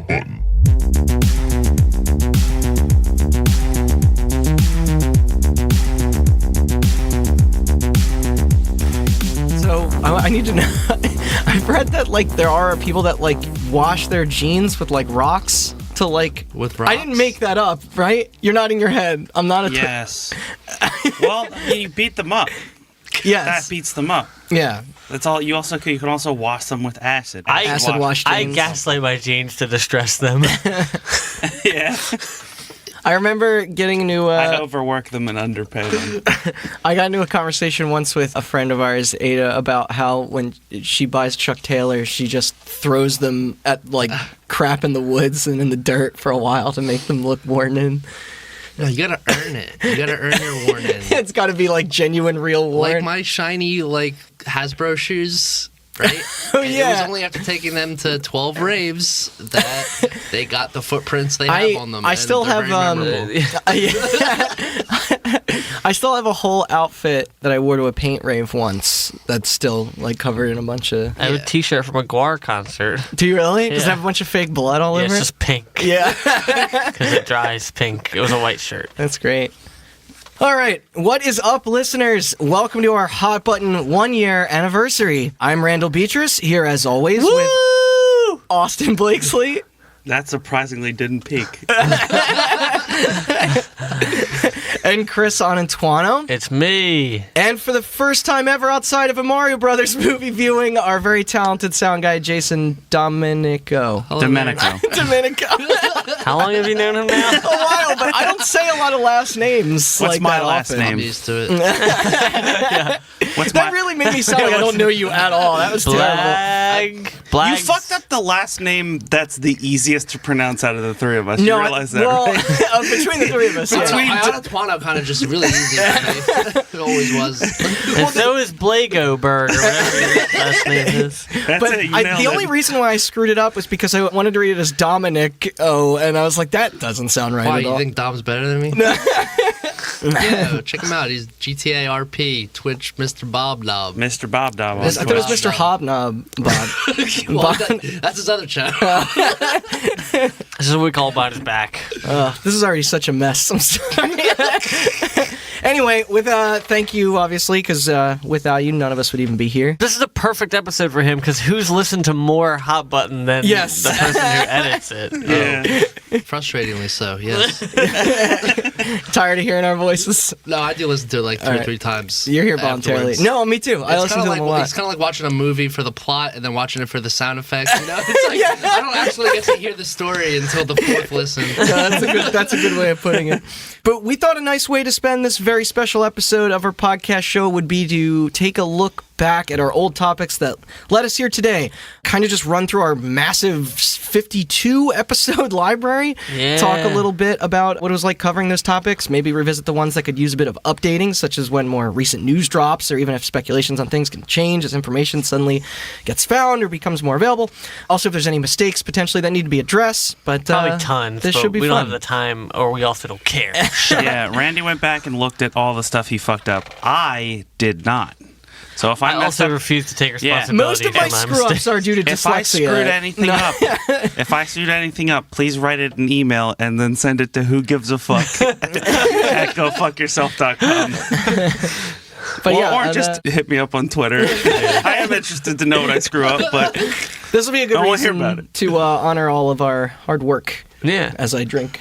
Hot Button. So I need to know. I've read that like there are people that like wash their jeans with like rocks to like. With rocks? I didn't make that up, right? You're nodding your head. I'm not a. Yes. Well, you beat them up. Yes. That beats them up. Yeah. That's all. You can also wash them with acid. Acid wash I jeans. gaslight my jeans to distress them. Yeah. I remember getting into. I overwork them and underpay them. I got into a conversation once with a friend of ours, Ada, about how when she buys Chuck Taylor, she just throws them at like crap in the woods and in the dirt for a while to make them look worn in. No, you gotta earn it. You gotta earn your worn in. It's got to be like genuine, real worn. Like my shiny like Hasbro shoes, right? Oh, And yeah. It was only after taking them to 12 raves that they got the footprints they have on them. I and still they're have very memorable. I still have a whole outfit that I wore to a paint rave once that's still like covered in a bunch of. I have a T-shirt from a Guar concert. Do you really? Does it Yeah. have a bunch of fake blood all Yeah, over it's it? just pink. Yeah. Because it dries pink. It was a white shirt. That's great. All right, what is up, listeners? Welcome to our Hot Button 1 year anniversary. I'm Randall Beatrice, here as always with Austin Blakesley. That surprisingly didn't peak. And Chris Anantuano. It's me. And for the first time ever outside of a Mario Brothers movie viewing, our very talented sound guy, Jason Domenico. Hello, Domenico. Domenico. How long have you known him now? A while, but I don't say a lot of last names. What's like my that last often. I'm name? used to it. What's That my... really made me sound like I don't know you at all. That was terrible. Blag. You fucked up the last name that's the easiest to pronounce out of the three of us. You realize that, well, right? between the three of us. Between- yeah. Tuano kind of just really easy for me. It always was. And so is Blagoberg, or whatever his last name is. That's But it. You the nailed only it. reason why I screwed it up was because I wanted to read it as Dominic O, and I was like, that doesn't sound right Why, at you all. think Dom's better than me? Yeah, check him out. He's GTA RP, Twitch, Mr. Bob Knob. Mr. Bob Dob. I thought it was Mr. Hobnob, Bob. Well, that's his other channel. This is what we call Bodies Back. This is already such a mess. I'm sorry. Anyway, thank you, obviously, because without you, none of us would even be here. This is a perfect episode for him because who's listened to more Hot Button than Yes. the person who edits it? Yeah. Frustratingly so, yes. Tired of hearing our voices? No, I do listen to it like two or three times. You're here voluntarily. afterwards. No, me too. I listen to them a lot. It's kind of like watching a movie for the plot and then watching it for the sound effects. You know, it's like I don't actually get to hear the story until the fourth listen. That's a good way of putting it. But we thought a nice way to spend this very special episode of our podcast show would be to take a look back at our old topics that led us here today. Kind of just run through our massive 52 episode library. Yeah. Talk a little bit about what it was like covering those topics. Maybe revisit the ones that could use a bit of updating, such as when more recent news drops, or even if speculations on things can change as information suddenly gets found or becomes more available. Also, if there's any mistakes potentially that need to be addressed. But Probably tons. This but should be we fun. don't have the time, or we also don't care. Yeah, Randy went back and looked at all the stuff he fucked up. I did not. So if I I messed also up, refuse to take Yeah. responsibility Most of my for my screw-ups mistakes. are due to if I dyslexia. screwed anything up, please write it in email and then send it to whogivesafuck at gofuckyourself.com. But Or, yeah, or just hit me up on Twitter. I am interested to know what I screw up, but this will be a good I wanna hear reason about it. to honor all of our hard work Yeah. as I drink.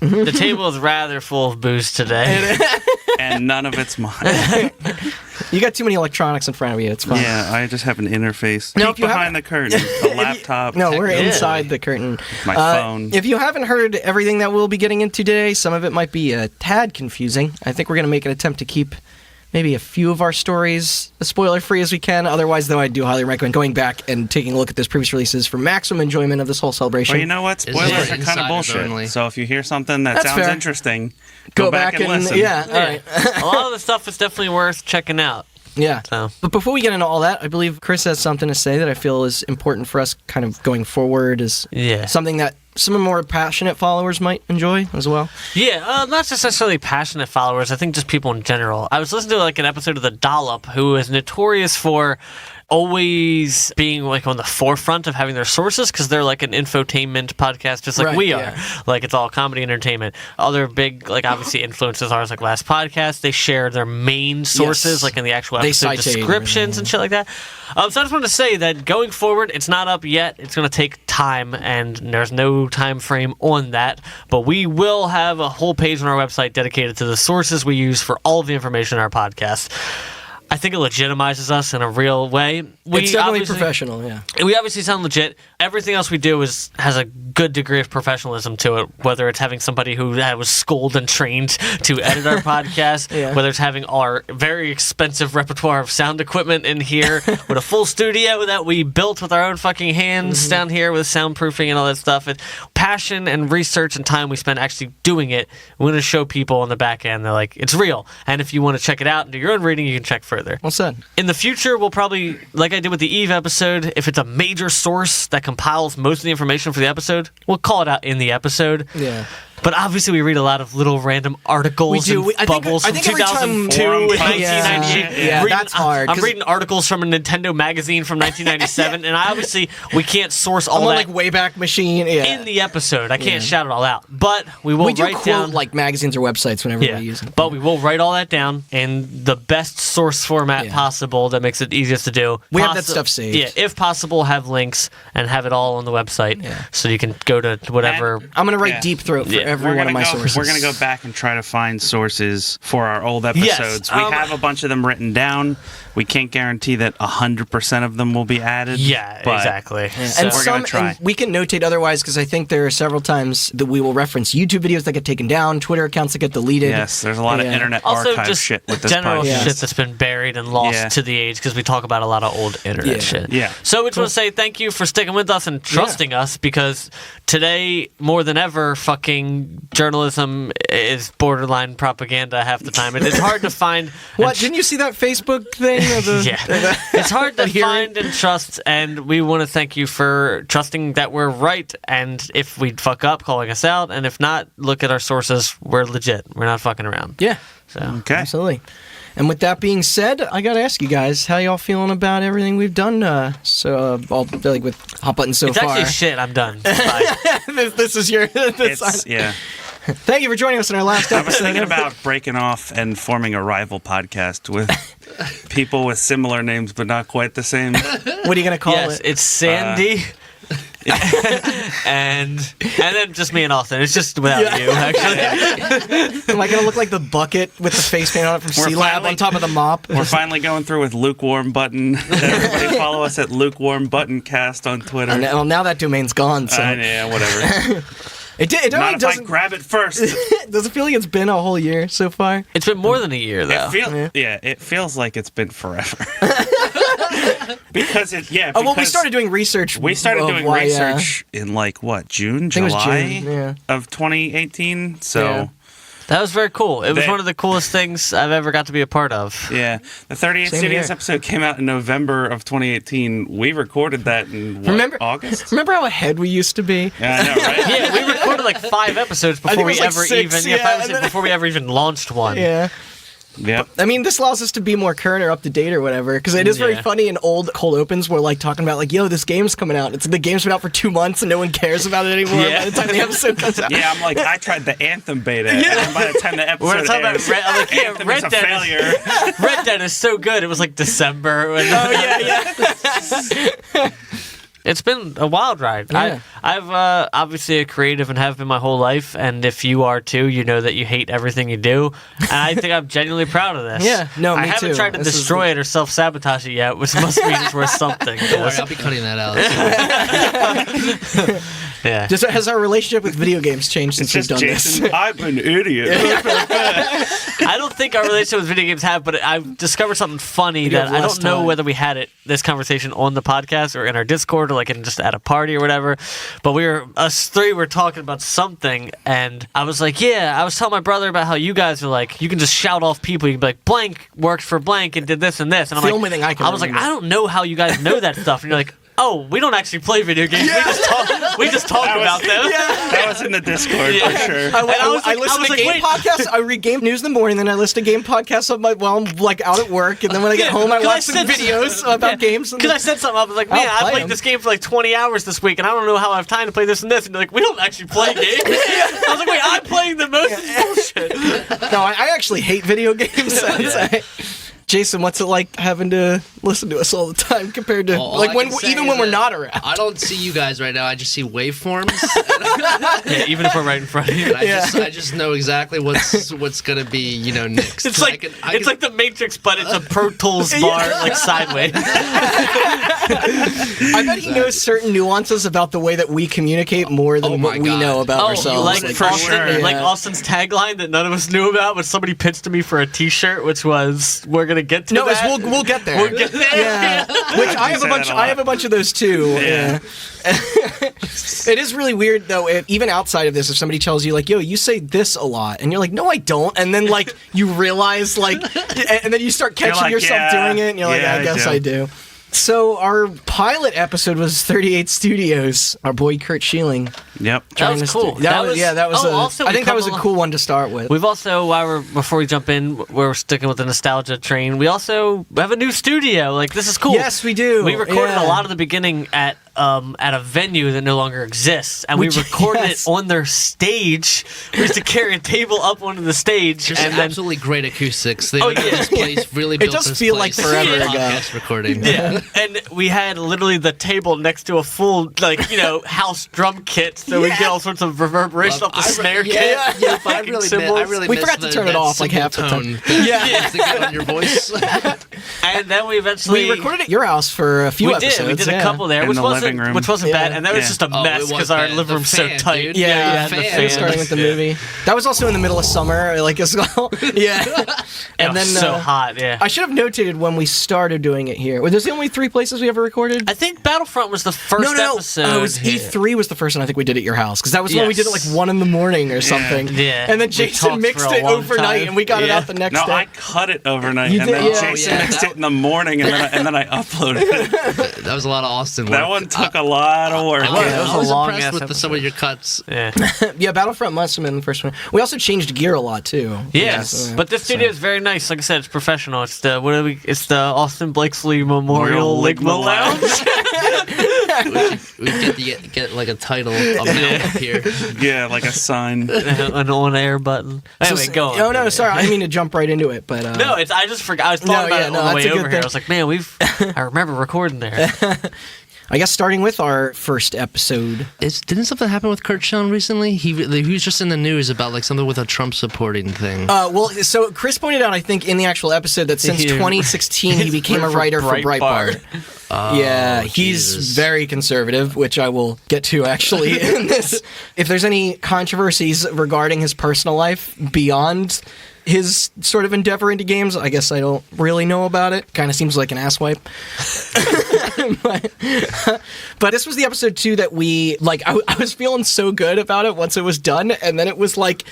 The table is rather full of booze today. and none of it's mine. You got too many electronics in front of you. It's fine. Yeah, I just have an interface. No, Peek if you behind the curtain, a laptop. No, we're Technically. inside the curtain. My phone. If you haven't heard everything that we'll be getting into today, some of it might be a tad confusing. I think we're going to make an attempt to keep maybe a few of our stories as spoiler-free as we can. Otherwise, though, I do highly recommend going back and taking a look at those previous releases for maximum enjoyment of this whole celebration. Well, you know what? Is it Spoilers are kind of insiders bullshit. only? So if you hear something that That's sounds fair. interesting, Go back and listen. Yeah, all right. A lot of the stuff is definitely worth checking out. Yeah. So. But before we get into all that, I believe Chris has something to say that I feel is important for us kind of going forward, is Yeah. something that some of the more passionate followers might enjoy as well. Yeah, not just necessarily passionate followers. I think just people in general. I was listening to like an episode of The Dollop, who is notorious for always being like on the forefront of having their sources because they're like an infotainment podcast just like Right, we are. yeah. Like it's all comedy entertainment. Other big like obviously influences are like Last Podcast. They share their main sources Yes. like in the actual They episode citate descriptions and shit like that. So I just wanted to say that going forward, it's not up yet. It's going to take time, and there's no time frame on that. But we will have a whole page on our website dedicated to the sources we use for all of the information in our podcast. I think it legitimizes us in a real way. It's definitely obviously- professional, yeah. We obviously sound legit. Everything else we do has a good degree of professionalism to it, whether it's having somebody who was schooled and trained to edit our podcast, Yeah. whether it's having our very expensive repertoire of sound equipment in here with a full studio that we built with our own fucking hands down here with soundproofing and all that stuff. It's passion and research and time we spend actually doing it. We want to show people on the back end. They're like, it's real. And if you want to check it out and do your own reading, you can check further. Well said. In the future, we'll probably, like I did with the Eve episode, if it's a major source that compiles most of the information for the episode, we'll call it out in the episode. Yeah. But obviously, we read a lot of little random articles We do. and bubbles I from think every time- 2002 and Yeah. 1998. Yeah, Reading- that's hard, I'm 'cause- reading articles from a Nintendo magazine from 1997, and obviously, we can't source all I'm on that like Wayback Machine. Yeah. in the episode. I can't shout it all out. But we will we do write quote down... like magazines or websites whenever Yeah, we use them. but we will write all that down in the best source format Yeah. possible that makes it easiest to do. We have that stuff saved. Yeah, if possible, have links and have it all on the website Yeah. so you can go to whatever. I'm gonna write Yeah. Deep Throat for Yeah. every one of my sources. We're gonna go back and try to find sources for our old episodes. We have a bunch of them written down. We can't guarantee that 100% of them will be added. Yeah, but exactly. Yeah. So- And we're gonna try. and we can notate otherwise because I think there are several times that we will reference YouTube videos that get taken down, Twitter accounts that get deleted. Yes, there's a lot of Yeah. internet also, archive just shit with this general podcast. shit that's been buried and lost Yeah. to the age because we talk about a lot of old internet Yeah. shit. Yeah. So we just want to say thank you for sticking with us and trusting us because today, more than ever, fucking journalism is borderline propaganda half the time. And it's hard to find. What? Didn't you see that Facebook thing? Of the, Yeah. It's hard to hearing. find and trust, and we want to thank you for trusting that we're right. And if we fuck up, calling us out, and if not, look at our sources. We're legit. We're not fucking around. Yeah, So Okay. absolutely. And with that being said, I gotta ask you guys, how y'all feeling about everything we've done? All like with Hot Button so it's far. actually shit. I'm done. Bye. this is your. It's yeah. Thank you for joining us in our last I was episode. thinking about breaking off and forming a rival podcast with people with similar names but not quite the same. What are you gonna call Yes, it? it's Sandy. and then just me and Austin. It's just without you, actually. Am I gonna look like the bucket with the face paint on it from We're C Lab finally- on top of the mop? We're finally going through with Lukewarm Button. Everybody follow us at Lukewarm Button Cast on Twitter. Well, now that domain's gone, so Yeah, whatever. it Not really if I doesn't. grab it first. Does it feel like it's been a whole year so far? It's been more than a year, though. It feels like it's been forever. because it, yeah. Oh well, we because started doing research. We started of doing why, research in like what, June, think it was July June, yeah. of 2018. So Yeah. That was very cool. It was They- one of the coolest things I've ever got to be a part of. yeah, the 38 Same Studios here. episode came out in November of 2018. We recorded that in what, Remember August. Remember how ahead we used to be? Yeah, I know, right? Yeah, we recorded like 5 episodes think before it we was like ever 6, even. yeah, 5 and or 6 then- before we ever even launched one. Yeah. Yep. I mean, this allows us to be more current or up to date or whatever. Because it is very Yeah. funny in old cold opens. We're like talking about like, yo, this game's coming out. The game's been out for 2 months and no one cares about it anymore. Yeah. By the time the episode comes out. Yeah, I'm like, I tried the Anthem beta, and by the time the We're episode talking about airs, Red, I'm like, yeah, Anthem Red is a Dead failure. Red Dead is so good. It was like December. When, Oh yeah. It's been a wild ride. Yeah. I've obviously a creative and have been my whole life. And if you are too, you know that you hate everything you do. And I think I'm genuinely proud of this. Yeah, no, I me haven't too. tried to This is destroy it or self-sabotage it yet, which must mean it's worth something. Don't worry, I'll be cutting that out. Yeah. Just has our relationship with video games changed since It's we've just done Jason. this? I'm an idiot. I don't think our relationship with video games have, but I've discovered something funny We do that have I less don't know time. whether we had this conversation on the podcast or in our Discord or like in just at a party or whatever. But us three were talking about something, and I was like, yeah, I was telling my brother about how you guys are like, you can just shout off people. You can be like, blank worked for blank and did this and this. And I'm It's the like, only thing I can was like, remember. I don't know how you guys know that stuff. And you're like, oh, we don't actually play video games. We just talk about them. That was in the Discord for sure. I listen to game wait. podcasts. I read game news in the morning, then I listen to game podcasts while I'm like out at work, and then when I get home, I watch some videos about games. Because I said something, I was like, man, I played 'em. this game for like 20 hours this week, and I don't know how I have time to play this and this. And they're like, we don't actually play games. I was like, wait, I'm playing the most. This is bullshit. No, I actually hate video games. Jason, what's it like having to listen to us all the time compared to All I can say even is when we're that not around? I don't see you guys right now. I just see waveforms. Yeah, even if we're right in front of you. And I just know exactly what's gonna be, next. It's like it's like the Matrix, but it's a Pro Tools bar, like sideways. I bet he knows certain nuances about the way that we communicate more than Oh what my we God. know about Oh, ourselves. like for Austin, sure. like Austin's tagline that none of us knew about, but somebody pitched to me for a T-shirt, which was "We're gonna get to no, that." we'll get there. We'll get there. Yeah, which I have a say bunch. that a lot. I have a bunch of those too. Yeah. It is really weird though. Even outside of this, if somebody tells you like, "Yo, you say this a lot," and you're like, "No, I don't," and then like you realize like, and then you start catching like, yourself yeah, doing it, and you're like, yeah, "I guess I do." So our pilot episode was 38 Studios. Our boy Kurt Schilling. Yep. That was cool. That was also I we think that was a couple- cool one to start with. We've also, before we jump in, we're sticking with the nostalgia train. We also have a new studio. Like, this is cool. Yes, we do. We recorded Yeah. a lot of the beginning at a venue that no longer exists, and we Which- recorded yes. it on their stage. We used to carry a table up onto the stage, Just and then absolutely great acoustics. They Oh, make yeah. this place really It built does this feel like place forever for ago. podcast recording. yeah, and we had literally the table next to a full house drum kit, so we get all sorts of reverberation off the snare kit. Yeah, but I really We miss forgot to turn it that off, like, simple half the time. tone that Yeah. you have to get on your voice. And then we eventually We recorded at your house for a few episodes. We did a yeah. couple there, In which the wasn't living room. which wasn't Yeah. bad, and that was Yeah. just a Oh, mess it was because our bad. living The room's so fan, tight. dude. Yeah, the the fan. starting with the movie. That was also in the middle of summer, like as well. Yeah, And and then so hot. Yeah, I should have notated when we started doing it here. Were those the only 3 places we ever recorded? I think Battlefront was the first no. episode. It was here. E3 was the first one I think we did at your house because that was when we did it like Yes. 1 a.m. or something. Yeah. And then We Jason talked mixed for a it long overnight, time. and we got it Yeah. out the next No, day. I cut it overnight, You and did? then Yeah. Jason Oh, yeah, mixed that- it in the morning, and then I uploaded it. That was a lot of Austin work. That one took a lot of work. It was. It was I a was long impressed ass with some of your cuts. Yeah. Yeah, Battlefront must have been the first one. We also changed gear a lot too. Yes, So- but this studio is very nice. Like I said, it's professional. It's the It's the Austin Blakesley Memorial Ligma Lounge. We get like a title amount up here. Yeah, like a sign. An on-air button. Anyway, go on. Oh no, sorry, I didn't mean to jump right into it, but No, I just forgot. I was thought No, about yeah, it no, on the that's way a good over here. thing. I was like, man, I remember recording there. I guess starting with our first episode. Didn't something happen with Kurt Schilling recently? He was just in the news about like something with a Trump supporting thing. Well, so Chris pointed out, I think, in the actual episode that since He- 2016 he became a writer for Breitbart. Yeah, he's Jesus. very conservative, which I will get to actually in this. If there's any controversies regarding his personal life beyond his sort of endeavor into games, I guess I don't really know about it. Kind of seems like an asswipe. But this was the episode 2 that we, like, I was feeling so good about it once it was done, and then it was like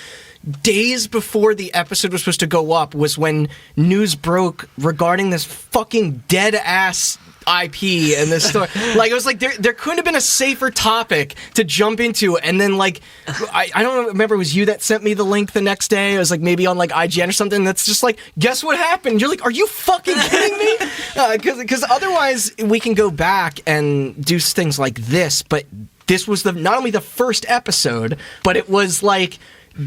days before the episode was supposed to go up was when news broke regarding this fucking dead-ass IP and this story. Like, it was like there couldn't have been a safer topic to jump into, and then like I don't remember, it was you that sent me the link the next day. It was like maybe on like IGN or something. That's just like, guess what happened? You're like, are you fucking kidding me? Because otherwise we can go back and do things like this, but this was not only the first episode, but it was like,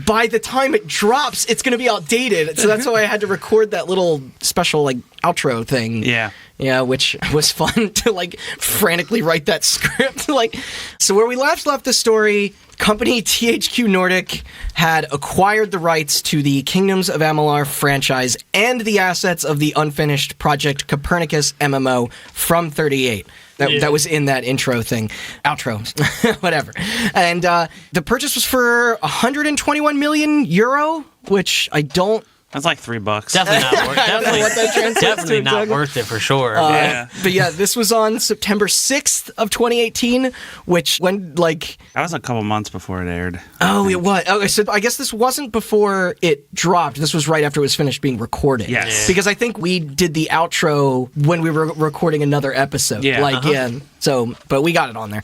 by the time it drops, it's going to be outdated. So that's why I had to record that little special like outro thing. Yeah. Yeah, which was fun to like frantically write that script. Like, so where we left the story, company THQ Nordic had acquired the rights to the Kingdoms of Amalur franchise and the assets of the unfinished Project Copernicus MMO from 38. That was in that intro thing. Outro. Whatever. And the purchase was for 121 million euro, which I don't That's like $3. Definitely not worth. I don't know what that translates Definitely to not exactly. worth it for sure. Yeah. But yeah, this was on September 6th of 2018, which when like That was a couple months before it aired. what? Okay, so I guess this wasn't before it dropped. This was right after it was finished being recorded. Yes. Because I think we did the outro when we were recording another episode. Yeah. So, but we got it on there.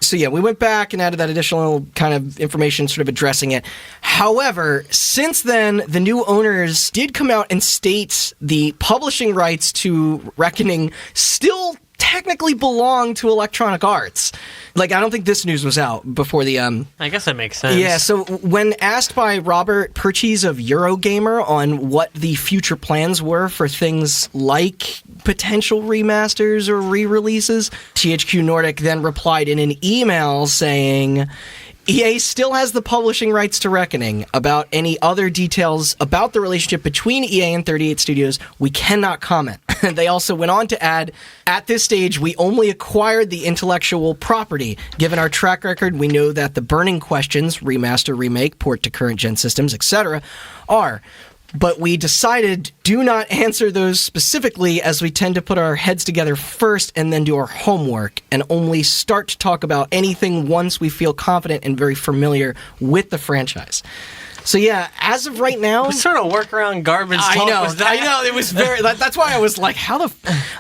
So yeah, we went back and added that additional kind of information sort of addressing it. However, since then, the new owners did come out and state the publishing rights to Reckoning still technically belong to Electronic Arts. Like, I don't think this news was out before the I guess that makes sense. yeah, so when asked by Robert Purchase of Eurogamer on what the future plans were for things like potential remasters or re-releases, THQ Nordic then replied in an email saying, EA still has the publishing rights to Reckoning. About any other details about the relationship between EA and 38 Studios, we cannot comment. They also went on to add, at this stage, we only acquired the intellectual property. Given our track record, we know that the burning questions, remaster, remake, port to current gen systems, etc., are. But we decided do not answer those specifically, as we tend to put our heads together first and then do our homework and only start to talk about anything once we feel confident and very familiar with the franchise. So yeah, as of right now, What sort of workaround garbage I talk know, was that? I know. It was very. That's why I was like, "How the?"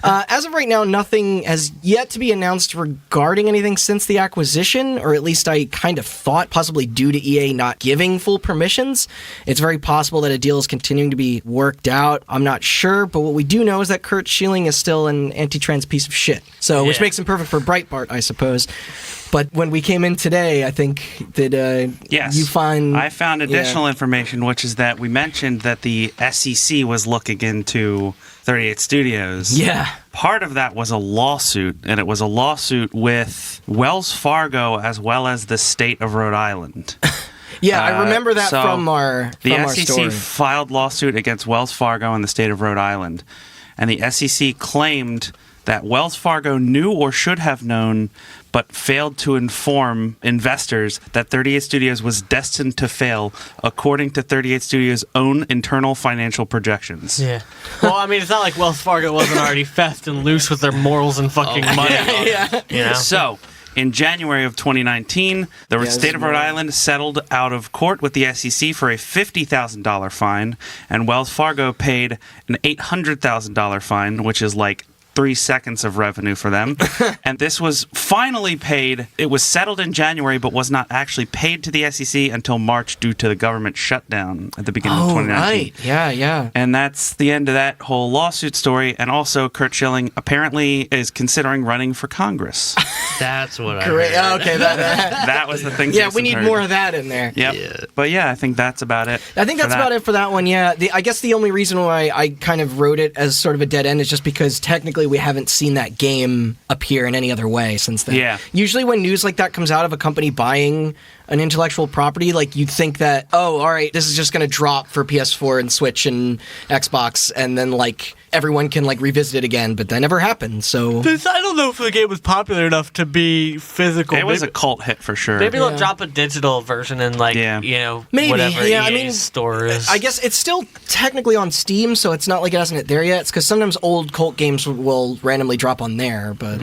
As of right now, nothing has yet to be announced regarding anything since the acquisition, or at least I kind of thought, possibly due to EA not giving full permissions. It's very possible that a deal is continuing to be worked out. I'm not sure, but what we do know is that Kurt Schilling is still an anti-trans piece of shit. So, which Yeah. makes him perfect for Breitbart, I suppose. But when we came in today, I think that Yes. you find I found additional information, which is that we mentioned that the SEC was looking into 38 Studios. Yeah. Part of that was a lawsuit, and it was a lawsuit with Wells Fargo as well as the state of Rhode Island. Yeah, I remember that so from our The our SEC story. filed lawsuit against Wells Fargo and the state of Rhode Island, and the SEC claimed that Wells Fargo knew or should have known, but failed to inform investors that 38 Studios was destined to fail, according to 38 Studios' own internal financial projections. Yeah. Well, I mean, it's not like Wells Fargo wasn't already feft and loose with their morals and fucking money. yeah. You know? So, in January of 2019, the this state is of Rhode more- Island settled out of court with the SEC for a $50,000 fine, and Wells Fargo paid an $800,000 fine, which is like 3 seconds of revenue for them. And this was finally paid. It was settled in January, but was not actually paid to the SEC until March due to the government shutdown at the beginning of Oh, 2019. right. Yeah, yeah. And that's the end of that whole lawsuit story. And also, Kurt Schilling apparently is considering running for Congress. That's what Great. I heard. Okay, that That was the thing. yeah, Jason we need heard. more of that in there. Yep. Yeah. But yeah, I think that's about it. I think that's about it for that one, yeah. I guess the only reason why I kind of wrote it as sort of a dead end is just because technically we haven't seen that game appear in any other way since then. Yeah. Usually when news like that comes out of a company buying an intellectual property, like you'd think that, oh, all right, this is just going to drop for PS4 and Switch and Xbox, and then like everyone can like revisit it again, but that never happened, so... I don't know if the game was popular enough to be physical. It was a Maybe- cult hit for sure. Maybe Yeah. they'll drop a digital version in, like, Yeah. you know, Maybe, whatever yeah, I EA's mean, store is. I guess it's still technically on Steam, so it's not like it hasn't hit there yet. It's because sometimes old cult games will randomly drop on there, but...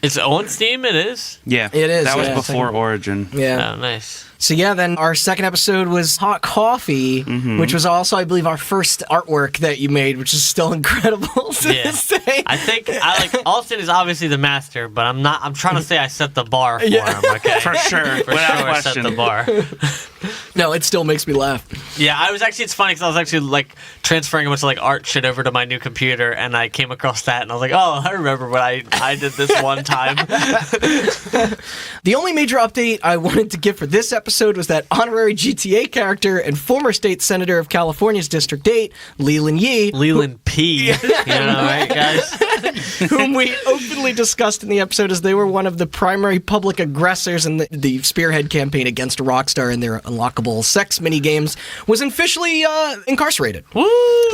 It's on Steam, it is? Yeah. It is, That was yeah. before Origin. Yeah. Oh, nice. So yeah, then our second episode was Hot Coffee, which was also, I believe, our first artwork that you made, which is still incredible to Yeah. this day. I think Austin is obviously the master, but I'm trying to say I set the bar for Yeah. him, okay? For sure. For Without sure I set question. the bar. No, it still makes me laugh. Yeah, it's funny because I was actually like transferring a bunch of like art shit over to my new computer, and I came across that, and I was like, oh, I remember when I did this one time. The only major update I wanted to give for this episode was that honorary GTA character and former state senator of California's District 8, Leland Yee, Leland P. You know, right, guys? whom we openly discussed in the episode as they were one of the primary public aggressors in the Spearhead campaign against Rockstar and their unlockable clickable sex minigames, was officially incarcerated. Woo!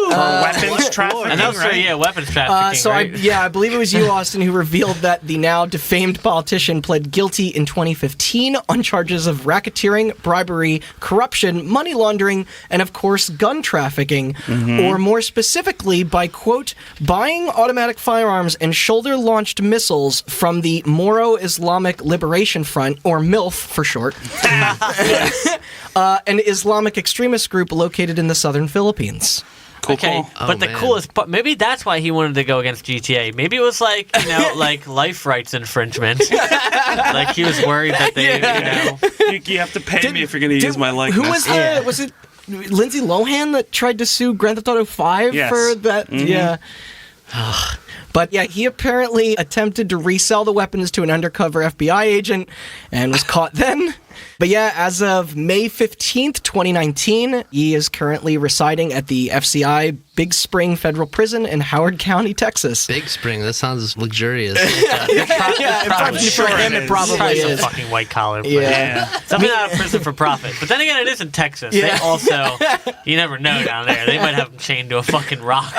Weapons trafficking, And that was right? weapons trafficking, right? I believe it was you, Austin, who revealed that the now defamed politician pled guilty in 2015 on charges of racketeering, bribery, corruption, money laundering, and of course, gun trafficking, or more specifically by, quote, buying automatic firearms and shoulder-launched missiles from the Moro Islamic Liberation Front, or MILF for short, an Islamic extremist group located in the southern Philippines. Cool, Okay, cool. but Oh, the man. coolest part, maybe that's why he wanted to go against GTA. Maybe it was like, like life rights infringement. Like he was worried that they, You have to pay me if you're going to use my likeness. Who was Yeah. was it Lindsay Lohan that tried to sue Grand Theft Auto 5 Yes. for that? Yeah. But yeah, he apparently attempted to resell the weapons to an undercover FBI agent and was caught then. But yeah, as of May 15th, 2019, he is currently residing at the FCI Big Spring Federal Prison in Howard County, Texas. Big Spring. That sounds luxurious. Probably sure for him, it it is. probably probably some is. fucking white collar. Yeah. Something out of prison for profit. But then again, it is in Texas. Yeah. They also, you never know down there. They might have them chained to a fucking rock.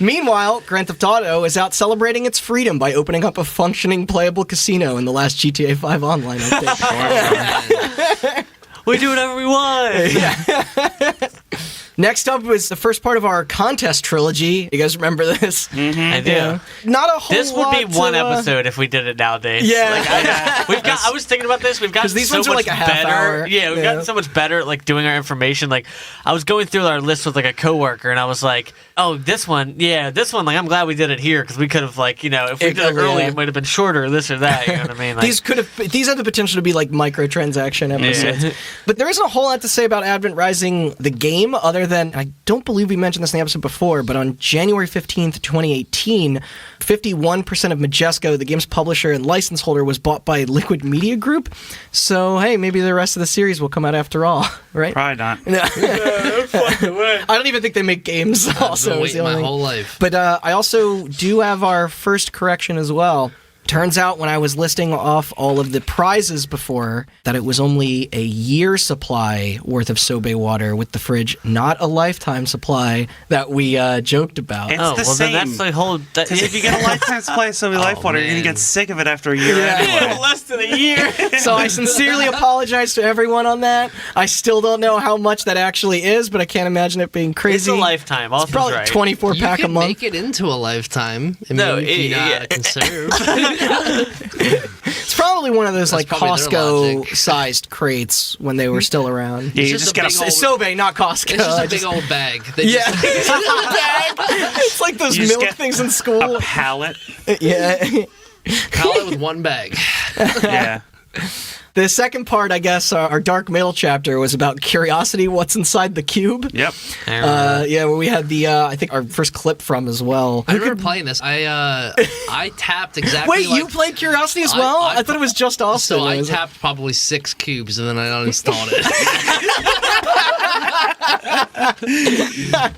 Meanwhile, Grand Theft Auto is out celebrating its freedom by opening up a functioning playable casino in the last GTA 5 online update. We do whatever we want. Next up was the first part of our contest trilogy. You guys remember this? I do. Yeah. Not a whole This would be lot one to, episode if we did it nowadays. Yeah. Like, we've got. I was thinking about this. We've gotten 'Cause these so ones are much like a half better. hour. Yeah, we've Yeah. gotten so much better at like doing our information. Like, I was going through our list with like a coworker, and I was like, "Oh, this one, yeah, this one. Like, I'm glad we did it here because we could have like, if we did it early, Yeah. it might have been shorter, or this or that. You know what I mean? Like, These had the potential to be like microtransaction episodes. Yeah. But there isn't a whole lot to say about Advent Rising, the game, other than I don't believe we mentioned this in the episode before, but on January 15th, 2018, 51% of Majesco, the game's publisher and license holder, was bought by Liquid Media Group. So, hey, maybe the rest of the series will come out after all, right? Probably not. I don't even think they make games. I've Also, been is the waiting my only thing. whole life. But I also do have our first correction as well. Turns out when I was listing off all of the prizes before, that it was only a year supply worth of Sobe water with the fridge, not a lifetime supply that we joked about. It's oh, the well, same. then that's the whole. Because if you get a lifetime supply of Sobe Life Water, you're going to man. get sick of it after a year Yeah. anyway. less than a year. So I sincerely apologize to everyone on that. I still don't know how much that actually is, but I can't imagine it being crazy. It's a lifetime. Austin's Probably right. 24 You pack a can month. make it into a lifetime. I No, mean, if you know how yeah. to conserve. It's probably one of those like probably their logic. Costco-sized crates when they were still around. Yeah, you just just a got big to old- Sobe, not Costco. It's just I a big old bag. They Yeah, just it's like those You just milk get things in school. a pallet. Yeah. call it with one bag. Yeah. The second part, I guess, our Dark Mail chapter was about curiosity, what's inside the cube. Yep. Yeah, where we had the, I think, our first clip from as well. I remember playing this. I tapped exactly. Wait, you played Curiosity as well? I thought it was just Austin. So I It was- tapped probably 6 cubes and then I uninstalled it.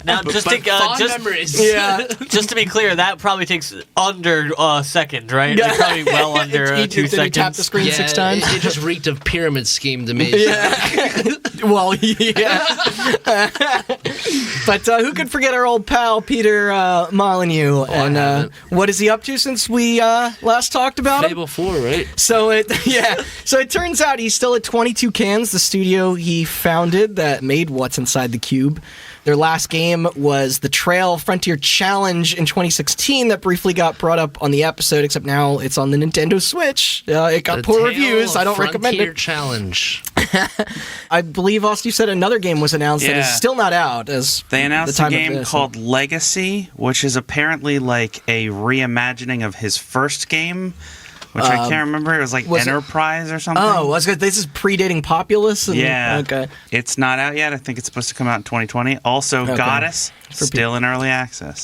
Now, just to Fond memories. Yeah. just to be clear, that probably takes under a second, right? Like, probably well under He 2 did seconds. tap the screen Yeah, 6 times. It just reeked of pyramid scheme to me. Well, yeah. But who could forget our old pal, Peter Molyneux? And haven't. what is he up to since we last talked about him? Fable 4, right? So it turns out he's still at 22 Cans, the studio he founded that made What's Inside the Cube. Their last game was the Trail Frontier Challenge in 2016 that briefly got brought up on the episode, except now it's on the Nintendo Switch. It got The poor Tale reviews. I don't recommend Frontier it. Challenge. I believe, Austin, you said another game was announced that is Yeah. still not out. As They announced the a time of game this. called Legacy, which is apparently like a reimagining of his first game, which I can't remember. It was like was it- Enterprise or something. Oh, was good. This is predating Populous. And, Yeah. Okay. It's not out yet. I think it's supposed to come out in 2020. Also, Okay. Goddess, still in early access.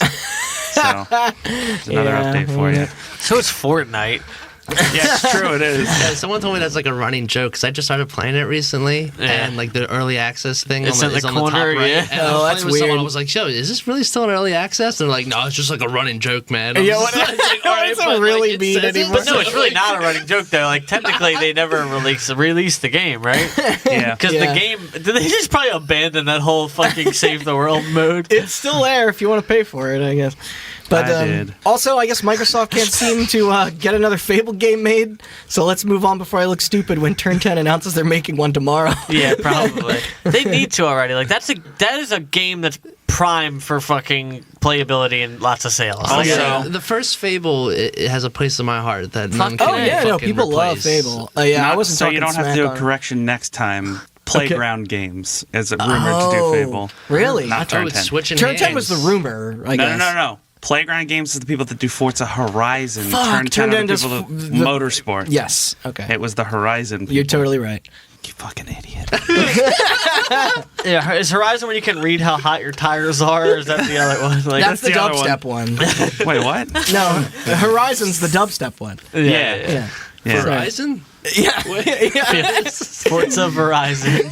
So, there's another Yeah. update for you. So it's Fortnite. Yeah, it's true. It is. Yeah, someone told me that's like a running joke because I just started playing it recently, and like the early access thing It's is in on the the top corner, right. yeah. And I Oh, was that's playing with someone. weird. I was like, "Yo, is this really still in early access?" And they're like, "No, it's just like a running joke, man." I was Yeah, just what- like, all right, doesn't but, really it mean says it. anymore. But no, it's really not a running joke though. Like technically, they never released the game, right? Yeah. Because Yeah. the game, did they just probably abandon that whole fucking save the world mode? It's still there if you want to pay for it, I guess. But I did. also, I guess Microsoft can't seem to get another Fable game made. So let's move on before I look stupid when Turn 10 announces they're making one tomorrow. Yeah, probably. They need to already. Like that is a game that's prime for fucking playability and lots of sales. Oh, Like, yeah. The first Fable, it has a place in my heart that Fuck none can Oh yeah, no, fucking people love replace. Fable. Yeah, I Not wasn't so talking you don't have to smack do a on it. correction next time. Playground Games is rumored to do Oh, Fable. really? Not Oh, Turn it's 10. switching Turn 10 was the hands. rumor, I No, guess. no. Playground Games is the people that do Forza Horizon. Fuck, Turn 10 Turn are 10 the does people that f- do the- Motorsport. Yes, okay. It was the Horizon people. You're totally right. You fucking idiot. yeah, is Horizon when you can read how hot your tires are? Or is that the other one? Like, That's the the other dubstep one. Wait, what? No, Horizon's the dubstep one. Yeah. Yeah. Horizon? Yeah. yeah. Forza Verizon.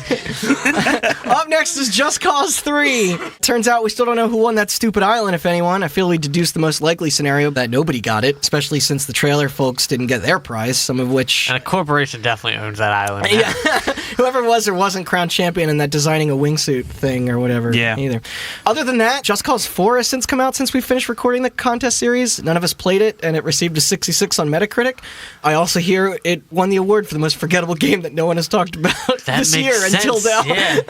Up next is Just Cause 3. Turns out we still don't know who won that stupid island, if anyone. I feel we deduced the most likely scenario that nobody got it, especially since the trailer folks didn't get their prize, some of which... And a corporation definitely owns that island. Yeah, whoever it was or wasn't crowned champion in that designing a wingsuit thing or whatever. Yeah. Either. Other than that, Just Cause 4 has since come out since we finished recording the contest series. None of us played it, and it received a 66 on Metacritic. I also hear it won the award for the most forgettable game that no one has talked about That this makes year sense. until now. Yeah.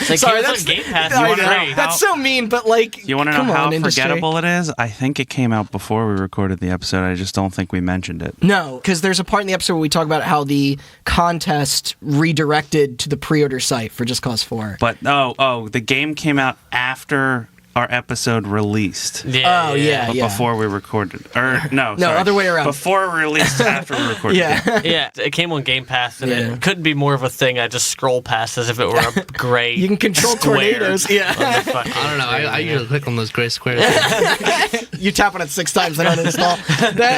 Like, Sorry, it was that's on Game Pass. I wanna know. know how- That's so mean, but like, You want to know come how on, industry. forgettable it is? I think it came out before we recorded the episode. I just don't think we mentioned it. No, because there's a part in the episode where we talk about how the contest redirected to the pre-order site for Just Cause 4. But the game came out after our episode released. Yeah, Oh, yeah. But before we recorded. Or no, sorry. other way around. Before we released after we recorded. Yeah. Yeah, it came on Game Pass, and Yeah. it couldn't be more of a thing. I just scroll past as if it were a gray. You can control square tornadoes. Yeah. on the fucking I don't know. I screen, usually click on those gray squares. You tap on it 6 times and uninstall.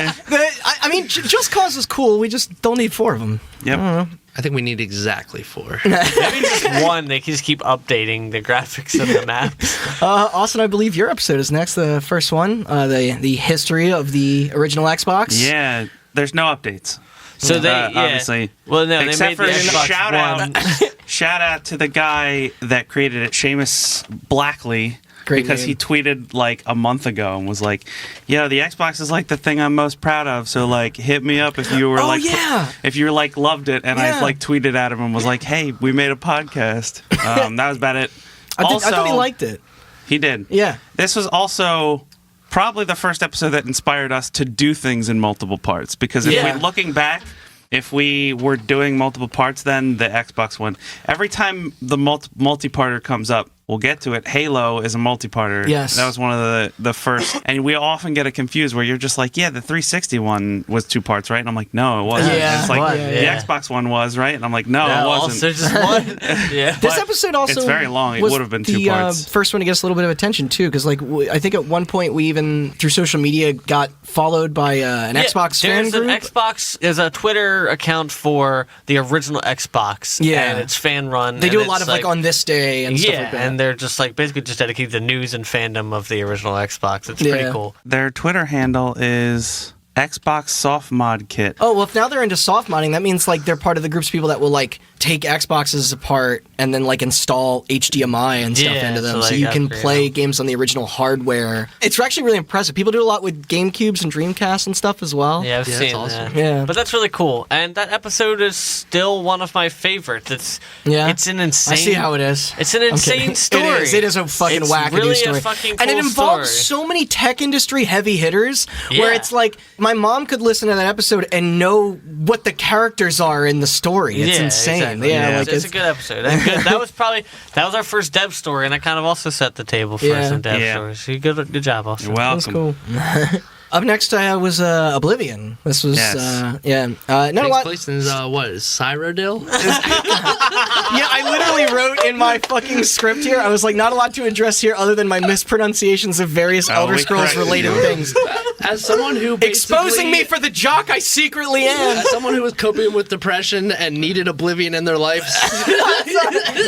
I mean, Just Cause is cool. We just don't need 4 of them. Yep. I think we need exactly 4. Maybe just one. They can just keep updating the graphics of the maps. Austin, I believe your episode is next, the first one, the history of the original Xbox. Yeah. There's no updates. So they, obviously. Well, no, they Except made the for Xbox shout One. out, shout out to the guy that created it, Seamus Blackley. Great because name. he tweeted like a month ago and was like, "Yeah, the Xbox is like the thing I'm most proud of. So like, hit me up if you were Oh, like, yeah. if you like loved it." And Yeah. I like tweeted at him and was like, "Hey, we made a podcast." That was about it. I thought he liked it. He did. Yeah. This was also probably the first episode that inspired us to do things in multiple parts. Because if Yeah. we're looking back, if we were doing multiple parts, then the Xbox One. Every time the multi-parter comes up, we'll get to it. Halo is a multi-parter. Yes. That was one of the first. And we often get it confused where you're just like, yeah, the 360 one was 2 parts, right? And I'm like, no, it wasn't. Yeah. It's like, What? the Yeah. Xbox one was, right? And I'm like, no, it wasn't. Also just one. Yeah. This But episode also it's very long. It was would have been 2 the parts. first one to get us a little bit of attention too, because like I think at one point we even through social media got followed by an Xbox fan There's group. an Xbox. There's a Twitter account for the original Xbox. Yeah. and it's fan run. They do a and lot it's of like on this day and stuff Yeah, like that. and they're just like basically just dedicated to news and fandom of the original Xbox. It's Yeah. pretty cool. Their Twitter handle is Xbox Soft Mod Kit. Oh, well, if now they're into soft modding, that means like they're part of the groups of people that will like take Xboxes apart and then like install HDMI and stuff Yeah, into them, so, so like, you can upgrade play them. games on the original hardware. It's actually really impressive. People do a lot with GameCubes and Dreamcasts and stuff as well. Yeah, I've Yeah, seen that's awesome. that. Yeah. But that's really cool. And that episode is still one of my favorites. It's an insane. I see how it is. It's an I'm insane kidding. story. It is a fucking It's wackadoo really story. a fucking and it cool involves story. so many tech industry heavy hitters where Yeah. it's like my mom could listen to that episode and know what the characters are in the like it's Yeah, insane. exactly. Yeah, Yeah. like It's a good episode. And good. That was our first dev story, and that kind of also set the table for Yeah. some dev Yeah. stories. So good job, Austin. You're welcome. That's cool. Up next was Oblivion. This was Yes. not a Takes lot. place in what is Cyrodiil? Yeah, I literally wrote in my fucking script here. I was like, not a lot to address here other than my mispronunciations of various Elder we Scrolls corrected related you. things. As someone who Exposing me for the jock I secretly am. as someone who was coping with depression and needed Oblivion in their life,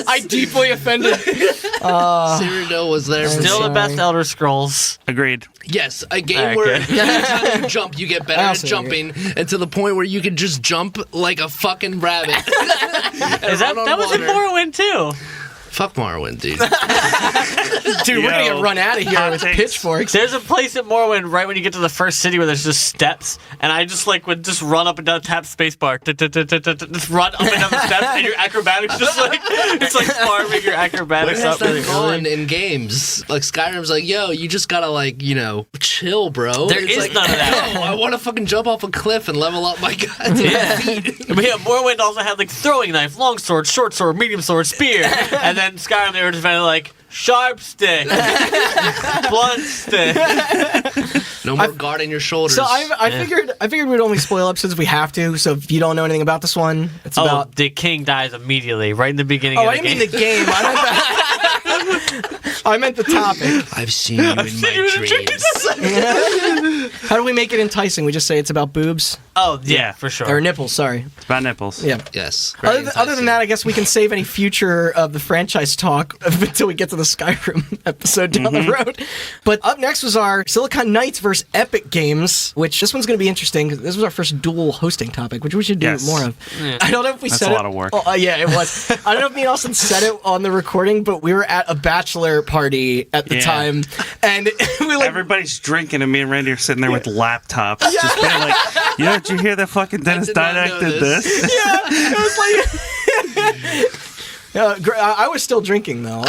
I deeply offended. Cyrodiil was there. for Still me. the best Elder Scrolls. Agreed. Yes, a game Alright, where good. anytime you jump, you get better I at also jumping, and to the point where you can just jump like a fucking rabbit. Is that was in Morrowind too? Fuck Morrowind, dude. Dude, we're gonna Yo, get run out of here hot with takes. pitchforks. There's a place in Morrowind right when you get to the first city where there's just steps, and I just would just run up and down, tap spacebar, just run up and down the steps, and your acrobatics just it's like farming your acrobatics Where has up. Really that gone early. in games? Like Skyrim's like, yo, you just gotta chill, bro. There It's is like, none of that. No, I want to fucking jump off a cliff and level up my goddamn feet. But yeah, Morrowind also had throwing knife, long sword, short sword, medium sword, spear, and then Skyrim they were just kind of sharp stick, blunt stick. No more guard on your shoulders. So I figured we'd only spoil episodes if we have to. So if you don't know anything about this one, it's Oh, about. the king dies immediately, right in the beginning Oh, of I the didn't game. mean the game. I meant the topic. I've seen you in my dreams. How do we make it enticing? We just say it's about boobs Oh, yeah, for sure. or nipples. Sorry. It's about nipples. Yeah. Yes. very Other than that, I guess we can save any future of the franchise talk until we get to the Skyrim episode down the road. But up next was our Silicon Knights versus Epic Games, which this one's going to be interesting. This was our first dual hosting topic, which we should do Yes. more of. I don't know if we That's said a it. lot of work. Oh, yeah, it was. I don't know if me and Austin said it on the recording, but we were at a bachelor party at the Yeah. time, and we like. Everybody's drinking, and me and Randy are sitting there with laptops, just being like, did you hear that fucking Dennis did not Didac know did this. this? Yeah, it was like. I was still drinking though.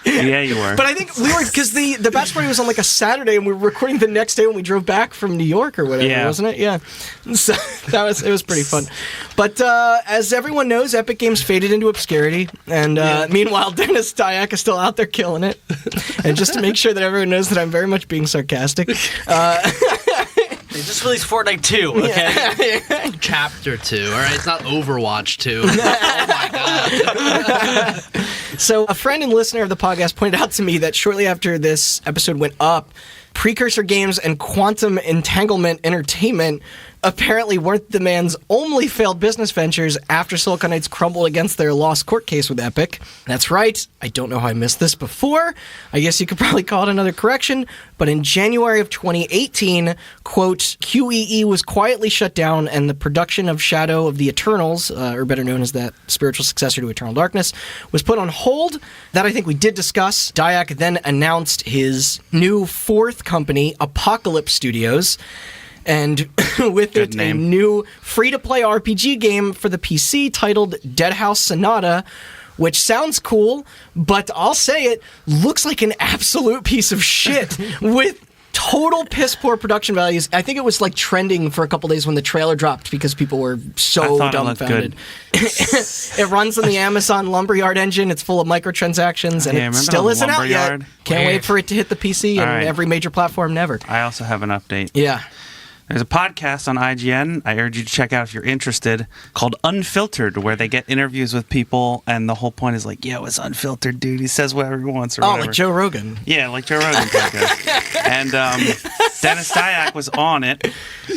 Yeah, you were. But I think we were because the bachelor party was on a Saturday, and we were recording the next day when we drove back from New York or whatever, Yeah. wasn't it? Yeah. So it was pretty fun. But as everyone knows, Epic Games faded into obscurity, and meanwhile, Dennis Dyack is still out there killing it. And just to make sure that everyone knows that I'm very much being sarcastic, They just released Fortnite 2, okay? Chapter 2. All right, it's not Overwatch 2. Oh my god. So, a friend and listener of the podcast pointed out to me that shortly after this episode went up, Precursor Games and Quantum Entanglement Entertainment apparently weren't the man's only failed business ventures after Silicon Knights crumbled against their lost court case with Epic. That's right. I don't know how I missed this before. I guess you could probably call it another correction. But in January of 2018, quote, QEE was quietly shut down and the production of Shadow of the Eternals, or better known as that spiritual successor to Eternal Darkness, was put on hold. That I think we did discuss. Dyack then announced his new fourth company, Apocalypse Studios. And with Good it, name. a new free-to-play RPG game for the PC titled Dead House Sonata, which sounds cool, but I'll say it, looks like an absolute piece of shit with total piss poor production values. I think it was trending for a couple days when the trailer dropped because people were so I thought it looked dumbfounded. It runs on the Amazon Lumberyard engine. It's full of microtransactions, and Yeah, it remember still the isn't out yet. Lumberyard? Can't Weird. wait for it to hit the PC and All right. every major platform never. I also have an update. Yeah. There's a podcast on IGN I urge you to check out if you're interested called Unfiltered, where they get interviews with people, and the whole point is it's unfiltered, dude. He says whatever he wants or Oh, whatever. like Joe Rogan. Yeah, like Joe Rogan podcast. And Dennis Dyack was on it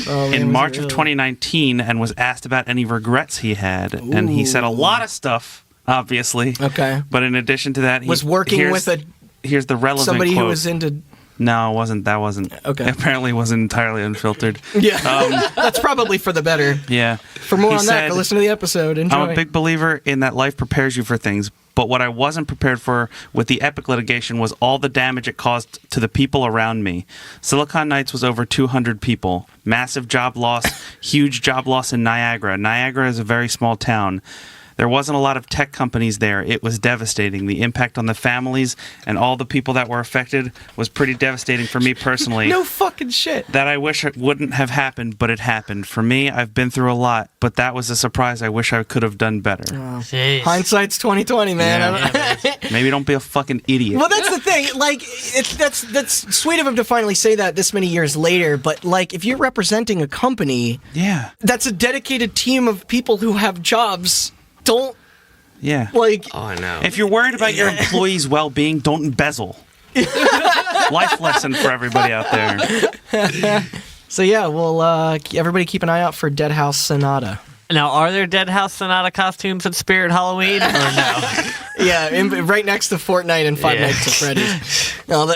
in March of 2019 and was asked about any regrets he had. And he said a lot of stuff, obviously. Okay. But in addition to that, he Was working here's- with Here's the relevant somebody quote. who was into. No, it wasn't. That wasn't. Okay. Apparently, it wasn't entirely unfiltered. Yeah, that's probably for the better. Yeah. For more He on that, go said, listen to the episode. Enjoy. I'm a big believer in that life prepares you for things, but what I wasn't prepared for with the Epic litigation was all the damage it caused to the people around me. Silicon Knights was over 200 people. Massive job loss, huge job loss in Niagara. Niagara is a very small town. There wasn't a lot of tech companies there. It was devastating. The impact on the families and all the people that were affected was pretty devastating for me personally. No fucking shit. That I wish it wouldn't have happened, but it happened. For me, I've been through a lot, but that was a surprise I wish I could have done better. Jeez. Hindsight's 2020, man. Yeah. Maybe don't be a fucking idiot. Well, that's the thing. Like, that's sweet of him to finally say that this many years later. But like, if you're representing a company, Yeah. that's a dedicated team of people who have jobs. Don't Yeah. like. Oh, I know. If you're worried about your employees' well-being, don't embezzle. Life lesson for everybody out there. So yeah, well, everybody keep an eye out for Dead House Sonata. Now, are there Dead House Sonata costumes at Spirit Halloween or no? Yeah, right next to Fortnite and Five Yeah. Nights at Freddy's. No,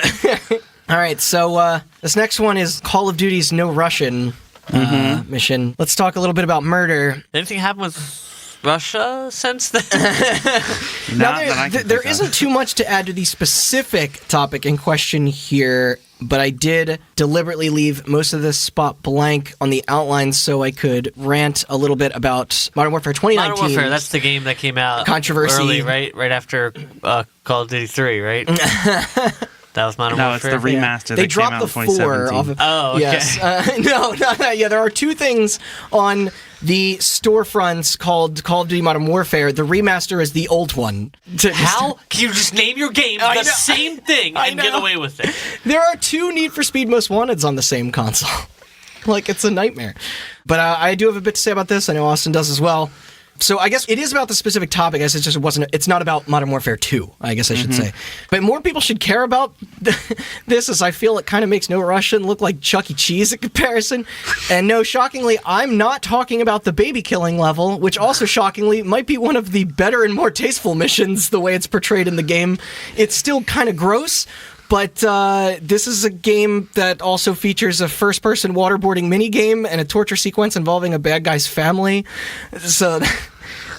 all right, so this next one is Call of Duty's No Russian mission. Let's talk a little bit about murder. Anything happen with Russia since then? Now, Not that I can there think of. isn't too much to add to the specific topic in question here, but I did deliberately leave most of this spot blank on the outline so I could rant a little bit about Modern Warfare 2019. Modern Warfare, that's the game that came out Controversy. early, right? Right after Call of Duty 3, right? That was Modern No, it's Warfare? the remaster They that came dropped out the in 4 2017. off of. Oh, okay. Yes. No. Yeah, there are two things on the storefronts called Call of Duty Modern Warfare. The remaster is the old one. How can you just name your game I the know. same thing I and get know. away with it? There are 2 Need for Speed Most Wanteds on the same console. Like, it's a nightmare. But I do have a bit to say about this. I know Austin does as well. So I guess it is about the specific topic. I guess it's not about Modern Warfare 2, I guess I should say. But more people should care about this, as I feel it kind of makes No Russian look like Chuck E. Cheese in comparison. And no, shockingly, I'm not talking about the baby killing level, which also shockingly might be one of the better and more tasteful missions the way it's portrayed in the game. It's still kind of gross. But this is a game that also features a first-person waterboarding minigame and a torture sequence involving a bad guy's family. So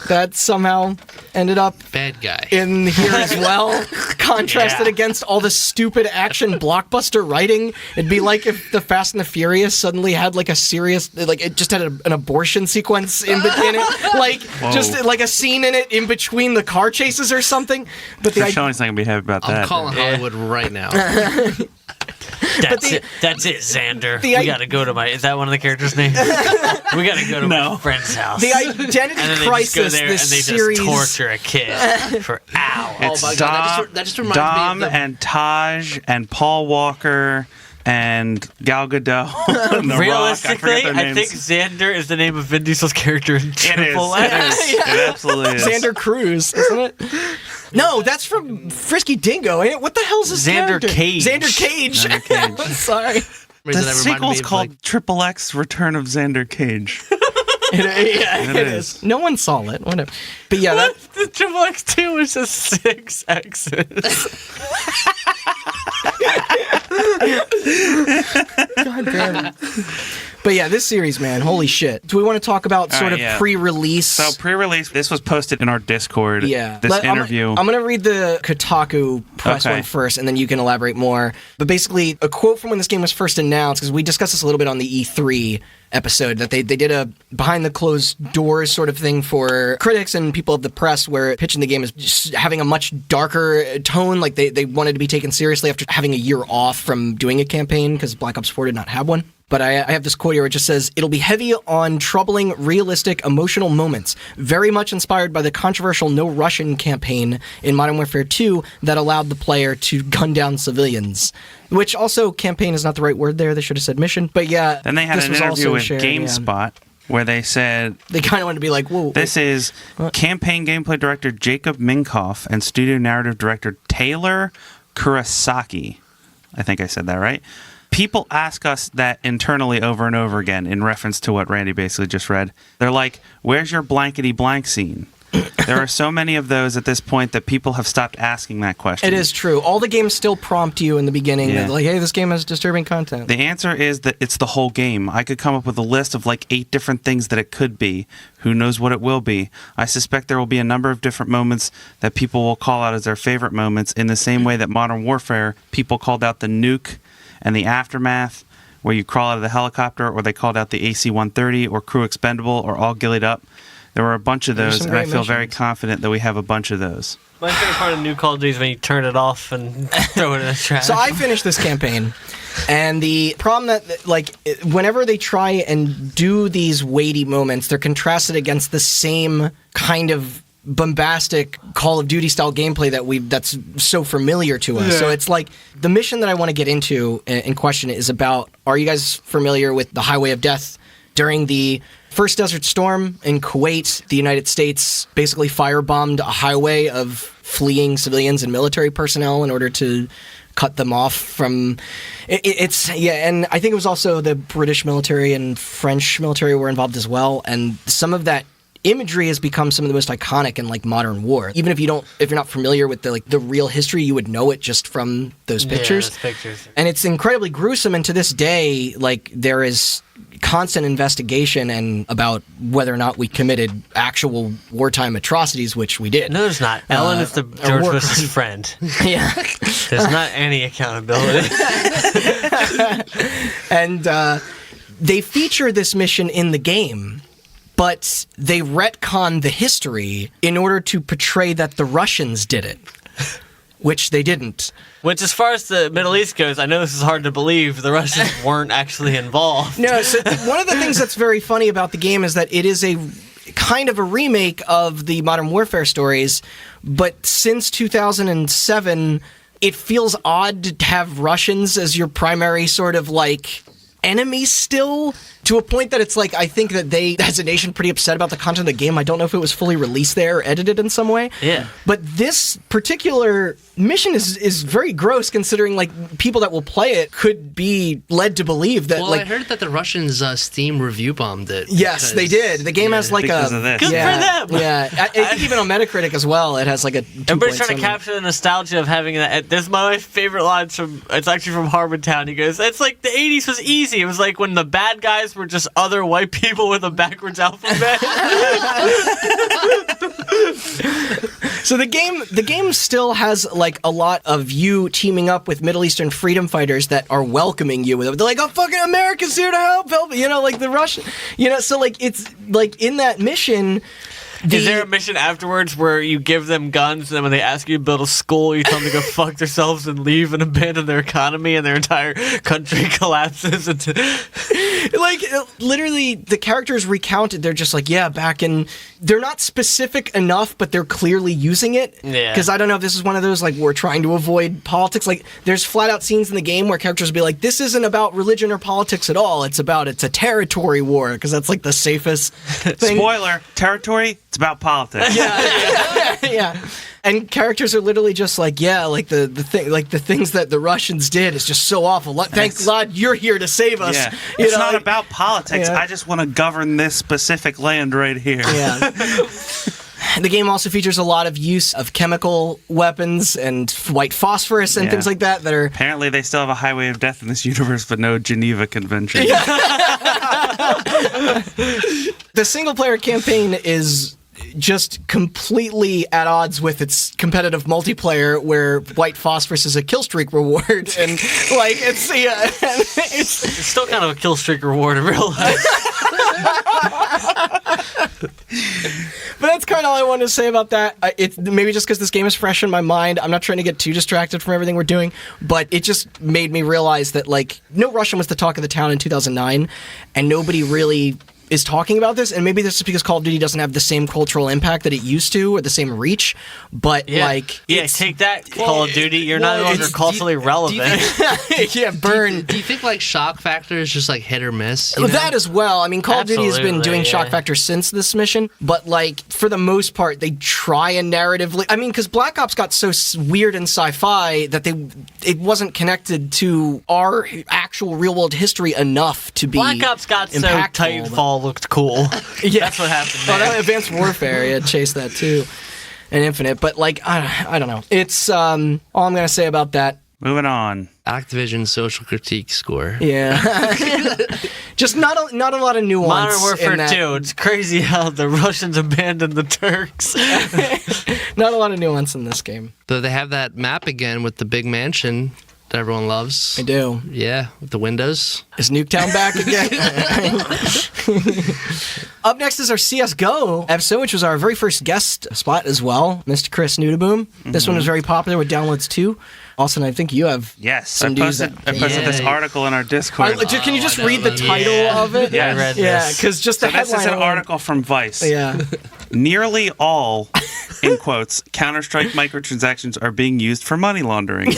that somehow ended up Bad guy. in here as well, contrasted Yeah. against all the stupid action blockbuster writing. It'd be like if the Fast and the Furious suddenly had like a serious, like it just had an abortion sequence in it, like just like a scene in it in between the car chases or something. But the For idea. Sean's not going to be happy about I'm that. calling Hollywood right now. That's it. That's it, Xander. The We gotta go to my. Is that one of the characters' names? We gotta go to my friend's house. The identity and then they crisis just go there and this they series. just torture a kid for hours. It's my God, that just reminds me of Dom the- and Taj and Paul Walker and Gal Gadot. and The Realistically, Rock. I think Xander is the name of Vin Diesel's character in it is. Triple It X. is. It absolutely is. Xander Cruz, isn't it? No, that's from Frisky Dingo. Ain't it? What the hell's his Xander character? Cage. Xander Cage. Xander Cage. Sorry. The That reminded sequel's me of, called like, Triple X Return of Xander Cage. It is. No one saw it. Whatever. But yeah, that. The Triple X2 is just 6 X's. God damn it. But yeah, this series, man, holy shit. Do we want to talk about sort of yeah. pre-release? So pre-release, this was posted in our Discord. Yeah. This interview. I'm going to read the Kotaku press Okay. one first, and then you can elaborate more. But basically, a quote from when this game was first announced, because we discussed this a little bit on the E3 episode, that they did a behind-the-closed-doors sort of thing for critics and people of the press, where pitching the game is just having a much darker tone. Like, they wanted to be taken seriously after having a year off from doing a campaign, because Black Ops 4 did not have one. But I have this quote here which just says, "It'll be heavy on troubling, realistic, emotional moments, very much inspired by the controversial No Russian campaign in Modern Warfare 2 that allowed the player to gun down civilians." Which also, campaign is not the right word there. They should have said mission. But yeah, Then they had this an was interview also with shared, GameSpot where they said, They kind of wanted to be like, whoa. this is campaign gameplay director Jacob Minkoff and studio narrative director Taylor Kurosaki. I think I said that right. People ask us that internally over and over again in reference to what Randy basically just read. They're like, where's your blankety blank scene? There are so many of those at this point that people have stopped asking that question. It is true. All the games still prompt you in the beginning. Yeah. That, like, hey, this game has disturbing content. The answer is that it's the whole game. I could come up with a list of like 8 different things that it could be. Who knows what it will be? I suspect there will be a number of different moments that people will call out as their favorite moments, in the same way that Modern Warfare, people called out the nuke and the aftermath, where you crawl out of the helicopter, or they called out the AC-130 or Crew Expendable or All Gillied Up. There were a bunch of There's those, some and I great feel very missions. confident that we have a bunch of those. My favorite part of New Call of Duty is when you turn it off and throw it in the trash. So I finished this campaign, and the problem that, like, whenever they try and do these weighty moments, they're contrasted against the same kind of bombastic Call of Duty style gameplay that's so familiar to us. So it's like the mission that I want to get into in question is about, are you guys familiar with the Highway of Death? During the first Desert Storm in Kuwait, the United States basically firebombed a highway of fleeing civilians and military personnel in order to cut them off from and I think it was also the British military and French military were involved as well, and some of that imagery has become some of the most iconic in like modern war. Even if you're not familiar with the real history, you would know it just from those pictures. Yeah, those pictures. And it's incredibly gruesome, and to this day, like, there is constant investigation and about whether or not we committed actual wartime atrocities, which we did. No, there's not. Ellen is the George war Bush's friend. Yeah. There's not any accountability. And they feature this mission in the game, but they retcon the history in order to portray that the Russians did it, which they didn't. Which, as far as the Middle East goes, I know this is hard to believe, the Russians weren't actually involved. No, so one of the things that's very funny about the game is that it is a kind of a remake of the Modern Warfare stories, but since 2007, it feels odd to have Russians as your primary sort of like enemies still, to a point that it's like, I think that they, as a nation, pretty upset about the content of the game. I don't know if it was fully released there or edited in some way. Yeah. But this particular mission is very gross, considering like people that will play it could be led to believe that. Well, like, I heard that the Russians Steam review bombed it. yes, they did. The game has like Because a of this. Good yeah, for them. Yeah, I think even on Metacritic as well, it has like a. Everybody's trying to 2.7. capture the nostalgia of having that. This is my favorite lines from. It's actually from Harmontown. He goes, "It's like the '80s was easy. It was like when the bad guys were just other white people with a backwards alphabet." So the game still has like a lot of you teaming up with Middle Eastern freedom fighters that are welcoming you. They're like, "Oh, fucking America's here to help," you know, like the Russian, you know. So like it's like in that mission. Is there a mission afterwards where you give them guns, and then when they ask you to build a school, you tell them to go fuck themselves and leave and abandon their economy, and their entire country collapses into... Like, literally, the characters recounted, they're just like, yeah, back in... They're not specific enough, but they're clearly using it. Yeah. Because I don't know if this is one of those, like, we're trying to avoid politics. Like, there's flat-out scenes in the game where characters will be like, this isn't about religion or politics at all. It's a territory war, because that's, like, the safest thing. Spoiler, territory, it's about politics. Yeah. And characters are literally just like, yeah, like the things that the Russians did is just so awful. Thank God you're here to save us. Yeah. You It's know, not like- about politics. Yeah. I just want to govern this specific land right here. Yeah. The game also features a lot of use of chemical weapons and white phosphorus and Yeah. things like that are... Apparently, they still have a highway of death in this universe, but no Geneva Convention. The single-player campaign is just completely at odds with its competitive multiplayer, where white phosphorus is a kill streak reward, and like it's still kind of a kill streak reward in real life. But that's kind of all I wanted to say about that. It's maybe just because this game is fresh in my mind. I'm not trying to get too distracted from everything we're doing, but it just made me realize that, like, No Russian was the talk of the town in 2009, and nobody really is talking about this. And maybe this is because Call of Duty doesn't have the same cultural impact that it used to, or the same reach. But like, take that, Call of Duty. You're no longer it's- culturally relevant. yeah, burn. Do you think like shock factor is just like hit or miss? you know? That as well. I mean, Call of Duty has been Absolutely, doing yeah. shock factor since this mission, but like for the most part, they try and narratively. I mean, because Black Ops got so weird and sci-fi that it wasn't connected to our actual real-world history enough to be. Black Ops got so impactful, Titanfall looked cool. Yeah. That's what happened Oh, there. that Advanced Warfare, yeah, chased that too, and Infinite. But like, I don't know. It's all I'm gonna say about that. Moving on. Activision social critique score. Yeah, just not a lot of nuance. Modern Warfare in that. 2. It's crazy how the Russians abandoned the Turks. Not a lot of nuance in this game. Though they have that map again with the big mansion. that everyone loves. I do. Yeah, with the windows. Is Nuketown back again? Up next is our CSGO episode, which was our very first guest spot as well, Mr. Chris Nudaboom. This one was very popular with downloads too. Austin, I think you have Yes, I some news posted, that- I posted this Yeah. article in our Discord. Can you just I know read the that. title Yeah. of it? Yeah, I read Yeah, this. because just the So this headline. is an alone- article from Vice. Yeah. Nearly all, in quotes, Counter-Strike microtransactions are being used for money laundering.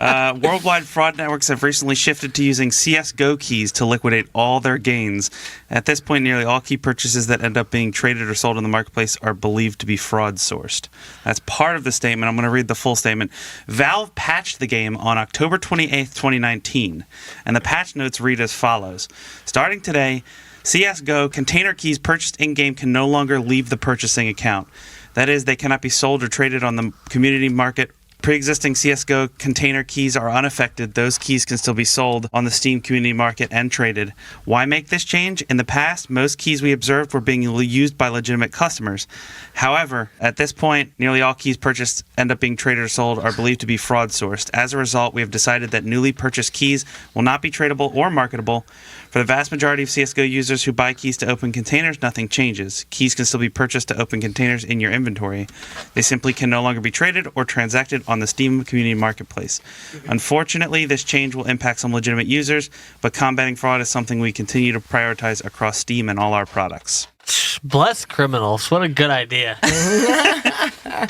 Worldwide fraud networks have recently shifted to using CSGO keys to liquidate all their gains. At this point, nearly all key purchases that end up being traded or sold in the marketplace are believed to be fraud-sourced. That's part of the statement. I'm going to read the full statement. Valve patched the game on October 28th, 2019, and the patch notes read as follows. Starting today, CSGO container keys purchased in-game can no longer leave the purchasing account. That is, they cannot be sold or traded on the community market. Pre-existing CSGO container keys are unaffected. Those keys can still be sold on the Steam community market and traded. Why make this change? In the past, most keys we observed were being used by legitimate customers. However, at this point, nearly all keys purchased end up being traded or sold are believed to be fraud sourced. As a result, we have decided that newly purchased keys will not be tradable or marketable. For the vast majority of CSGO users who buy keys to open containers, nothing changes. Keys can still be purchased to open containers in your inventory. They simply can no longer be traded or transacted on the Steam community marketplace. Unfortunately, this change will impact some legitimate users, but combating fraud is something we continue to prioritize across Steam and all our products. Bless criminals. What a good idea.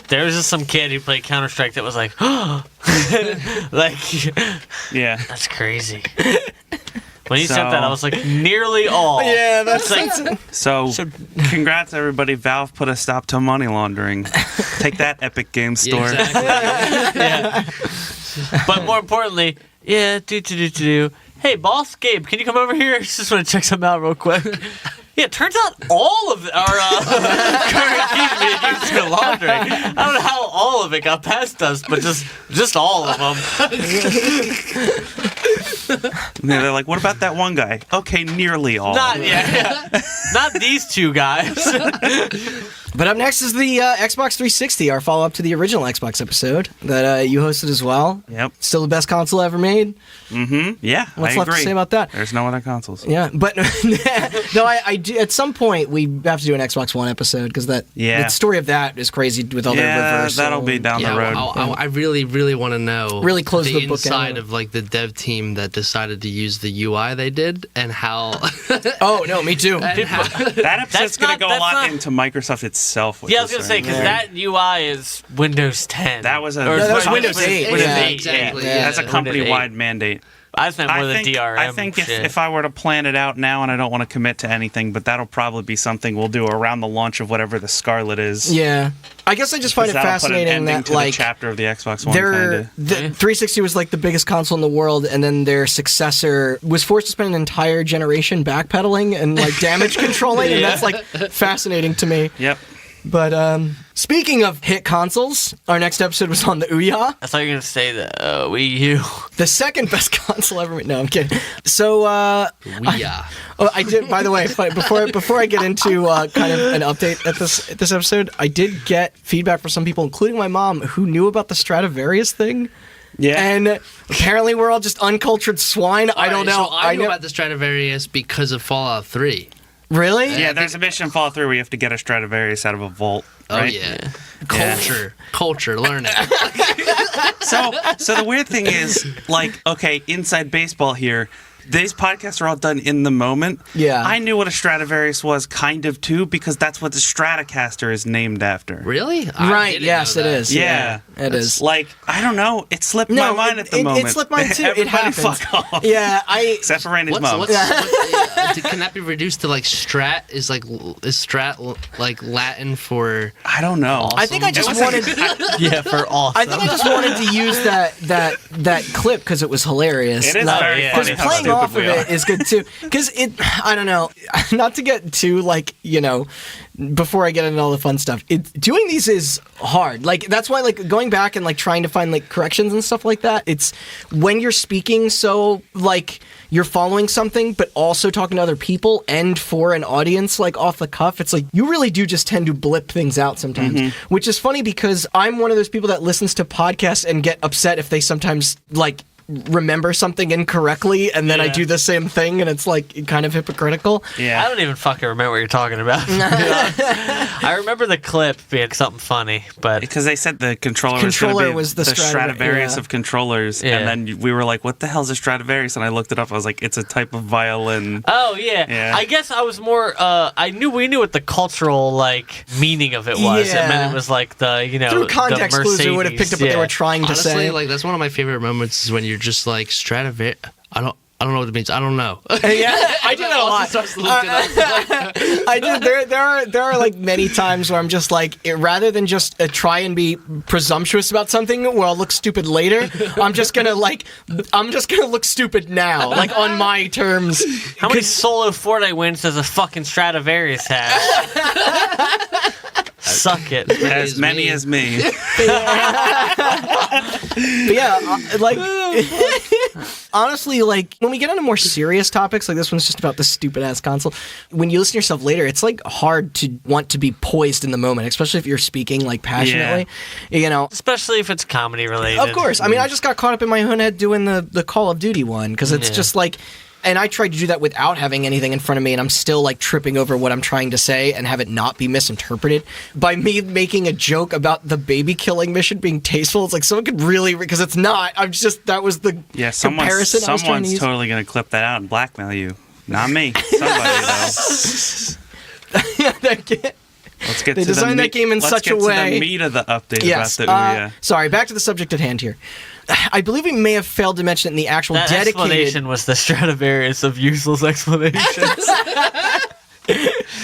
There was just some kid who played Counter-Strike that was like, like, Yeah. that's crazy. When you So- said that, I was like, nearly all. Yeah, that's It's like, So, congrats everybody. Valve put a stop to money laundering. Take that, Epic Games Store. Exactly. yeah. But more importantly, yeah, hey, boss, Gabe, can you come over here? I just want to check something out real quick. Yeah, it turns out all of our current keys being used for laundering. I don't know how all of it got past us, but just all of them. Yeah, they're like, what about that one guy? Okay, nearly all. Not not these two guys. But up next is the Xbox 360, our follow-up to the original Xbox episode that you hosted as well. Yep. Still the best console ever made. Yeah, What's I left agree. to say about that? There's no other consoles. Yeah, but no, I do, at some point we have to do an Xbox One episode because the story of that is crazy with all their Yeah, reversal. that'll be down the road. I really, really want to know Really close the book inside out. of like the dev team that decided to use the UI they did and how. Oh no, me too. and how That episode's going to go a that's lot not- into Microsoft itself. With Yeah, I was this gonna say thing. because that UI is Windows 10. That was a Or that was sorry, Windows 8, Windows yeah. 8, Exactly, yeah. That's a Yeah. company-wide mandate. I just meant more the DRM. I think shit. if I were to plan it out now, and I don't want to commit to anything, but that'll probably be something we'll do around the launch of whatever the Scarlet is. Yeah, I guess I just find it That'll put an fascinating ending that to like the chapter of the Xbox One. their the 360 was like the biggest console in the world, and then their successor was forced to spend an entire generation backpedaling and like damage controlling, and that's like fascinating to me. Yep. But speaking of hit consoles, our next episode was on the Ouya, I thought you were gonna say the Wii U. the second best console ever made. No, I'm kidding. So yeah. oh, I did. By the way, before I get into kind of an update at this episode, I did get feedback from some people, including my mom, who knew about the Stradivarius thing. Yeah. And apparently we're all just uncultured swine. I don't know. So I know know about the Stradivarius because of Fallout 3. Really? Yeah, there's a mission in Fallout 3 where you have to get a Stradivarius out of a vault. Oh Right? yeah. Culture, learn it. So the weird thing is, like, okay, inside baseball here. These podcasts are all done in the moment. Yeah. I knew what a Stradivarius was kind of too because that's what the Stratocaster is named after. Really? Right. Yes, it is. Yeah. it is. Like, I don't know. It slipped my mind at the moment. It slipped mine too. It Everybody happens. fuck off. Yeah, Except for Randy's mom. Can that be reduced to like strat? Is strat like Latin for? I don't know. I think I just wanted. Yeah, for awesome. I think I just wanted to use that clip because it was hilarious. It is Like, very yeah. funny Because how playing stupid off of we it are. is good too. Because I don't know, not to get too like before I get into all the fun stuff. Doing these is hard. Like that's why like going back and like trying to find like corrections and stuff like that. It's when you're speaking so like you're following something, but also talking to other people and for an audience, like off the cuff, it's like you really do just tend to blip things out sometimes, which is funny because I'm one of those people that listens to podcasts and get upset if they sometimes like remember something incorrectly, and then I do the same thing, and it's like kind of hypocritical. I don't even fucking remember what you're talking about. I remember the clip being something funny, but Because they said the controller was the Stradivarius of controllers, and then we were like, what the hell's a Stradivarius? And I looked it up, I was like, it's a type of violin. oh yeah. I guess I was more we knew what the cultural like meaning of it was. It meant it was like the, you know, through context the clues we would have picked up what they were trying to Honestly, say. like that's one of my favorite moments is when you're just like Stradivarius. I don't know what it means. I don't know. Yeah, I do that a lot. Starts to look it up. I do. There are like many times where I'm just like, rather than just try and be presumptuous about something where I'll look stupid later, I'm just gonna look stupid now, like on my terms. How many solo Fortnite wins does a fucking Stradivarius have? Suck it. As many as me. But yeah, like honestly, like when we get into more serious topics, like this one's just about the stupid ass console. When you listen to yourself later, it's like hard to want to be poised in the moment, especially if you're speaking like passionately. You know, Especially if it's comedy related. of course. I mean, I just got caught up in my own head doing the Call of Duty one because it's just like. And I tried to do that without having anything in front of me, and I'm still like tripping over what I'm trying to say and have it not be misinterpreted. By me making a joke about the baby killing mission being tasteful, it's like someone could really, because it's not. I'm just, that was the comparison I was trying to someone's use. totally going to clip that out and blackmail you. Not me. Somebody, though. Let's get They to designed that game in such a way. Let's get to the meat of the update about the Ouya. Sorry, back to the subject at hand here. I believe we may have failed to mention it in the actual That dedicated... explanation was the Stradivarius of useless explanations.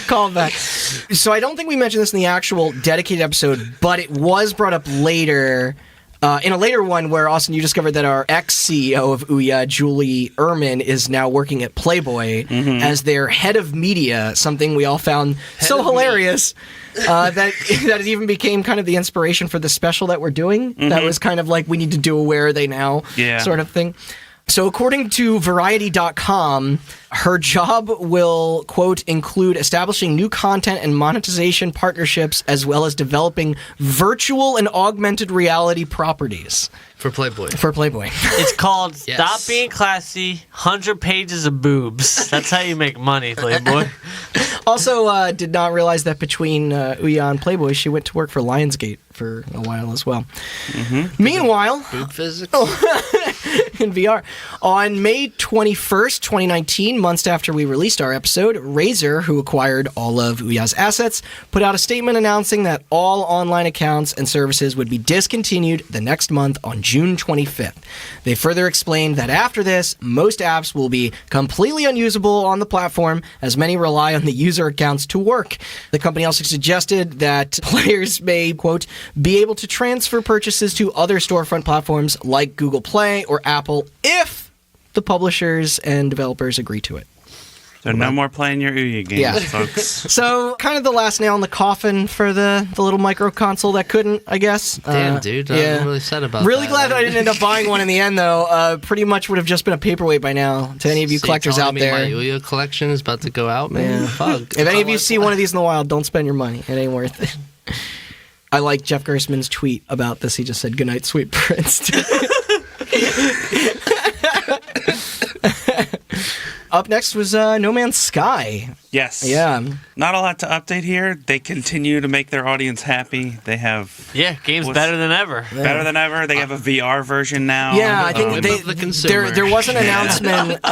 Call back. So I don't think we mentioned this in the actual dedicated episode, but it was brought up later... in a later one where, Austin, you discovered that our ex-CEO of Ouya, Julie Ehrman, is now working at Playboy as their head of media, something we all found so hilarious that it even became kind of the inspiration for the special that we're doing. That was kind of like, we need to do a Where Are They Now sort of thing. So according to Variety.com, her job will, quote, include establishing new content and monetization partnerships as well as developing virtual and augmented reality properties. For Playboy. It's called Stop Being Classy, 100 Pages of Boobs. That's how you make money, Playboy. Also, did not realize that between Ouya and Playboy, she went to work for Lionsgate for a while as well. Meanwhile... Boob physics? in VR. On May 21st, 2019, months after we released our episode, Razer, who acquired all of Ouya's assets, put out a statement announcing that all online accounts and services would be discontinued the next month on June 25th. They further explained that after this, most apps will be completely unusable on the platform, as many rely on the user accounts to work. The company also suggested that players may, quote, be able to transfer purchases to other storefront platforms like Google Play or Apple if the publishers and developers agree to it. So no more playing your Ouya games, folks. So kind of the last nail in the coffin for the little micro console that couldn't, I guess. Damn, dude. I'm really sad about Really that. glad that I didn't end up buying one in the end, though. Pretty much would have just been a paperweight by now to any of you collectors out there. My Ouya collection is about to go out, man. Fuck. If any of you see one of these in the wild, don't spend your money. It ain't worth it. I like Jeff Gerstmann's tweet about this. He just said, "Good night, sweet prince." Up next was No Man's Sky. Yes. Yeah. Not a lot to update here. They continue to make their audience happy. They have... Game's better than ever. Better than ever. They have a VR version now. Yeah, I think there was an announcement.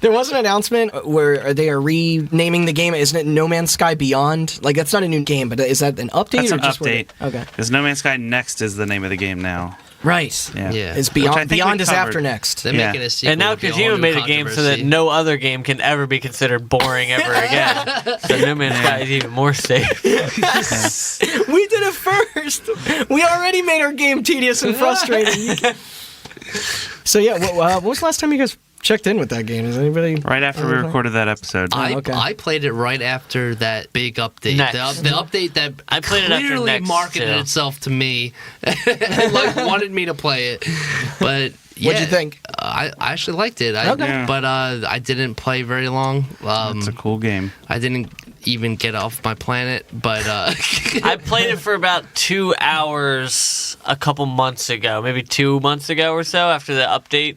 There was an announcement where they are renaming the game. Isn't it No Man's Sky Beyond? Like, that's not a new game, but is that an update? That's or an just update. Okay. Because No Man's Sky Next is the name of the game now. Right. Yeah. It's Which I Beyond. think we Beyond is covered. after Next. They're making a sequel. And now to be a Kojima whole new made a game so that controversy. no other game can ever be considered boring ever again. So No Man's Sky is even more safe. We did it first. We already made our game tedious and frustrating. So yeah, what was the last time you guys checked in with that game. Is anybody? Right after we recorded that episode. okay. I played it right after that big update. Next. The update that I played it after clearly Next, marketed too. itself to me and like wanted me to play it. But yeah, What'd you think? I actually liked it. Okay. Yeah. But I didn't play very long. It's a cool game. I didn't even get off my planet, but I played it for about 2 hours a couple months ago, maybe 2 months ago or so after the update.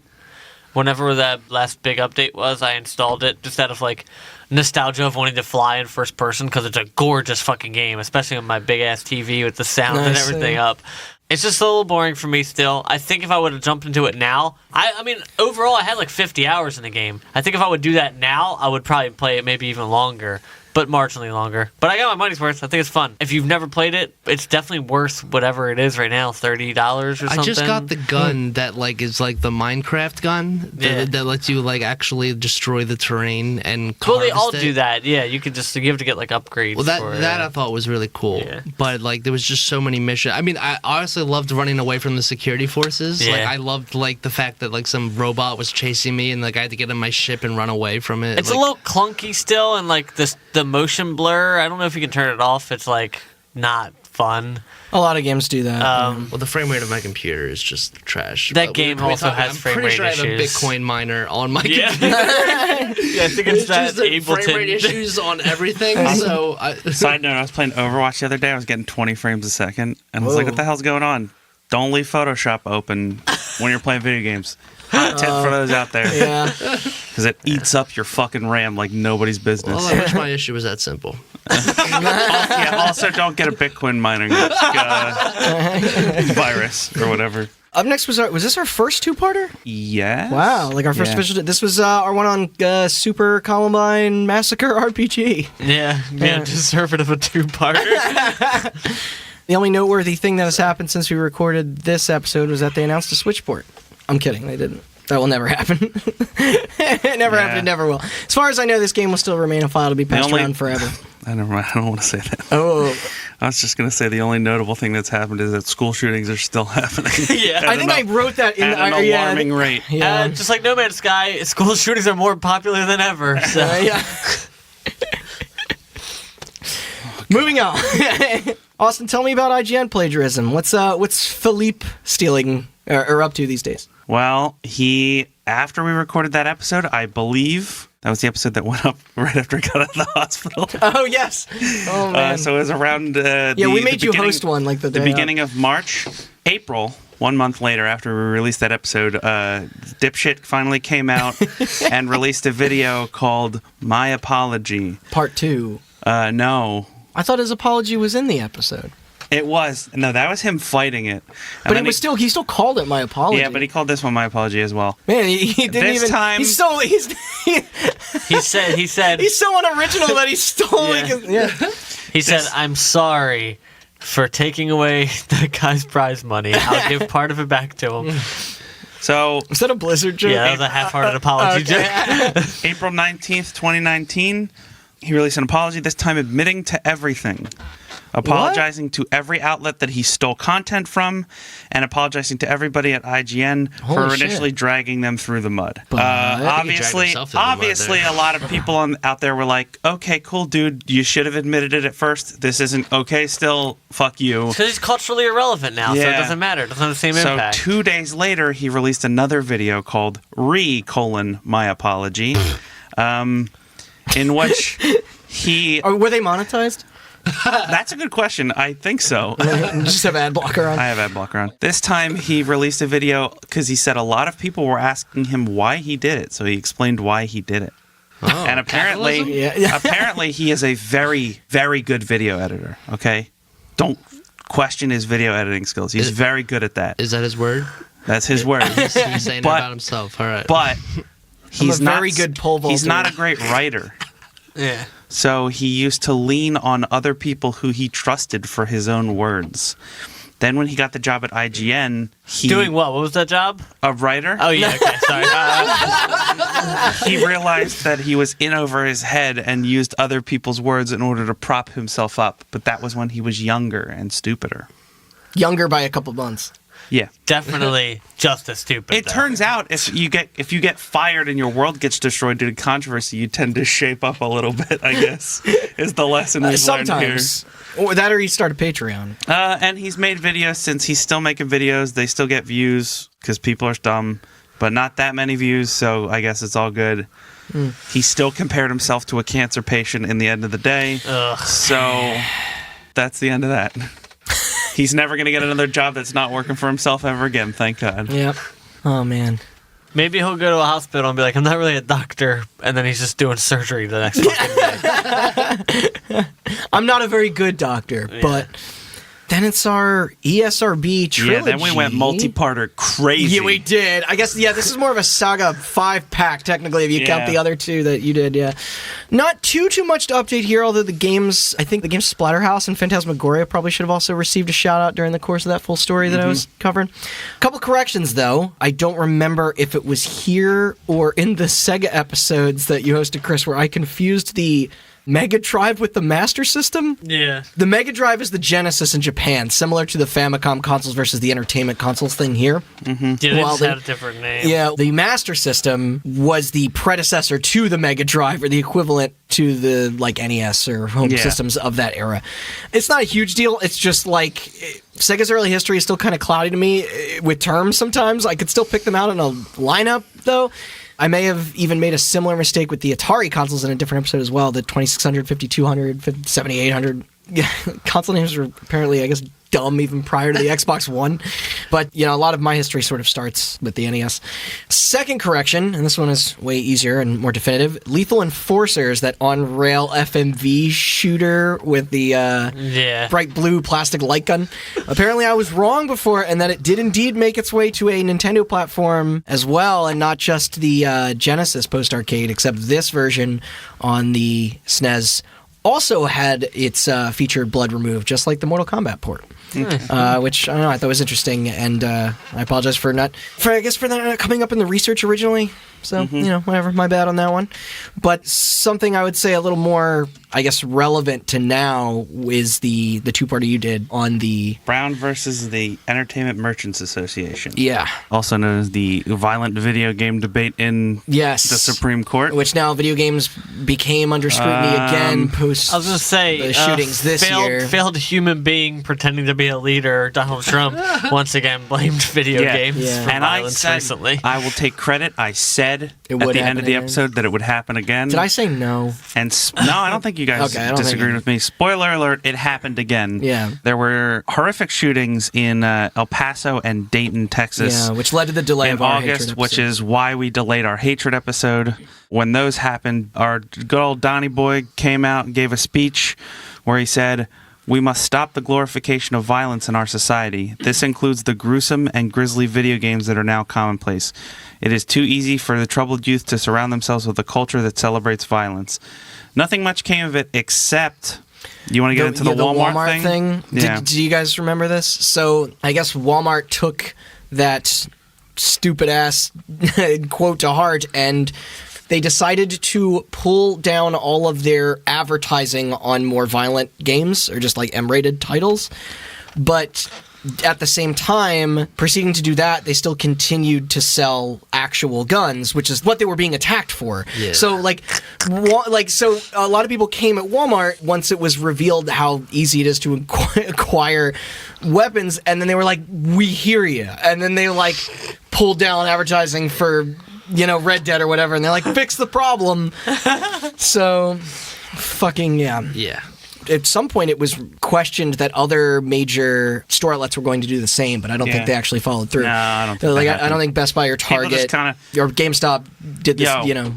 Whenever that last big update was, I installed it just out of like nostalgia of wanting to fly in first person because it's a gorgeous fucking game, especially on my big ass TV with the sound and Nice, everything yeah. up. It's just a little boring for me still. I think if I would have jumped into it now, I mean, overall, I had like 50 hours in the game. I think if I would do that now, I would probably play it maybe even longer, but marginally longer. But I got my money's worth. I think it's fun. If you've never played it, it's definitely worth whatever it is right now, $30 or something. I just got the gun that like is like the Minecraft gun Yeah. that lets you like actually destroy the terrain and Well, they all harvest it. do that. Yeah, you could just, you have to get like upgrades. Well, for that it. I thought was really cool. Yeah. But like there was just so many missions. I mean, I honestly loved running away from the security forces. Yeah. Like I loved like the fact that like some robot was chasing me and like I had to get in my ship and run away from it. It's like, a little clunky still, and like the motion blur. I don't know if you can turn it off. It's like not fun. A lot of games do that. Well, the frame rate of my computer is just trash. That But game we were also talking- has I'm frame pretty rate sure I have a issues. Bitcoin miner on my Yeah, computer. yeah. I think it's that Just the frame rate Ableton. issues on everything. So Side note, I was playing Overwatch the other day. I was getting 20 frames a second. And I was like, Whoa. what the hell's going on? Don't leave Photoshop open when you're playing video games. Hot tip for those out there. yeah. Because it eats up your fucking RAM like nobody's business. well, I wish my issue was that simple. Yeah, also don't get a Bitcoin mining virus or whatever. Up next was this our first two-parter? Yes. Wow, like our first Yeah. official. This was our one on Super Columbine Massacre RPG. Yeah, deserve it of a two-parter. The only noteworthy thing that has happened since we recorded this episode was that they announced a Switch port. I'm kidding, they didn't. That will never happen. It never happened, it never will. As far as I know, this game will still remain a file to be passed around forever. I don't want to say that. Oh, I was just going to say the only notable thing that's happened is that school shootings are still happening. Yeah. I think I wrote that in at an the alarming rate. Yeah. Just like No Man's Sky, school shootings are more popular than ever. So. Yeah. Moving on. Austin, tell me about IGN plagiarism. What's Philippe stealing or up to these days? Well, after we recorded that episode, I believe that was the episode that went up right after I got out of the hospital. Oh yes. Oh man. So it was around we made you host one like the day beginning of March, April. 1 month later, after we released that episode, Dipshit finally came out and released a video called "My Apology." Part 2. No, I thought his apology was in the episode, it was that was him fighting it. And but then he still called it my apology. Yeah, but he called this one "My Apology" as well. Man, he didn't This even. time- He's He said he's so unoriginal that he's stealing. Yeah. Yeah. He said, "I'm sorry for taking away the guy's prize money. I'll give part of it back to him." So Was that a Blizzard joke? Yeah, that was a half-hearted apology. Okay. April 19th, 2019, he released an apology, this time admitting to everything. Apologizing to every outlet that he stole content from, and apologizing to everybody at IGN Holy for shit. initially dragging them through the mud. But- Obviously, himself through the mud obviously, there. a lot of people out there were like, "Okay, cool, dude. You should have admitted it at first. This isn't okay. Still, fuck you." Because he's culturally irrelevant now, so it Yeah. doesn't matter. It doesn't have the same So impact. 2 days later, he released another video called "My Apology," in which he. Or were they monetized? That's a good question. I think so. You just have ad blocker on. I have ad blocker on. This time he released a video because he said a lot of people were asking him why he did it. So he explained why he did it. And apparently, capitalism? Yeah. apparently he is a very, very good video editor. Okay, don't question his video editing skills. He's very good at that. Is that his word? That's his word. He's saying it But- about himself. All right. But he's a very good pole vaulter. He's not a great writer. Yeah. So he used to lean on other people who he trusted for his own words. Then when he got the job at IGN, he Doing what? What was that job? a writer. Oh, yeah, okay, sorry. He realized that he was in over his head and used other people's words in order to prop himself up. But that was when he was younger and stupider. Younger by a couple months. Yeah. definitely just as stupid. It though. turns out if you get fired and your world gets destroyed due to controversy, you tend to shape up a little bit, I guess, is the lesson we've learned here. Sometimes. Or that or you start a Patreon. And he's made videos since he's still making videos. They still get views because people are dumb, but not that many views, so I guess it's all good. He still compared himself to a cancer patient in the end of the day. Ugh. So that's the end of that. He's never going to get another job that's not working for himself ever again, thank God. Yep. Oh, man. Maybe he'll go to a hospital and be like, I'm not really a doctor, and then he's just doing surgery the next fucking day. I'm not a very good doctor, but then it's our ESRB trilogy. Yeah, then we went multi-parter crazy. Yeah, we did. I guess, this is more of a Saga 5-pack, technically, if you count the other two that you did, yeah. Not too much to update here, although I think the games Splatterhouse and Phantasmagoria probably should have also received a shout-out during the course of that full story that I was covering. A couple corrections, though. I don't remember if it was here or in the Sega episodes that you hosted, Chris, where I confused the Mega Drive with the Master System. Yeah. The Mega Drive is the Genesis in Japan, similar to the Famicom consoles versus the entertainment consoles thing here. Yeah, they Well, just they- had a different name. Yeah, the Master System was the predecessor to the Mega Drive, or the equivalent to the NES or home systems of that era. It's not a huge deal. It's just Sega's early history is still kind of cloudy to me with terms sometimes. I could still pick them out in a lineup, though. I may have even made a similar mistake with the Atari consoles in a different episode as well. The 2600, 5200, 7800 console names are apparently, I guess, dumb even prior to the Xbox One. But, a lot of my history sort of starts with the NES. Second correction, and this one is way easier and more definitive. Lethal Enforcers, that on-rail FMV shooter with the bright blue plastic light gun. Apparently I was wrong before, and that it did indeed make its way to a Nintendo platform as well, and not just the Genesis post-arcade, except this version on the SNES also had its featured blood removed, just like the Mortal Kombat port. Which I don't know, I thought was interesting, and I apologize for that not coming up in the research originally. So whatever, my bad on that one. But something I would say a little more, I guess, relevant to now is the two-parter you did on the Brown versus the Entertainment Merchants Association. Yeah. Also known as the violent video game debate in the Supreme Court. Which now video games became under scrutiny again post I was going to say, the shootings this year. Failed human being pretending to be a leader, Donald Trump, once again blamed video games for and violence recently. I will take credit. I said at the would end of the happen episode that it would happen again. Did I say no? And no, I don't think you guys Okay, I don't disagreed think- with me. Spoiler alert, it happened again. Yeah. There were horrific shootings in El Paso and Dayton, Texas. Yeah, which led to the delay in of our August, Hatred which episode. is why we delayed our Hatred episode. When those happened, our good old Donnie Boy came out and gave a speech where he said, "We must stop the glorification of violence in our society. This includes the gruesome and grisly video games that are now commonplace. It is too easy for the troubled youth to surround themselves with a culture that celebrates violence." Nothing much came of it except... You want to get into the Walmart thing? Yeah. Do you guys remember this? So I guess Walmart took that stupid ass quote to heart, and they decided to pull down all of their advertising on more violent games, or just M-rated titles. But at the same time, proceeding to do that, they still continued to sell actual guns, which is what they were being attacked for. Yeah. So, so a lot of people came at Walmart once it was revealed how easy it is to acquire weapons, and then they were like, "We hear you," and then they pulled down advertising for Red Dead or whatever, and they're like, "Fix the problem." So, fucking yeah. Yeah. At some point, it was questioned that other major store outlets were going to do the same, but I don't think they actually followed through. No, I don't think that I don't think Best Buy or People just Target kinda- or GameStop did this.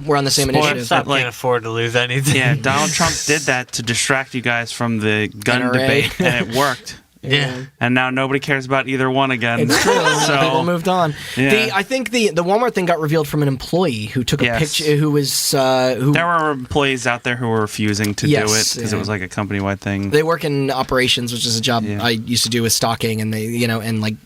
We're on the same Spoiler- initiative. Stop can't afford to lose anything. Yeah, Donald Trump did that to distract you guys from the gun NRA. debate, and it worked. Yeah. And now nobody cares about either one again. It's true. So- People moved on. Yeah. I think the Walmart thing got revealed from an employee who took a Yes. picture. Who was who There were employees out there who were refusing to do it Yes, because yeah. it was like a company-wide thing. They work in operations, which is a job Yeah. I used to do with stocking, and they, and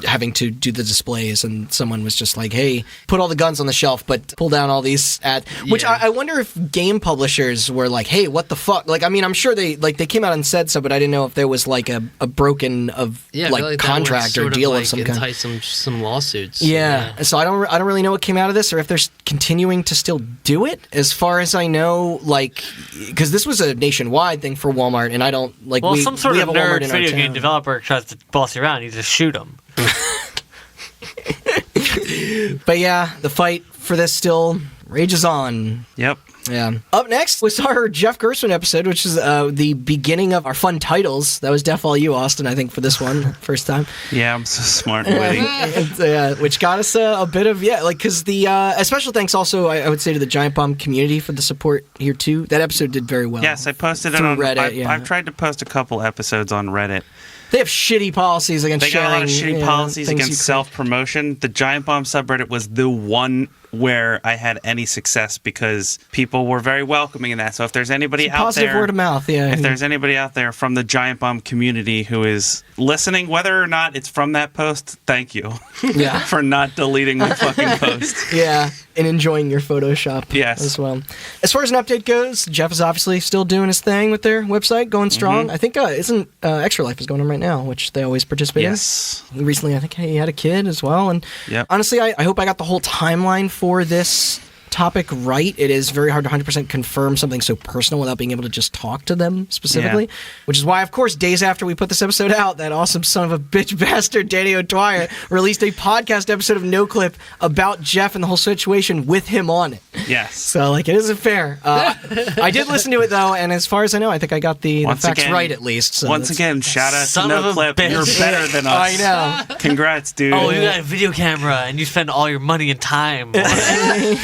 having to do the displays. And someone was just like, "Hey, put all the guns on the shelf, but pull down all these ads." Which Yeah. I wonder if game publishers were like, "Hey, what the fuck?" I'm sure they came out and said so, but I didn't know if there was a broken broken of Yeah, I feel like that would contract or sort deal of, of some kind. entice some lawsuits. Yeah. So I don't really know what came out of this, or if they're continuing to still do it. As far as I know, like, because this was a nationwide thing for Walmart, and I don't like. Well, we, some sort we of have a Walmart nerd in our video game town. developer tries to boss you around, you just shoot him. But yeah, the fight for this still rages on. Yep. Yeah. Up next was our Jeff Gerstmann episode, which is the beginning of our fun titles. That was Def All You, Austin, I think, for this one, first time. Yeah, I'm so smart and witty. Which got us a bit of, because the, a special thanks also, I would say, to the Giant Bomb community for the support here, too. That episode did very well. Yes, I posted it Through on Reddit, I've tried to post a couple episodes on Reddit. They have shitty policies against They got a lot of sharing, shitty policies things you against create. self-promotion. The Giant Bomb subreddit was the one where I had any success because people were very welcoming in that. So if there's anybody out Positive there, word of mouth, yeah. if there's anybody out there from the Giant Bomb community who is listening, whether or not it's from that post, thank you Yeah. for not deleting the fucking post. Yeah, and enjoying your Photoshop Yes. as well. As far as an update goes, Jeff is obviously still doing his thing with their website, going strong. I think isn't Extra Life is going on right now, which they always participate Yes. in. Recently, I think he had a kid as well. And Yep. honestly, I hope I got the whole timeline for this topic right. It is very hard to 100% confirm something so personal without being able to just talk to them specifically, which is why, of course, days after we put this episode out, that awesome son of a bitch bastard Danny O'Dwyer released a podcast episode of No Clip about Jeff and the whole situation with him on it. Yes. So, like, it isn't fair. I did listen to it, though, and as far as I know, I think I got the Once facts again- right, at least. So Once that's- again, shout out Son to of No a Clip. bitch. You're better than us. I know. Congrats, dude. Oh, you got a video camera and you spend all your money and time on it.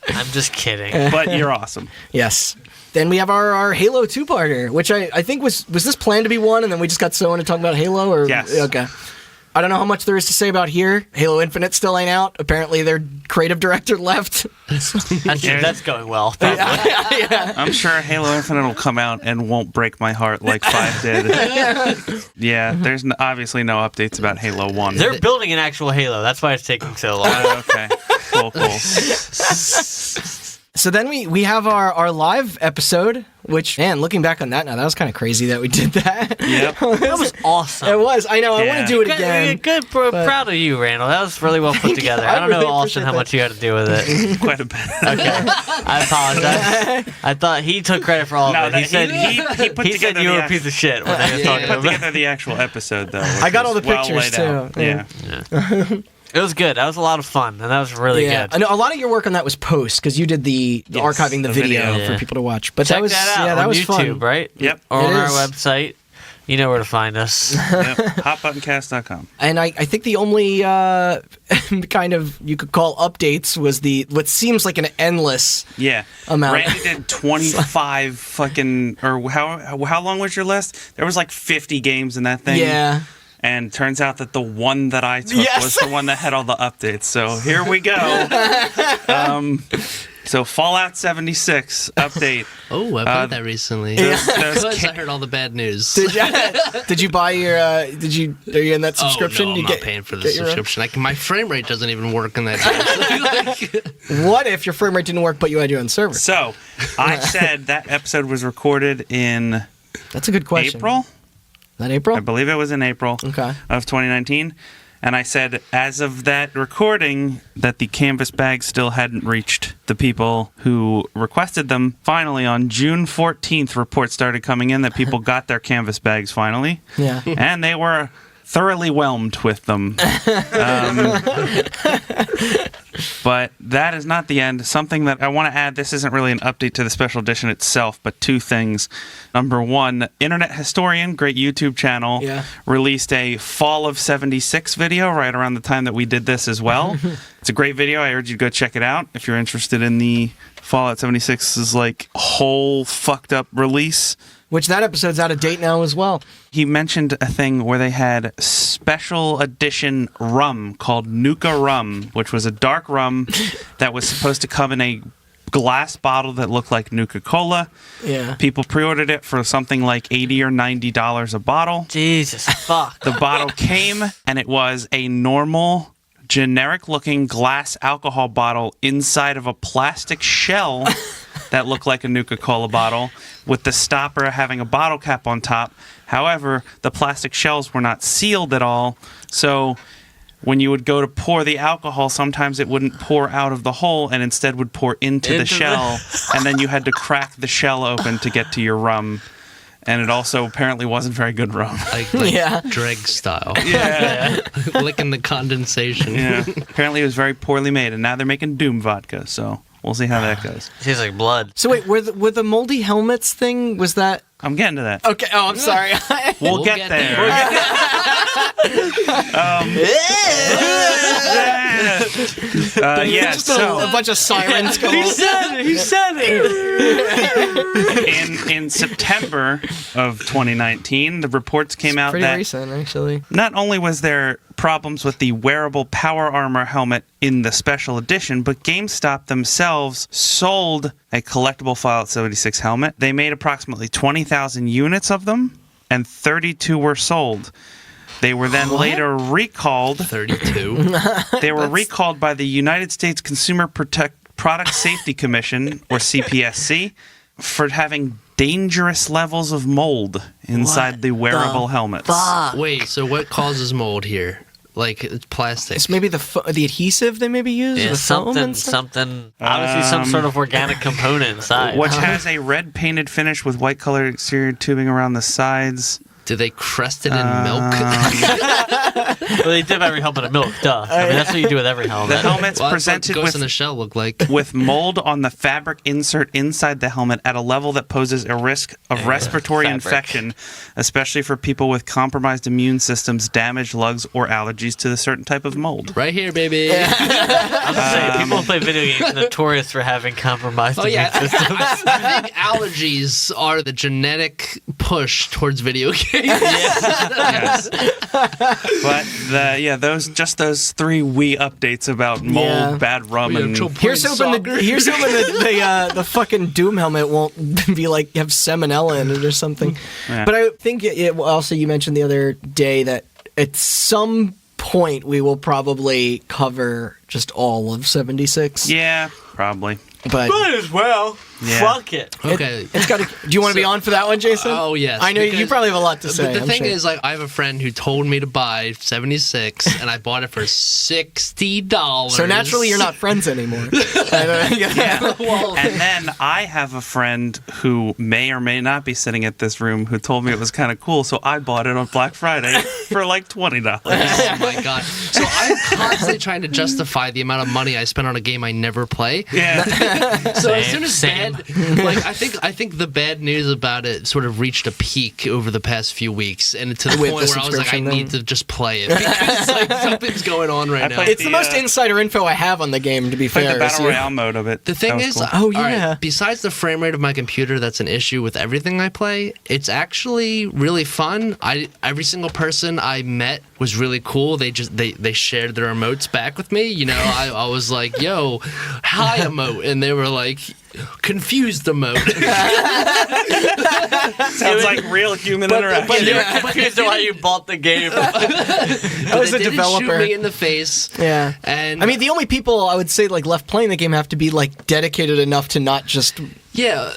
I'm just kidding. But you're awesome. Yes. Then we have our Halo 2-parter, which I think was this planned to be one, and then we just got so into talking about Halo? Or Yes. Okay. I don't know how much there is to say about here. Halo Infinite still ain't out. Apparently their creative director left. That's going well. Probably. I'm sure Halo Infinite will come out and won't break my heart like 5 did. Yeah, there's obviously no updates about Halo 1. They're building an actual Halo. That's why it's taking so long. Okay, cool. So then we have our live episode, which, man, looking back on that now, that was kind of crazy that we did that. Yep. That was awesome. It was. I know. I want Yeah. to do it Good, again. good, proud of you, Randall. That was really well put together. I don't really know, Austin, appreciate how that. much you had to do with it. Quite a bit. Okay, I apologize. I thought he took credit for all No, of it. He said he put he said together you were the a piece of shit when they were talking put about. together the actual episode, though. I got all the well pictures, laid out. too. Yeah. It was good. That was a lot of fun, and that was really Yeah, I good. know a lot of your work on that was post because you did the Yes, archiving the the video, video. for Yeah. people to watch. But Check that was that out that on was YouTube, fun. right? Yep. Or on It our is. website. You know where to find us. Yep. Hotbuttoncast.com. And I think the only kind of you could call updates was what seems like an endless. Yeah. Amount. Randy did 25 fucking, or how long was your list? There was like 50 games in that thing. Yeah. And turns out that the one that I took Yes. was the one that had all the updates. So here we go. So Fallout 76 update. Oh, I played that recently. Those Because I heard all the bad news. Did you buy your? Are you in that subscription? Oh, no, You I'm not paying for the get your own? subscription. My frame rate doesn't even work in that game. What if your frame rate didn't work, but you had your own server? So I said that episode was recorded in That's a good question. April. Is that April? I believe it was in April Okay. of 2019. And I said, as of that recording, that the canvas bags still hadn't reached the people who requested them. Finally, on June 14th, reports started coming in that people got their canvas bags finally. Yeah. And they were thoroughly whelmed with them. But that is not the end. Something that I want to add, this isn't really an update to the special edition itself, but two things. Number one, Internet Historian, great YouTube channel, released a Fall of 76 video right around the time that we did this as well. It's a great video. I urge you to go check it out if you're interested in the Fallout 76's like whole fucked up release. Which that episode's out of date now as well. He mentioned a thing where they had special edition rum called Nuka Rum, which was a dark rum that was supposed to come in a glass bottle that looked like Nuka-Cola. Yeah. People pre-ordered it for something like $80 or $90 a bottle. Jesus, fuck. The bottle came, and it was a normal, generic-looking glass alcohol bottle inside of a plastic shell that looked like a Nuka-Cola bottle, with the stopper having a bottle cap on top. However, the plastic shells were not sealed at all, so when you would go to pour the alcohol, sometimes it wouldn't pour out of the hole and instead would pour into the shell, and then you had to crack the shell open to get to your rum. And it also apparently wasn't very good rum. Like Yeah. Dreg style. Yeah. Licking the condensation. Yeah. Apparently it was very poorly made, and now they're making Doom vodka, so we'll see how that goes. Tastes like blood. So wait, were the moldy helmets thing? Was that I'm getting to that. okay? Oh, I'm sorry. We'll get there. Yeah, Just so a bunch of sirens going. He said it. in September of 2019, the reports came out Pretty that recent, actually. not only was there problems with the wearable Power Armor helmet in the special edition, but GameStop themselves sold a collectible Fallout 76 helmet. They made approximately 20,000 units of them, and 32 were sold. They were then later recalled. 32. They were recalled by the United States Consumer Product Safety Commission, or CPSC, for having dangerous levels of mold inside the wearable helmets. Wait, so what causes mold here? Like, it's plastic. It's maybe the adhesive they maybe use. Yeah, the foam and stuff? something. Obviously, some sort of organic component inside. Which has a red painted finish with white colored exterior tubing around the sides. Do they crust it in milk? Well, they dip every helmet in milk, duh. I mean, that's what you do with every The helmet. helmet's Well, that's what presented Ghost in the with, Shell look like. with mold on the fabric insert inside the helmet at a level that poses a risk of respiratory fabric. infection, especially for people with compromised immune systems, damaged lungs, or allergies to the certain type of mold. Right here, baby. I was saying, people who play video games are notorious for having compromised Oh, yeah. immune systems. I think allergies are the genetic push towards video games. Yes. But those 3 Wii updates about mold, Yeah. bad rum, We have and trouble Here's playing hoping soccer. here's hoping the fucking Doom helmet won't be like have salmonella in it or something. Yeah. But I think also you mentioned the other day that at some point we will probably cover just all of 76. yeah, probably. But Might as well. Yeah. Fuck it. Okay. it's got to. Do you want to be on for that one, Jason? Oh, yes. I know you because probably have a lot to say. The I'm thing sure. is, like, I have a friend who told me to buy 76, and I bought it for $60. So naturally, you're not friends anymore. Well, And then I have a friend who may or may not be sitting at this room who told me it was kind of cool, so I bought it on Black Friday for like $20. oh my god! So I'm constantly trying to justify the amount of money I spent on a game I never play. Yeah. So as soon as Same. like I think the bad news about it sort of reached a peak over the past few weeks, and to the With point the where I was like, I subscription need then? to just play it because like something's going on right now. played It's the most The, insider info I have on the game. To be Played fair, the Battle so- Royale mode of it. The thing That was is, cool. Oh, all right, yeah. besides the frame rate of my computer, that's an issue with everything I play. It's actually really fun. Every single person I met was really cool. They shared their emotes back with me. You know, I was like, "Yo, hi emote," and they were like, "Confused emote." Sounds like real human interaction. But you're Yeah. confused why you bought the game. I was They a didn't developer. shoot me in the face. Yeah. And I mean, the only people I would say like left playing the game have to be like dedicated enough to not just. yeah.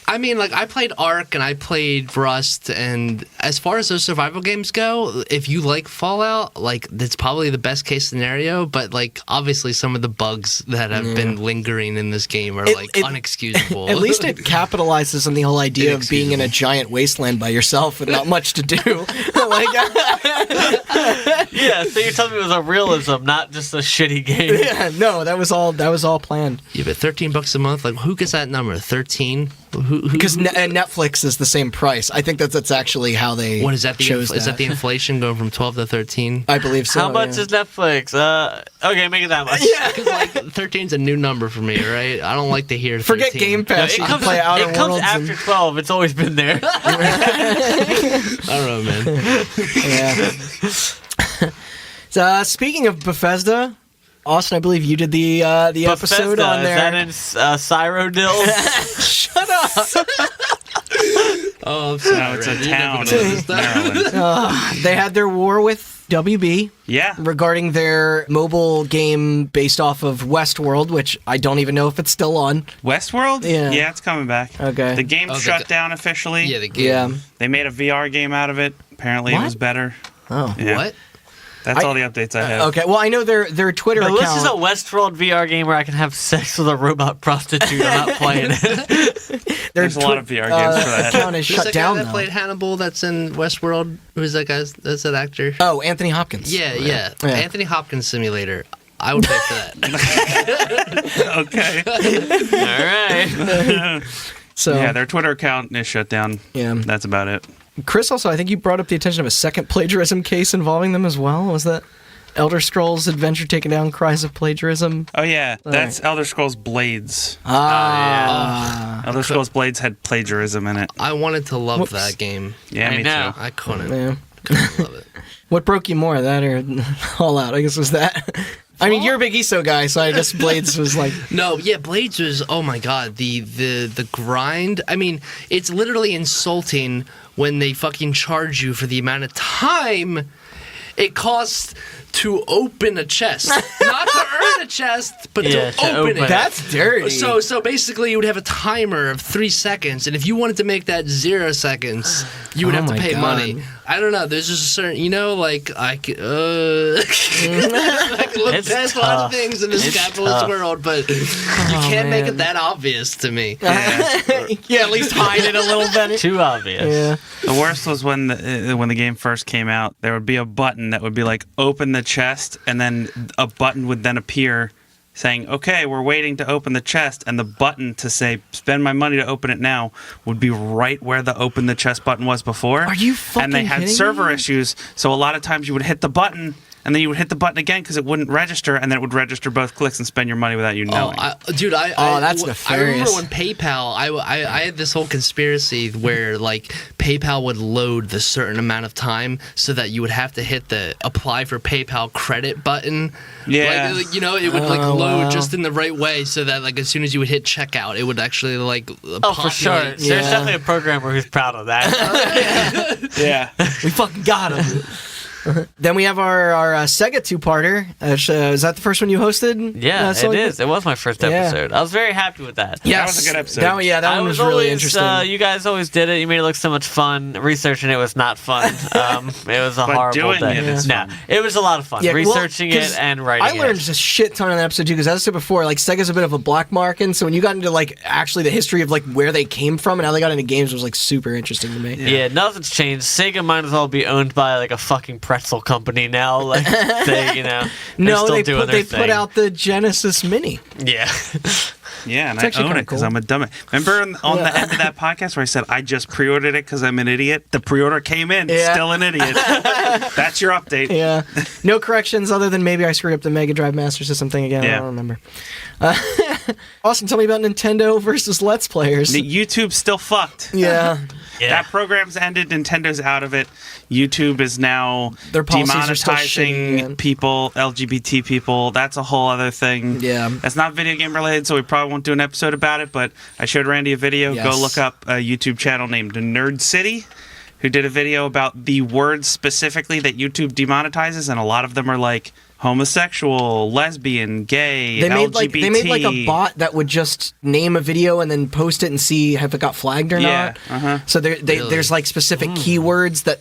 I mean, like, I played Ark and I played Rust, and as far as those survival games go, if you like Fallout, like, that's probably the best case scenario, but, like, obviously some of the bugs that have been lingering in this game are, like, unexcusable. At least it capitalizes on the whole idea of being in a giant wasteland by yourself with not much to do. Like, Yeah, so you're telling me it was a realism, not just a shitty game. yeah, no, that was all planned. Yeah, but $13 a month, like, who gets that number? 13? Who? Because Netflix is the same price. I think that's actually how they What is that? chose Is that the inflation going from 12 to 13? I believe so. How much yeah. is Netflix? Okay, make it that much. Because like 13's a new number for me, right? I don't like to hear 13. Forget Game Pass. It You can comes, play Outer it comes Worlds after 12. It's always been there. I don't know, man. Yeah. So, speaking of Bethesda, Austin, I believe you did the episode Bethesda, on there. Is that in Cyrodiil? Shut up. Oh, I'm sorry. No, it's a Randy. You're never town gonna in understand. Maryland. They had their war with WB Yeah. regarding their mobile game based off of Westworld, which I don't even know if it's still on. Westworld? Yeah. it's coming back. Okay. The game Oh, shut down officially. Yeah, the game. Yeah. They made a VR game out of it. Apparently, What? it was better. Oh. Yeah. What? That's all the updates I have. Okay. Well, I know their Twitter Now, account. this is a Westworld VR game where I can have sex with a robot prostitute. I'm not playing it. There's a lot of VR games for that. Account is Who's shut that down guy that though. played Hannibal that's in Westworld? Who's that guy? That's that actor? Oh, Anthony Hopkins. Yeah. Yeah. Anthony Hopkins Simulator. I would pay for that. Okay. All right. So Yeah, their Twitter account is shut down. Yeah. That's about it. Chris, also, I think you brought up the attention of a second plagiarism case involving them as well. Was that Elder Scrolls Adventure taking down cries of plagiarism? Oh, yeah. That's Elder Scrolls Blades. Elder Scrolls Blades had plagiarism in it. I wanted to love Whoops. that game. Yeah, I me know. too. I couldn't. Yeah. Couldn't love it. What broke you more, that or All Out? I guess was that. I mean, you're a big ESO guy, so I guess Blades was like. No, yeah, Blades was, oh my god, the grind. I mean, it's literally insulting when they fucking charge you for the amount of time it costs to open a chest. Not to earn a chest, but Yeah, to open it. That's dirty. So basically, you would have a timer of 3 seconds, and if you wanted to make that 0 seconds, you would Oh have to my pay God. money. I don't know. There's just a certain, like I could, I can look It's past a lot of tough. things in this It's capitalist tough. world, but you can't make man. it that obvious to me. yeah, at least hide it a little better. Too obvious. Yeah. The worst was when the game first came out. There would be a button that would be like open the chest, and then a button would then appear saying, "Okay, we're waiting to open the chest," and the button to say "Spend my money to open it now" would be right where the open the chest button was before. Are you fucking And they had kidding server me? issues, so a lot of times you would hit the button. And then you would hit the button again because it wouldn't register, and then it would register both clicks and spend your money without you knowing. Dude, Oh, that's I remember nefarious. when PayPal, I had this whole conspiracy where like PayPal would load the certain amount of time so that you would have to hit the apply for PayPal credit button. Yeah. Like, it would like Oh, load wow. just in the right way so that like as soon as you would hit checkout, it would actually like Oh, for sure. populate. There's Yeah. definitely a programmer who's proud of that. yeah. We fucking got him. Then we have our Sega two-parter. Is that the first one you hosted? Yeah, so it is. It was my first Yeah. episode. I was very happy with that. Yes. That was a good episode. That I one was was really always, interesting. you guys always did it. You made it look so much fun. Researching it was not fun. It was a But horrible doing day. it is No, fun. it was a lot of fun. Yeah, well, Researching 'cause it and writing I learned it. a shit ton on that episode too, because as I said before, like Sega's a bit of a black market, so when you got into like actually the history of like where they came from and how they got into games was like super interesting to me. Yeah, nothing's changed. Sega might as well be owned by like a fucking pretzel company now. Like they, No, still they doing their put thing. out the Genesis Mini. Yeah. Yeah, and It's I actually own kinda it because cool. I'm a dummy. Remember on the end of that podcast where I said I just pre-ordered it because I'm an idiot? The pre-order came in. Yeah. Still an idiot. That's your update. Yeah, no corrections other than maybe I screwed up the Mega Drive Master System thing again. I Yeah. don't remember. Austin, tell me about Nintendo versus Let's Players. YouTube's still fucked. Yeah, Yeah. That program's ended. Nintendo's out of it. YouTube is now Their policies are still shitty, demonetizing man. people, LGBT people. That's a whole other thing. Yeah. That's not video game related, so we probably won't do an episode about it. But I showed Randy a video. Yes. Go look up a YouTube channel named Nerd City, who did a video about the words specifically that YouTube demonetizes, and a lot of them are like homosexual, lesbian, gay, they LGBT. made like a bot that would just name a video and then post it and see if it got flagged or Yeah, not. So there's like specific keywords that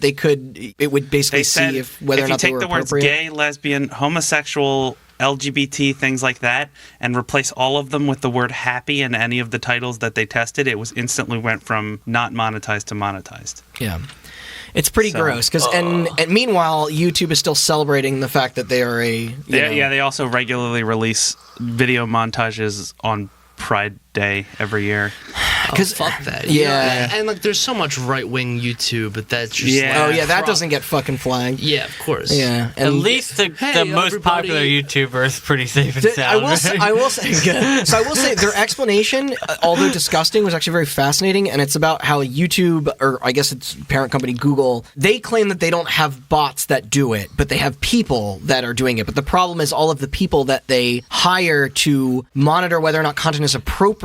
it would basically They said see if whether or you not they take were the words appropriate. gay, lesbian, homosexual, LGBT, things like that, and replace all of them with the word happy in any of the titles that they tested, it was instantly went from not monetized to monetized. Yeah. It's pretty So- gross because and meanwhile YouTube is still celebrating the fact that they are a They also regularly release video montages on Pride Day every year. because Fuck that. Yeah. And like, there's so much right wing YouTube, but that's just Yeah. oh like, yeah that crop- doesn't get fucking flagged. Yeah, of course. Yeah, At and least the Hey, most everybody. popular YouTuber is pretty safe and I sound. will say, right? I will say, so I will say their explanation, although disgusting, was actually very fascinating, and it's about how YouTube, or I guess its parent company Google, they claim that they don't have bots that do it, but they have people that are doing it. But the problem is all of the people that they hire to monitor whether or not content is appropriate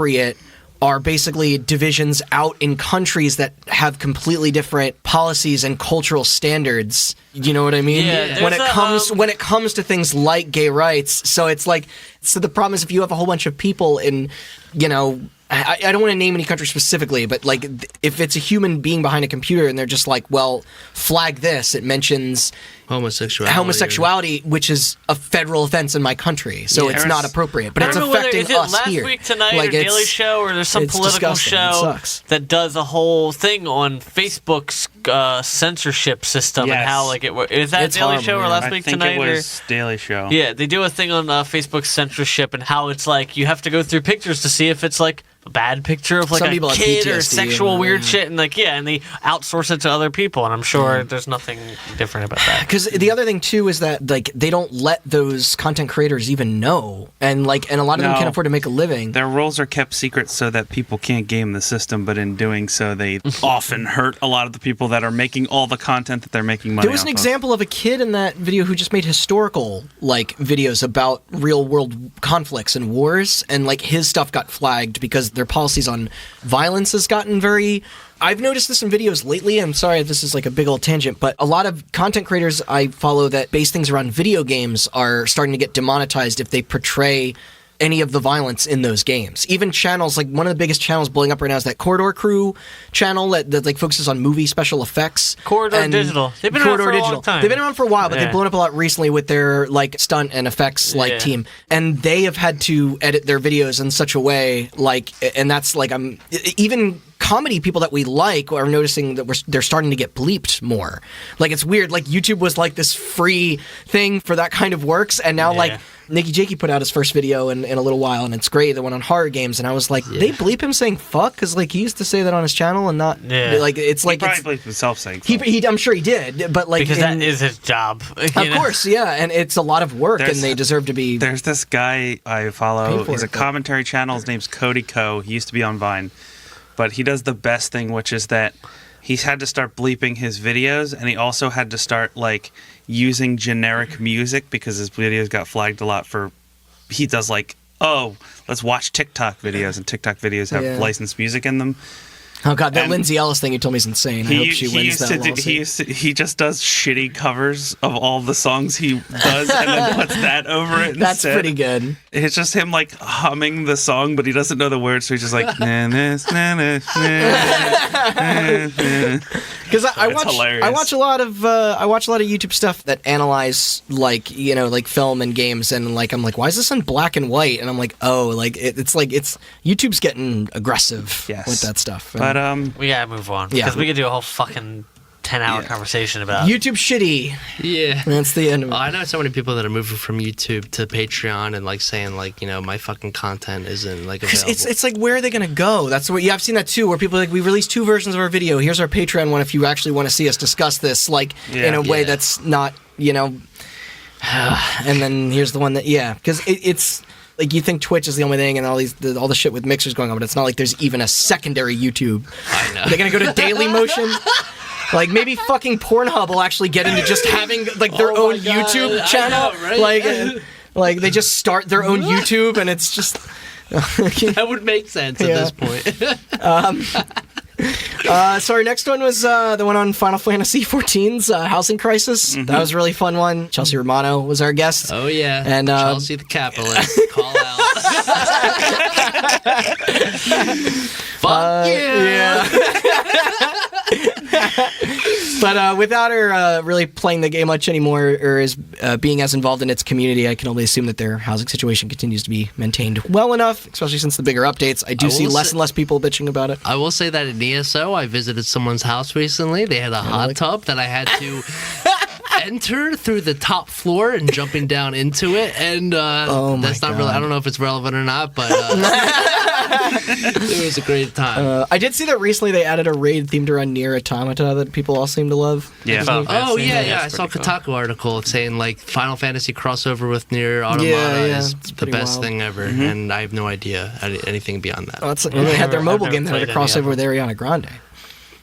are basically divisions out in countries that have completely different policies and cultural standards. You know what I mean? Yeah, when it comes to things like gay rights. So it's like, so the problem is if you have a whole bunch of people in, you know, I don't want to name any country specifically, but like if it's a human being behind a computer and they're just like, well, flag this, it mentions homosexuality, which is a federal offense in my country, so it's not appropriate. But it's affecting us here. Is it Last Week Tonight or Daily Show, or there's some political show that does a whole thing on Facebook's censorship system and how like it works? Is that Daily horrible, Show or Last Week Tonight? I think it was Daily Show. Yeah, they do a thing on Facebook censorship and how it's like you have to go through pictures to see if it's like a bad picture of like Some a people have kid or PTSD sexual weird shit, and like and they outsource it to other people, and I'm sure there's nothing different about that. Because the other thing too is that like they don't let those content creators even know, and a lot of them can't afford to make a living. Their roles are kept secret so that people can't game the system, but in doing so, they often hurt a lot of the people that are making all the content that they're making money. There was an off of. example of a kid in that video who just made historical like videos about real world conflicts and wars, and like his stuff got flagged because their policies on violence has gotten very. I've noticed this in videos lately. I'm sorry if this is like a big old tangent, but a lot of content creators I follow that base things around video games are starting to get demonetized if they portray any of the violence in those games. Even channels, like one of the biggest channels blowing up right now is that Corridor Crew channel that like focuses on movie special effects. Corridor Digital. They've been around for a long time. They've been around for a while, but they've blown up a lot recently with their like stunt and effects like team. And they have had to edit their videos in such a way like, and that's like, even comedy people that we like are noticing that they're starting to get bleeped more. Like it's weird. Like YouTube was like this free thing for that kind of works, and now like Nicky Jakey put out his first video in a little while, and it's great. The one on horror games, and I was like, they bleep him saying fuck because like he used to say that on his channel and not like it's he like probably bleeped himself saying fuck. I'm sure he did, but like because that is his job. Of course, yeah, and it's a lot of work, and they deserve to be. There's this guy I follow. He's a commentary channel. His name's Cody Ko. He used to be on Vine. But he does the best thing, which is that he's had to start bleeping his videos, and he also had to start like using generic music because his videos got flagged a lot for. He does like, oh, let's watch TikTok videos, and TikTok videos have licensed music in them. Oh god, that Lindsay Ellis thing you told me is insane. I hope she wins that lawsuit. He just does shitty covers of all the songs he does, and then puts that over it. That's pretty good. It's just him like humming the song, but he doesn't know the words, so he's just like. Because I watch a lot of YouTube stuff that analyze like film and games, and like I'm like, why is this in black and white? And I'm like, oh, like it's YouTube's getting aggressive with that stuff. But we gotta move on because we could do a whole fucking 10-hour conversation about YouTube shitty. Yeah, that's the end of it. I know so many people that are moving from YouTube to Patreon and like saying like my fucking content isn't like available. It's like where are they gonna go? That's what I've seen that too, where people are like, we released 2 versions of our video. Here's our Patreon one if you actually want to see us discuss this in a way that's not and then here's the one that because it's. Like you think Twitch is the only thing, and all the shit with mixers going on, but it's not like there's even a secondary YouTube. I know. They're gonna go to Dailymotion. Like maybe fucking Pornhub will actually get into just having like their own YouTube channel. I know, right? Like they just start their own YouTube, and it's just that would make sense at this point. So our next one was the one on Final Fantasy XIV's Housing Crisis. That was a really fun one. Chelsea Romano was our guest. Oh yeah, and Chelsea the capitalist. Call out. Fuck yeah. But without her really playing the game much anymore, or as being as involved in its community, I can only assume that their housing situation continues to be maintained well enough, especially since the bigger updates. I do see less and less people bitching about it. I will say that in ESO, I visited someone's house recently. They had a hot tub that I had to enter through the top floor and jumping down into it, and that's not really. I don't know if it's relevant or not, but it was a great time. I did see that recently they added a raid themed around Nier Automata that people all seem to love. Yeah. Oh yeah. I saw a Kotaku article saying like Final Fantasy crossover with Nier Automata is the best thing ever, and I have no idea anything beyond that. They had their mobile game that had a crossover with Ariana Grande.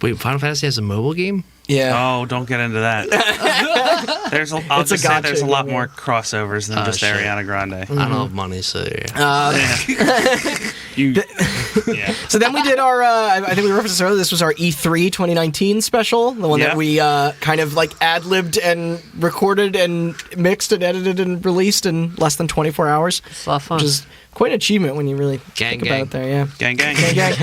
Wait, Final Fantasy has a mobile game? Yeah. Oh, don't get into that. There's a lot more crossovers than just Ariana Grande. I don't have money, so Yeah. So then we did our, I think we referenced this earlier, this was our E3 2019 special, the one Yeah. that we kind of like ad-libbed and recorded and mixed and edited and released in less than 24 hours. It's a lot of fun. Which is quite an achievement when you really Gang, think gang. about it there, yeah. Gang, gang. Gang.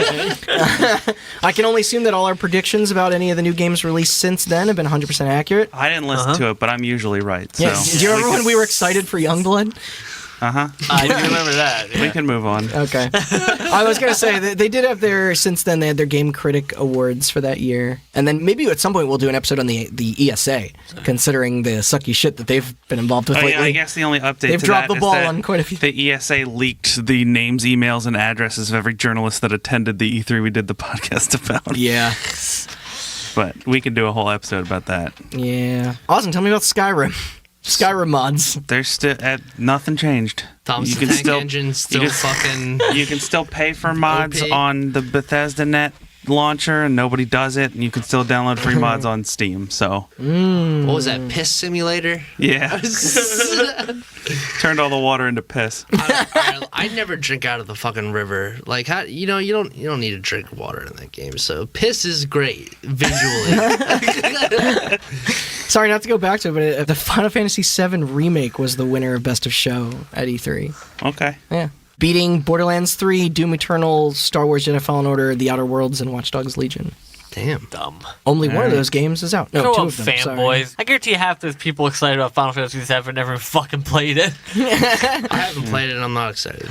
I can only assume that all our predictions about any of the new games released since then have been 100% accurate. I didn't listen to it, but I'm usually right. So Yeah. Do you remember when we were excited for Youngblood? Uh-huh. I do remember that. We Yeah. can move on. Okay. I was going to say, they did have since then, they had their Game Critic Awards for that year. And then maybe at some point we'll do an episode on the ESA, considering the sucky shit that they've been involved with Oh, lately. yeah, I guess the only update They've to dropped that the is ball that on quite a few. The ESA leaked the names, emails, and addresses of every journalist that attended the E3 we did the podcast about. Yeah. But we can do a whole episode about that. Yeah. Awesome. Tell me about Skyrim. Skyrim mods. There's still nothing changed. Thompson Tank Engine still you can- fucking. You can still pay for mods OP. on the Bethesda Net launcher, and nobody does it. And you can still download free mods on Steam. So What was that? Piss Simulator? yeah, turned all the water into piss. I never drink out of the fucking river. Like, how you don't need to drink water in that game. So piss is great visually. Sorry, not to go back to it, but the Final Fantasy VII Remake was the winner of Best of Show at E3. Okay. Yeah. Beating Borderlands 3, Doom Eternal, Star Wars Jedi Fallen Order, The Outer Worlds, and Watch Dogs Legion. Damn. Dumb. Only one of those games is out. No, Grow two up, of them. Sorry. fanboys. I guarantee half those people excited about Final Fantasy VII never fucking played it. I haven't played it and I'm not excited.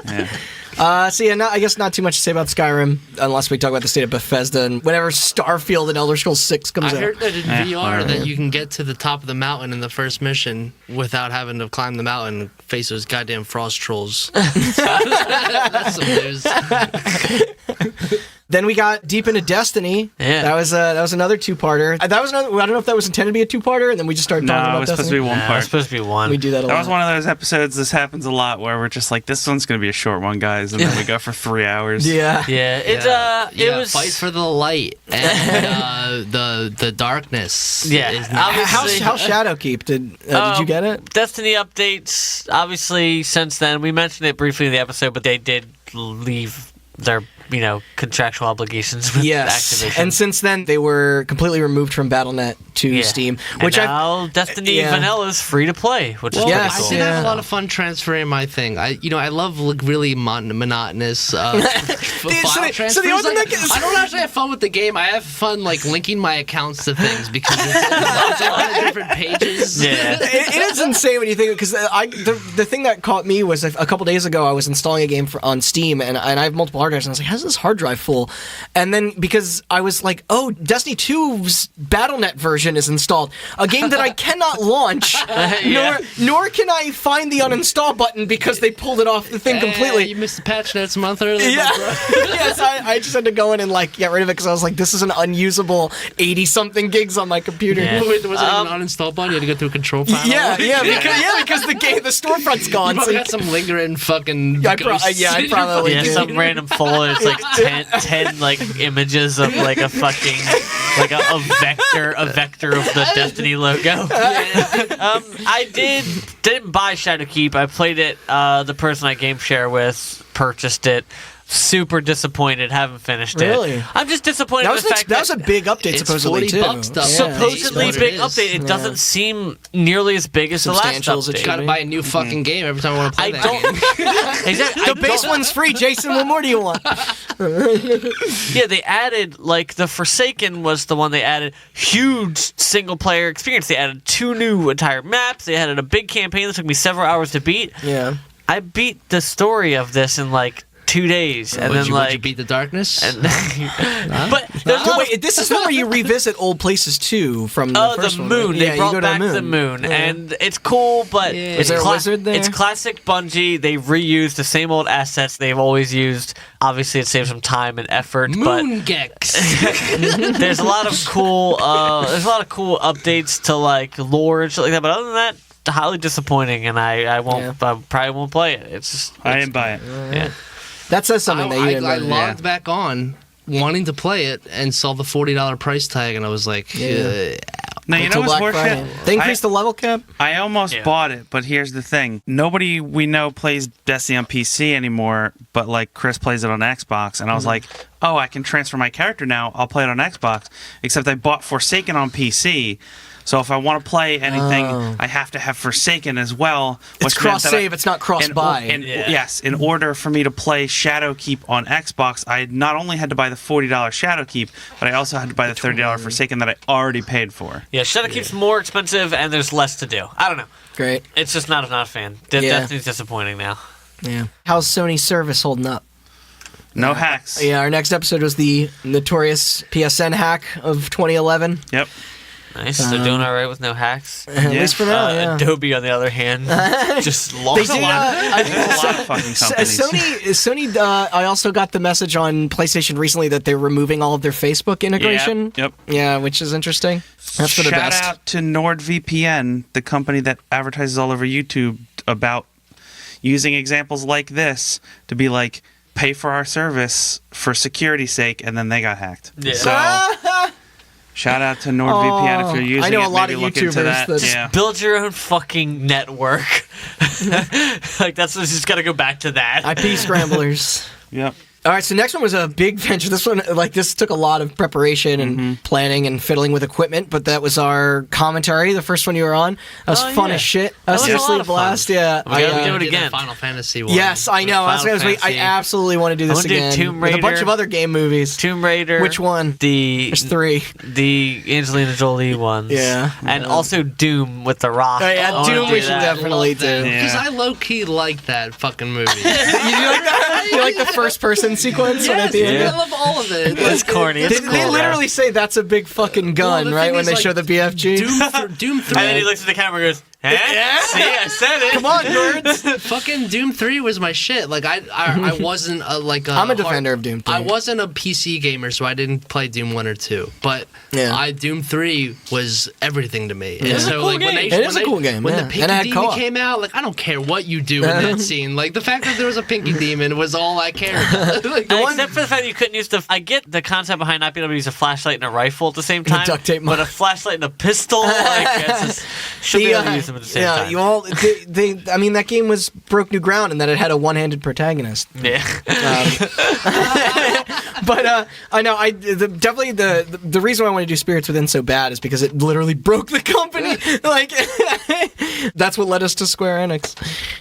Yeah. So yeah, I guess not too much to say about Skyrim, unless we talk about the state of Bethesda and whenever Starfield and Elder Scrolls 6 comes I out. heard that in VR whatever. that you can get to the top of the mountain in the first mission without having to climb the mountain and face those goddamn frost trolls. That's some news. Then we got deep into Destiny. Yeah. That was another two-parter. That was another. I don't know if that was intended to be a two-parter, and then we just started talking No, about it was supposed to Destiny. be one It's part. supposed to be one. We do that a That lot. was one of those episodes. This happens a lot where we're just like, this one's going to be a short one, guys, and then we go for 3 hours. Yeah. Yeah, it Yeah, was fight for the light and the darkness. Yeah, is obviously- How Shadowkeep did you get it? Destiny updates. Obviously, since then we mentioned it briefly in the episode, but they did leave their contractual obligations with Yes, Activision. and since then they were completely removed from BattleNet to Yeah. Steam, And which I now Destiny yeah. Vanilla is free to play, which is Well, Yes, I pretty cool. did yeah. have a lot of fun transferring my thing. I love like really monotonous file so the transfers. only thing Like, that gets- I don't actually have fun with the game. I have fun like linking my accounts to things because it's a lot of different pages. Yeah. it is insane when you think because the thing that caught me was a couple days ago I was installing a game on Steam and I have multiple hard drives and I was like, how's this hard drive full? And then because I was like, oh, Destiny 2's BattleNet version is installed, a game that I cannot launch, Yeah. nor can I find the uninstall button because they pulled it off the thing completely. You missed the patch notes a month earlier. Yeah. my bro. Yes, I just had to go in and get rid of it because I was like, this is an unusable 80-something gigs on my computer. Yeah. Wait, there wasn't even an uninstall button. You had to go through a control panel. Yeah, because the storefront's You gone. probably So got some lingering fucking. I ghosts yeah, I in your probably Yeah, did. some random folder. It's like 10 like images of like a fucking like a vector of the Destiny logo. I didn't buy Shadowkeep. I played it. The person I game share with purchased it. Super disappointed. Haven't finished Really? it. I'm just disappointed. That with was the fact that was a big update It's supposedly $40 too. though. Yeah. supposedly It's what big it is. update. It doesn't seem nearly as big as the last Substantial as it update. should Gotta buy a new fucking game every time I want to play I that don't. game. Exactly. The base one's free, Jason. What more do you want? Yeah, they added like the Forsaken was the one they added huge single player experience. They added 2 new entire maps. They added a big campaign that took me several hours to beat. Yeah. I beat the story of this in like 2 days, and Would then you like beat the darkness? and but there's a So lot of- wait, this is the one where you revisit old places too from the Oh, first the one, moon! right? They Yeah, you brought go to back the moon, Yeah. and it's cool. But Yeah. it's Is there a wizard there? It's classic Bungie. They reused the same old assets they've always used. Obviously, it saves some time and effort. Moon Gex. But there's a lot of cool. There's a lot of cool updates to like lore and shit like that. But other than that, highly disappointing, and I won't. Yeah. I probably won't play it. It's just. I didn't buy it. Yeah. That says something that you didn't I really- logged back on wanting to play it and saw the $40 price tag and I was like, Yeah. No, you know Until what's Black Friday. horseshit? They increased the level cap. I almost Yeah. bought it, but here's the thing. Nobody we know plays Destiny on PC anymore, but like Chris plays it on Xbox. And I was like, oh, I can transfer my character now. I'll play it on Xbox. Except I bought Forsaken on PC. So if I want to play anything, I have to have Forsaken as well. It's which meant that cross-save, it's not cross-buy. Yes, in order for me to play Shadowkeep on Xbox, I not only had to buy the $40 Shadowkeep, but I also had to buy the $30 Forsaken that I already paid for. Yeah, Shadowkeep's more expensive and there's less to do. I don't know. Great. It's just not a fan. Yeah. Destiny's disappointing now. Yeah. How's Sony's service holding up? No hacks. Yeah, our next episode was the notorious PSN hack of 2011. Yep. Nice. They're doing all right with no hacks. At least for now, yeah. Adobe, on the other hand, just They lost did, a lot. I think There's a lot of fucking companies. Sony. I also got the message on PlayStation recently that they're removing all of their Facebook integration. Yep. Yeah, which is interesting. That's for the Shout best. out to NordVPN, the company that advertises all over YouTube about using examples like this to be like, pay for our service for security's sake, and then they got hacked. Yeah. So, shout out to NordVPN if you're using I know it. a lot maybe of look into YouTubers that. that- Yeah. Build your own fucking network. Like that's just got to go back to that. IP scramblers. Yep. All right, so next one was a big venture. This one, this took a lot of preparation and planning and fiddling with equipment, but that was our commentary, the first one you were on. That was Oh, fun yeah. as shit. That was a seriously lot of fun. blast. Yeah, We gotta do it did the again. Final Fantasy one. Yes, I know. I Final was I Fantasy. absolutely want to do this wanna do again. Tomb With a bunch Raider. of other game movies. Tomb Raider. Which one? There's 3. The Angelina Jolie ones. Yeah. And also Doom with The Rock. Oh, yeah, I wanna Doom do we should that. definitely do. Because Yeah. I low key like that fucking movie. You like that? You like the first person sequence when at the end? I love all of it. It's corny. It's They, cool. they literally say that's a big fucking gun, the right? thing When is, they like, show the BFG. Doom 3. And then he looks at the camera and goes, eh? Yeah. See, I said it. Come on, nerds. Fucking Doom 3 was my shit. Like I wasn't I'm a defender of Doom 3. I wasn't a PC gamer, so I didn't play Doom 1 or 2. But Yeah. Doom 3 was everything to me. Yeah. And so a cool like when game. they It is when a cool game, when yeah. the Pinky And it had Demon co-op. came out, like I don't care what you do in that scene. Like the fact that there was a Pinky Demon was all I cared about. Like, Except for the fact that you couldn't use the. I get the concept behind not being able to use a flashlight and a rifle at the same time. duct tape but a flashlight and a pistol, like, it's just, should be able to use them at the same time. You all, I mean, that game broke new ground in that it had a one-handed protagonist. Yeah. But I know definitely the reason why I want to do Spirits Within so bad is because it literally broke the company. Like that's what led us to Square Enix.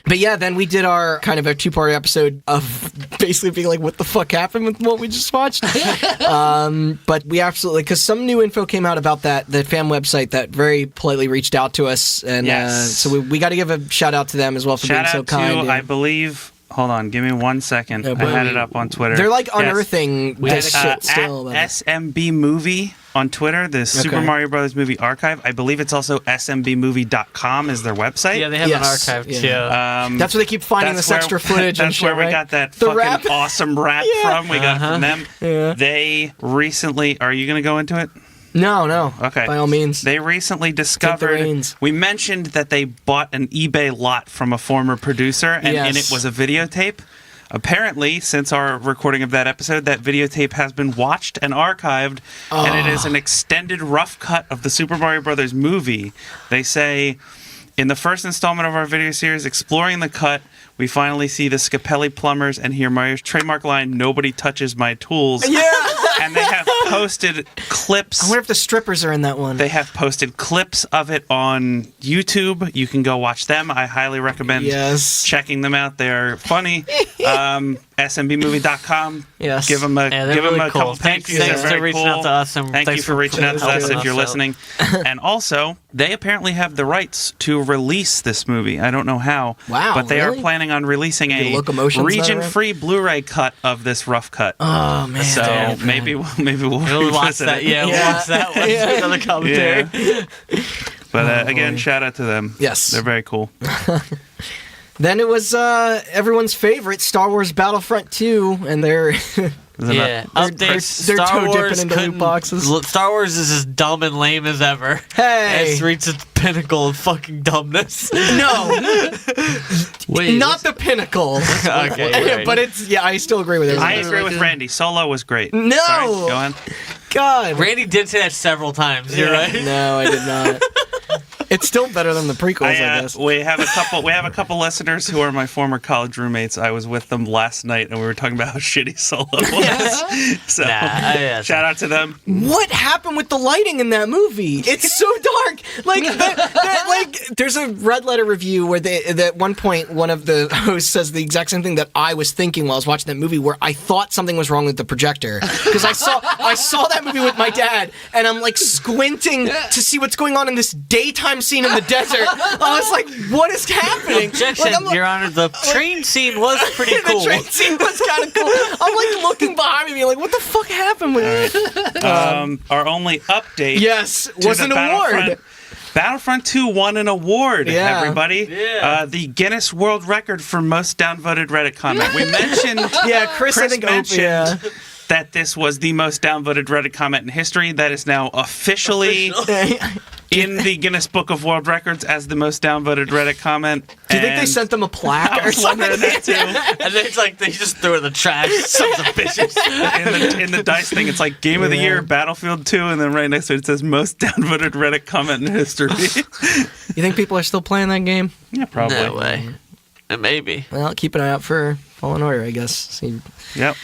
But yeah, then we did our kind of a 2-part episode of basically being like, what the fuck happened with what we just watched? But we absolutely, because some new info came out about that fan website that very politely reached out to us, and Yes. so we got to give a shout out to them as well for Shout being so out kind. to, yeah. I believe, hold on, give me 1 second. No, I but had it up on Twitter. They're like Yes. unearthing this shit still. At SMB Movie on Twitter, the Super Okay. Mario Brothers Movie Archive. I believe it's also smbmovie.com is their website. Yeah, they have Yes, an archive yeah. too. That's where they keep finding That's this extra footage and That's shit, where we right? got that The fucking rap? awesome rap Yeah. from. We got it from them. Yeah. They recently. Are you going to go into it? No. Okay. By all means. They recently discovered. reins. We mentioned that they bought an eBay lot from a former producer, and in Yes. it was a videotape. Apparently, since our recording of that episode, that videotape has been watched and archived, and it is an extended rough cut of the Super Mario Brothers movie. They say, in the first installment of our video series, Exploring the Cut, we finally see the Scapelli plumbers and hear Mario's trademark line, "Nobody touches my tools." Yeah. And they have posted clips. I wonder if the strippers are in that one. They have posted clips of it on YouTube. You can go watch them. I highly recommend Yes. checking them out. They're funny. SMBmovie.com. Yes. Give them a, Yeah, they're give them really a couple cool. thank yous. Thanks They're for very reaching cool. out to us, and Thank thanks you for for reaching out to us helping if you're us out. listening. And also, they apparently have the rights to release this movie. I don't know how. Wow, But they really? are planning on releasing Get a locomotions region-free Blu-ray cut of this rough cut. Oh man. so Damn. maybe we'll We'll watch revisit that. it. Yeah, we'll Yeah. watch that one. Yeah. Another commentary. But again, shout out to them. Yes. They're very cool. Then it was everyone's favorite Star Wars Battlefront 2, and they're Yeah, They're updates. toe Star dipping Wars into loot couldn't- boxes. Star Wars is as dumb and lame as ever. Hey. It's reached its pinnacle of fucking dumbness. no, Wait, not the pinnacle. Okay, right. But it's I still agree with it. I there agree like with a- Randy. Solo was great. No! Sorry, go on. God. Randy did say that several times. You're right. No, I did not. It's still better than the prequels, I guess. We have a couple listeners who are my former college roommates. I was with them last night, and we were talking about how shitty Solo was. So, shout out to them. What happened with the lighting in that movie? It's so dark. Like, there's a Red Letter review where at one point one of the hosts says the exact same thing that I was thinking while I was watching that movie, where I thought something was wrong with the projector because I saw that movie with my dad, and I'm like squinting to see what's going on in this daytime scene in the desert. I was like, what is happening? Objection, Like, Your Honor. The train scene was pretty cool. The train scene was kind of cool. I'm like looking behind me, like, what the fuck happened with it? Our only update. Yes, to was the an award. Battlefront 2 won an award, Yeah. everybody. Yeah. The Guinness World Record for most downvoted Reddit comment. We mentioned. Yeah, Chris I think mentioned that this was the most downvoted Reddit comment in history. That is now officially in the Guinness Book of World Records as the most downvoted Reddit comment. Do you think they sent them a plaque I or was something? wondering that too. And then it's like they just threw it in the trash. Sons of bitches. In the dice thing, it's like Game of the Year, Battlefield 2, and then right next to it says most downvoted Reddit comment in history. You think people are still playing that game? Yeah, probably. No way. Maybe. Well, keep an eye out for Fallen Order, I guess. See. Yep.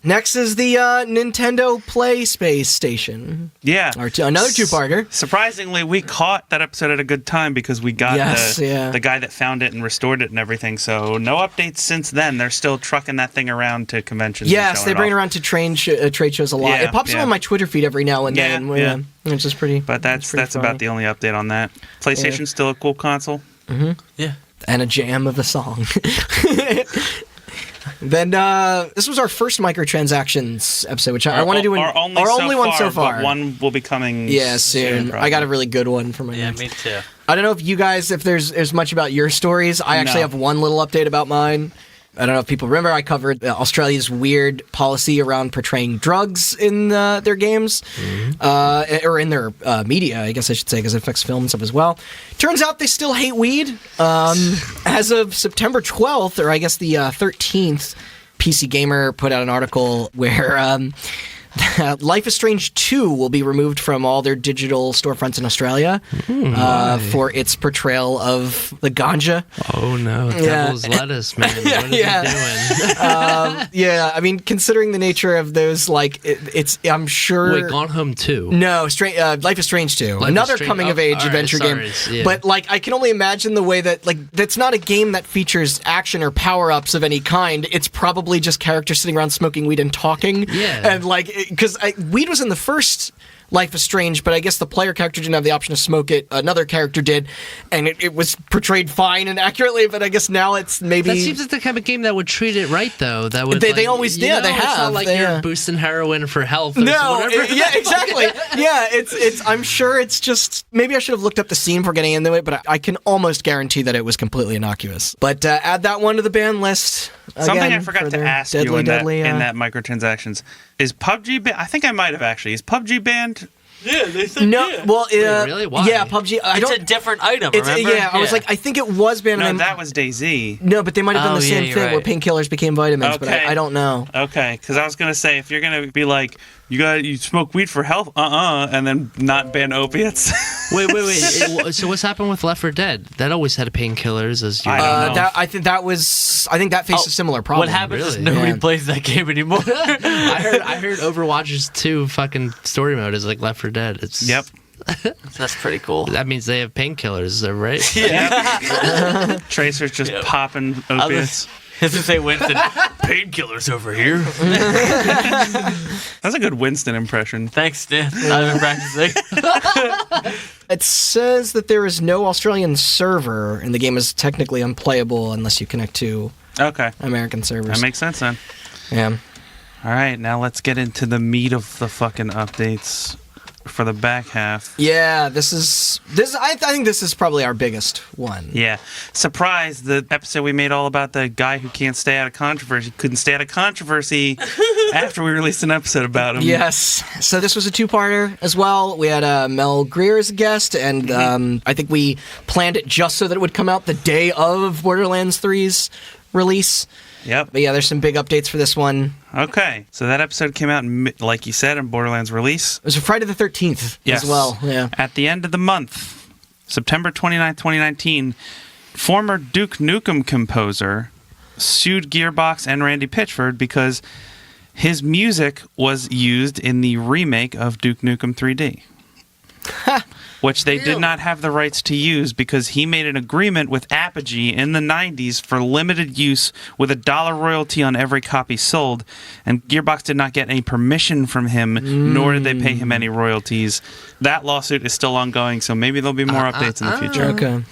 Next is the Nintendo Play Space Station. Yeah. Another two-parter. Surprisingly, we caught that episode at a good time because we got the guy that found it and restored it and everything. So no updates since then. They're still trucking that thing around to conventions. Yes, they bring it around to trade shows a lot. Yeah, It pops up on my Twitter feed every now and then. Yeah. It's just pretty. But that's pretty about funny. the only update on that. PlayStation's still a cool console. Yeah. And a jam of a song. Then this was our first microtransactions episode, which I want to do. Our only one so far. But one will be coming. Yeah, soon. I got a really good one for my Yeah, next. me too. I don't know if you guys, if there's much about your stories. I actually have one little update about mine. I don't know if people remember, I covered Australia's weird policy around portraying drugs in their games, or in their media, I guess I should say, because it affects film and stuff as well. Turns out they still hate weed. As of September 12th, or I guess the 13th, PC Gamer put out an article where Life is Strange 2 will be removed from all their digital storefronts in Australia for its portrayal of the ganja. Oh no, devil's lettuce, man. What are they doing? Yeah, I mean, considering the nature of those, like, it's, I'm sure... Wait, Gone Home 2? No, Life is Strange 2. Another coming-of-age adventure game. Yeah. But, like, I can only imagine the way that, like, that's not a game that features action or power-ups of any kind. It's probably just characters sitting around smoking weed and talking. Yeah. And, like, because weed was in the first Life is Strange, but I guess the player character didn't have the option to smoke it. Another character did, and it was portrayed fine and accurately, but I guess now it's maybe... That seems like the kind of game that would treat it right, though. That would They always do. They It's have. not like you're boosting heroin for health or No, whatever. yeah, exactly. Yeah, it's. I'm sure it's just. Maybe I should have looked up the scene before getting into it, but I can almost guarantee that it was completely innocuous. But add that one to the ban list. Something again, I forgot for to their ask you in deadly, that microtransactions. Is PUBG banned? I think I might have actually. Is PUBG banned? Yeah, they said No, well, really? Why? Yeah, PUBG. I It's don't. a different item, It's, remember? yeah, I was like, I think it was banned. No, and that was DayZ. no, but they might have done Oh, the yeah, same you're thing where right. painkillers became vitamins, but Okay. I don't know. Okay, because I was gonna say if you're gonna be like you smoke weed for health, and then not ban opiates. Wait. So what's happened with Left 4 Dead? That always had painkillers, as you I don't know. I think that was. I think that faced a similar problem. What happens is Really? nobody Yeah. plays that game anymore. I heard Overwatch's 2 fucking story mode is like Left 4 Dead. It's Yep. That's pretty cool. That means they have painkillers, is that right? Tracer's just popping opiates. As if they Winston, painkillers over here. That's a good Winston impression. Thanks, Dan. I've been practicing. It says that there is no Australian server, and the game is technically unplayable unless you connect to Okay, American servers. that makes sense then. Yeah. All right, now let's get into the meat of the fucking updates for the back half. Yeah, this is. I think this is probably our biggest one. Yeah. Surprise, the episode we made all about the guy who can't stay out of controversy couldn't stay out of controversy after we released an episode about him. Yes. So this was a two-parter as well. We had Mel Greer as a guest, and I think we planned it just so that it would come out the day of Borderlands 3's release. Yep. But yeah, there's some big updates for this one. Okay. So that episode came out, like you said, in Borderlands release. It was a Friday the 13th Yes. as well. Yeah. At the end of the month, September 29th, 2019, former Duke Nukem composer sued Gearbox and Randy Pitchford because his music was used in the remake of Duke Nukem 3D. Which they did not have the rights to use because he made an agreement with Apogee in the 90s for limited use with $1 royalty on every copy sold, and Gearbox did not get any permission from him, nor did they pay him any royalties. That lawsuit is still ongoing, so maybe there'll be more updates in the future.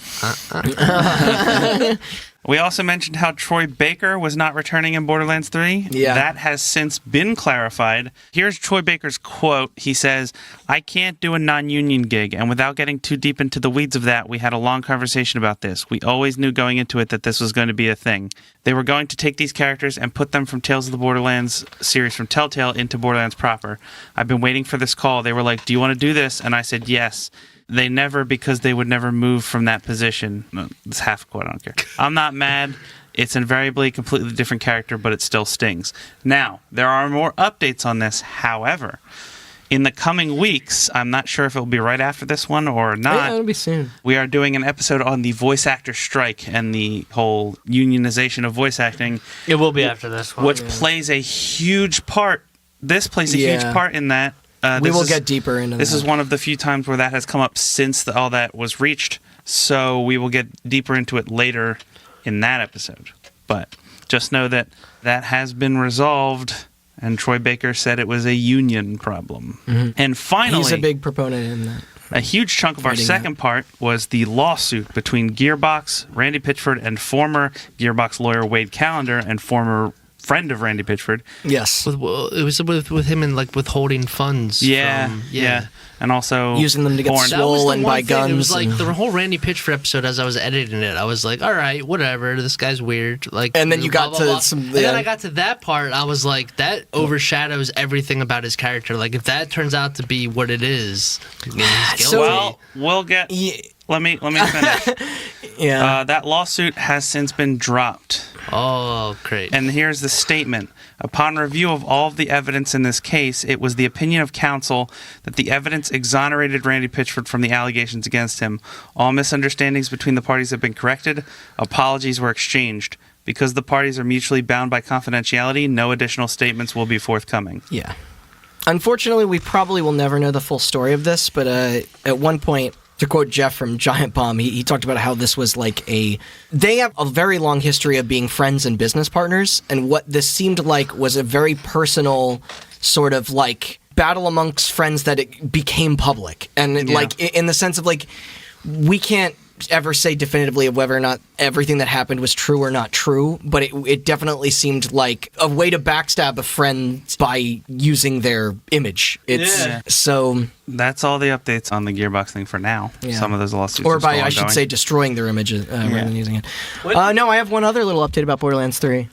Okay. We also mentioned how Troy Baker was not returning in Borderlands 3. Yeah. That has since been clarified. Here's Troy Baker's quote. He says, "I can't do a non-union gig, and without getting too deep into the weeds of that, we had a long conversation about this. We always knew going into it that this was going to be a thing. They were going to take these characters and put them from Tales of the Borderlands series from Telltale into Borderlands proper. I've been waiting for this call. They were like, 'Do you want to do this?' And I said, yes. They never, because they would never move from that position." No, it's half a quote, I don't care. "I'm not mad. It's invariably a completely different character, but it still stings." Now, there are more updates on this. However, in the coming weeks, I'm not sure if it will be right after this one or Yeah, not. it'll be soon. We are doing an episode on the voice actor strike and the whole unionization of voice acting, It will be after this one. which plays a huge part. This plays a Yeah. huge part in that. We This will is- get deeper into This that. is one of the few times where that has come up since all that was reached. So we will get deeper into it later in that episode. But just know that that has been resolved, and Troy Baker said it was a union problem. And finally, He's a big proponent in that. a huge chunk of our Fighting second part was the lawsuit between Gearbox, Randy Pitchford, and former Gearbox lawyer Wade Callender and former friend of Randy Pitchford. Yes. It was with him and like withholding funds. Yeah, from, yeah. And also Using them to get porn. That was the swollen one by thing. guns. It was like and- the whole Randy Pitchford episode. As I was editing it, I was like, "All right, whatever. This guy's weird." Like, And then you blah, got blah, to blah. some- And then yeah. I got to that part. I was like, that overshadows everything about his character. Like, if that turns out to be what it is, he's guilty. So- Well, we'll get. Yeah. Let me finish. Yeah. That lawsuit has since been dropped. Oh, great. And here's the statement. "Upon review of all of the evidence in this case, it was the opinion of counsel that the evidence exonerated Randy Pitchford from the allegations against him. All misunderstandings between the parties have been corrected. Apologies were exchanged. Because the parties are mutually bound by confidentiality, no additional statements will be forthcoming." Yeah. Unfortunately, we probably will never know the full story of this, but at one point, to quote Jeff from Giant Bomb, he talked about how this was like they have a very long history of being friends and business partners, and what this seemed like was a very personal sort of like battle amongst friends that it became public. And like in the sense of like, we can't ever say definitively of whether or not everything that happened was true or not true, but it definitely seemed like a way to backstab a friend by using their image. It's so, That's all the updates on the Gearbox thing for now. Yeah. Some of those lawsuits or are still by I should ongoing. say destroying their images rather than using it. No, I have one other little update about Borderlands 3.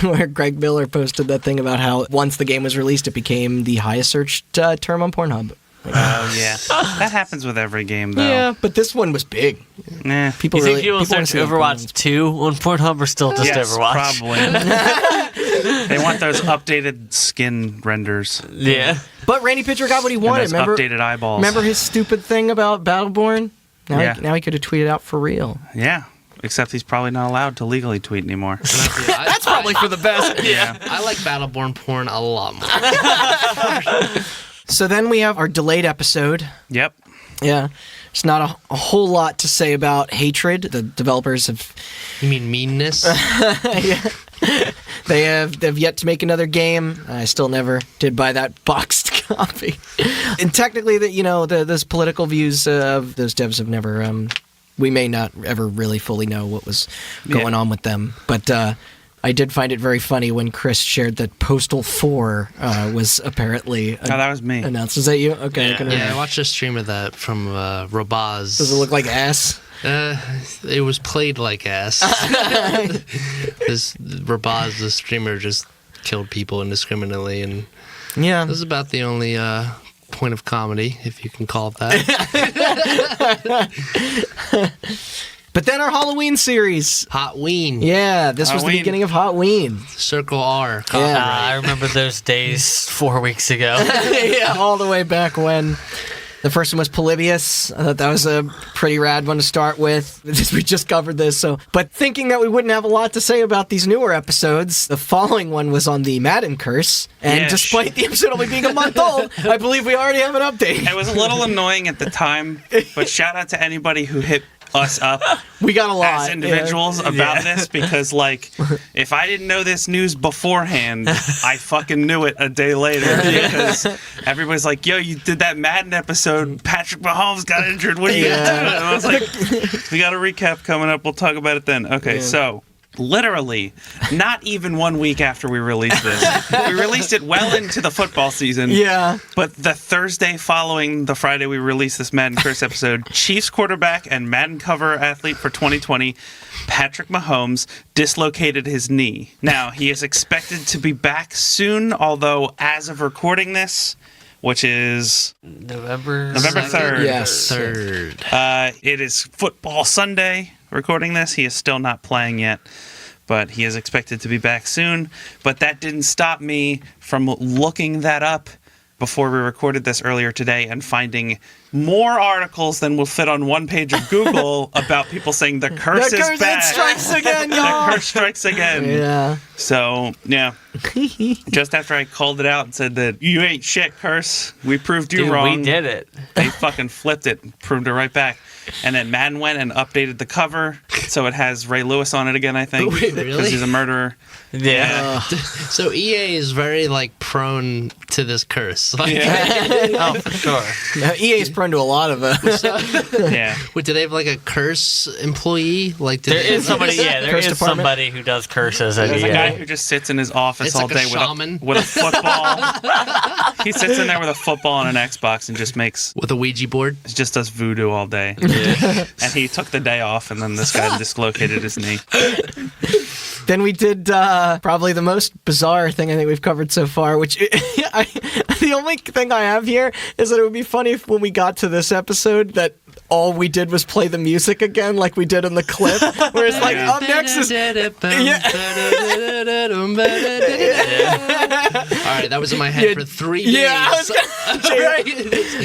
Where Greg Miller posted that thing about how once the game was released, it became the highest searched term on Pornhub. Oh, yeah. That happens with every game, though. Yeah, but this one was big. Eh. People You really think people wanna search see that Overwatch 2 on Pornhub or still just Yes, Overwatch? probably. They want those updated skin renders. Yeah. But Randy Pitcher got what he And wanted. those Remember, updated eyeballs. remember his stupid thing about Battleborn? Now, Yeah. now he could have tweeted out for real. Yeah. Except he's probably not allowed to legally tweet anymore. That's Probably for the best. Yeah. I like Battleborn porn a lot more. So then we have our delayed episode. Yep. Yeah. There's not a whole lot to say about Hatred. The developers have You mean meanness? they've yet to make another game. I still never did buy that boxed copy. And technically, those political views of those devs have never. We may not ever really fully know what was going on with them, but. I did find it very funny when Chris shared that Postal 4 was apparently Oh, that was me. announced. Was that you? Okay. I couldn't Yeah, I remember. watched a stream of that from Robaz. Does it look like ass? It was played like ass. This Robaz, the streamer, just killed people indiscriminately, and Yeah. this is about the only point of comedy, if you can call it that. But then our Halloween series. Hot Ween. Yeah, this was the Halloween. beginning of Halloween. Circle R. Yeah. I remember those days 4 weeks ago. Yeah, all the way back when. The first one was Polybius. I thought that was a pretty rad one to start with. We just covered this, but thinking that we wouldn't have a lot to say about these newer episodes, the following one was on the Madden curse. And Yeah, despite the episode only being a month old, I believe we already have an update. It was a little annoying at the time, but shout out to anybody who hit us up We got a lot. as individuals about this, because like if I didn't know this news beforehand, I fucking knew it a day later, because everybody's like, yo, you did that Madden episode, Patrick Mahomes got injured, what are you gonna do? And I was like, we got a recap coming up, we'll talk about it then. Okay, so literally not even 1 week after we released this, we released it well into the football season. Yeah. But the Thursday following the Friday we released this Madden Curse episode, Chiefs quarterback and Madden cover athlete for 2020, Patrick Mahomes, dislocated his knee. Now, he is expected to be back soon, although as of recording this, which is November 3rd. Yes. Third. It is football Sunday recording this. He is still not playing yet, but he is expected to be back soon. But that didn't stop me from looking that up before we recorded this earlier today and finding more articles than will fit on one page of Google about people saying the curse The is curse back. strikes again, The y'all. curse strikes again. Yeah. So, yeah. Just after I called it out and said that you ain't shit, curse, we proved you Dude, wrong. we did it. They fucking flipped it and proved it right back. And then Madden went and updated the cover, so it has Ray Lewis on it again, I think. Wait, really? Because he's a murderer. Yeah. So EA is very like prone to this curse. Like, Oh, for sure. Now, EA is prone to a lot of Yeah. wait, do they have like a curse employee? Like, do There they is somebody. Yeah, there Curse is department? somebody who does curses at There's a EA. guy who just sits in his office It's all like a day shaman. with a football. He sits in there with a football and an Xbox and with a Ouija board? just does voodoo all day. And he took the day off, and then this guy dislocated his knee. Then we did probably the most bizarre thing I think we've covered so far, which the only thing I have here is that it would be funny if when we got to this episode that all we did was play the music again like we did in the clip, where it's like, up next is... All right, that was in my head for 3 days. Yeah, I was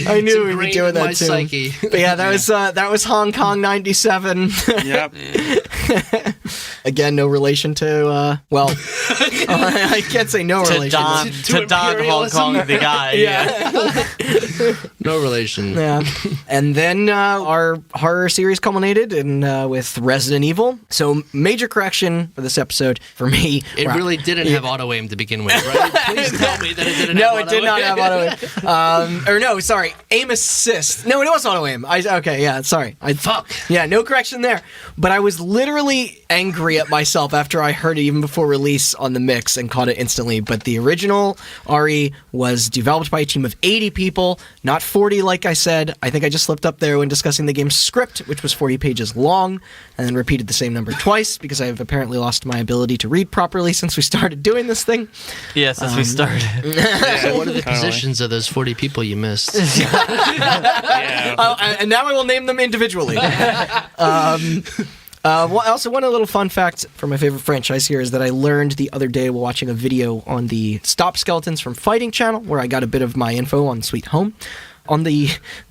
I knew we'd be doing that my too. psyche. But yeah, that was Hong Kong 97. Yep. Again, no relation to, I can't say no To relation. Don, to Don Hong imperialism. Kong, the guy. Yeah. No relation. Yeah. And then our horror series culminated with Resident Evil. So major correction for this episode for me. It Wow. really didn't have auto aim to begin with, right? Please tell me that it didn't No, have it did not have auto aim. Or no, sorry, aim assist. No, it was auto aim. Okay, yeah, sorry. Fuck. Yeah, no correction there. But I was literally angry at myself after I heard it even before release on the mix and caught it instantly. But the original RE was developed by a team of 80 people, not 40 like I said. I think I just slipped up there when discussing the game's script, which was 40 pages long, and then repeated the same number twice because I've apparently lost my ability to read properly since we started doing this thing. Yeah, since we started. So what are the Totally. positions of those 40 people you missed? Yeah. And now I will name them individually. Also, one little fun fact for my favorite franchise here is that I learned the other day while watching a video on the Stop Skeletons from Fighting channel, where I got a bit of my info on Sweet Home. On the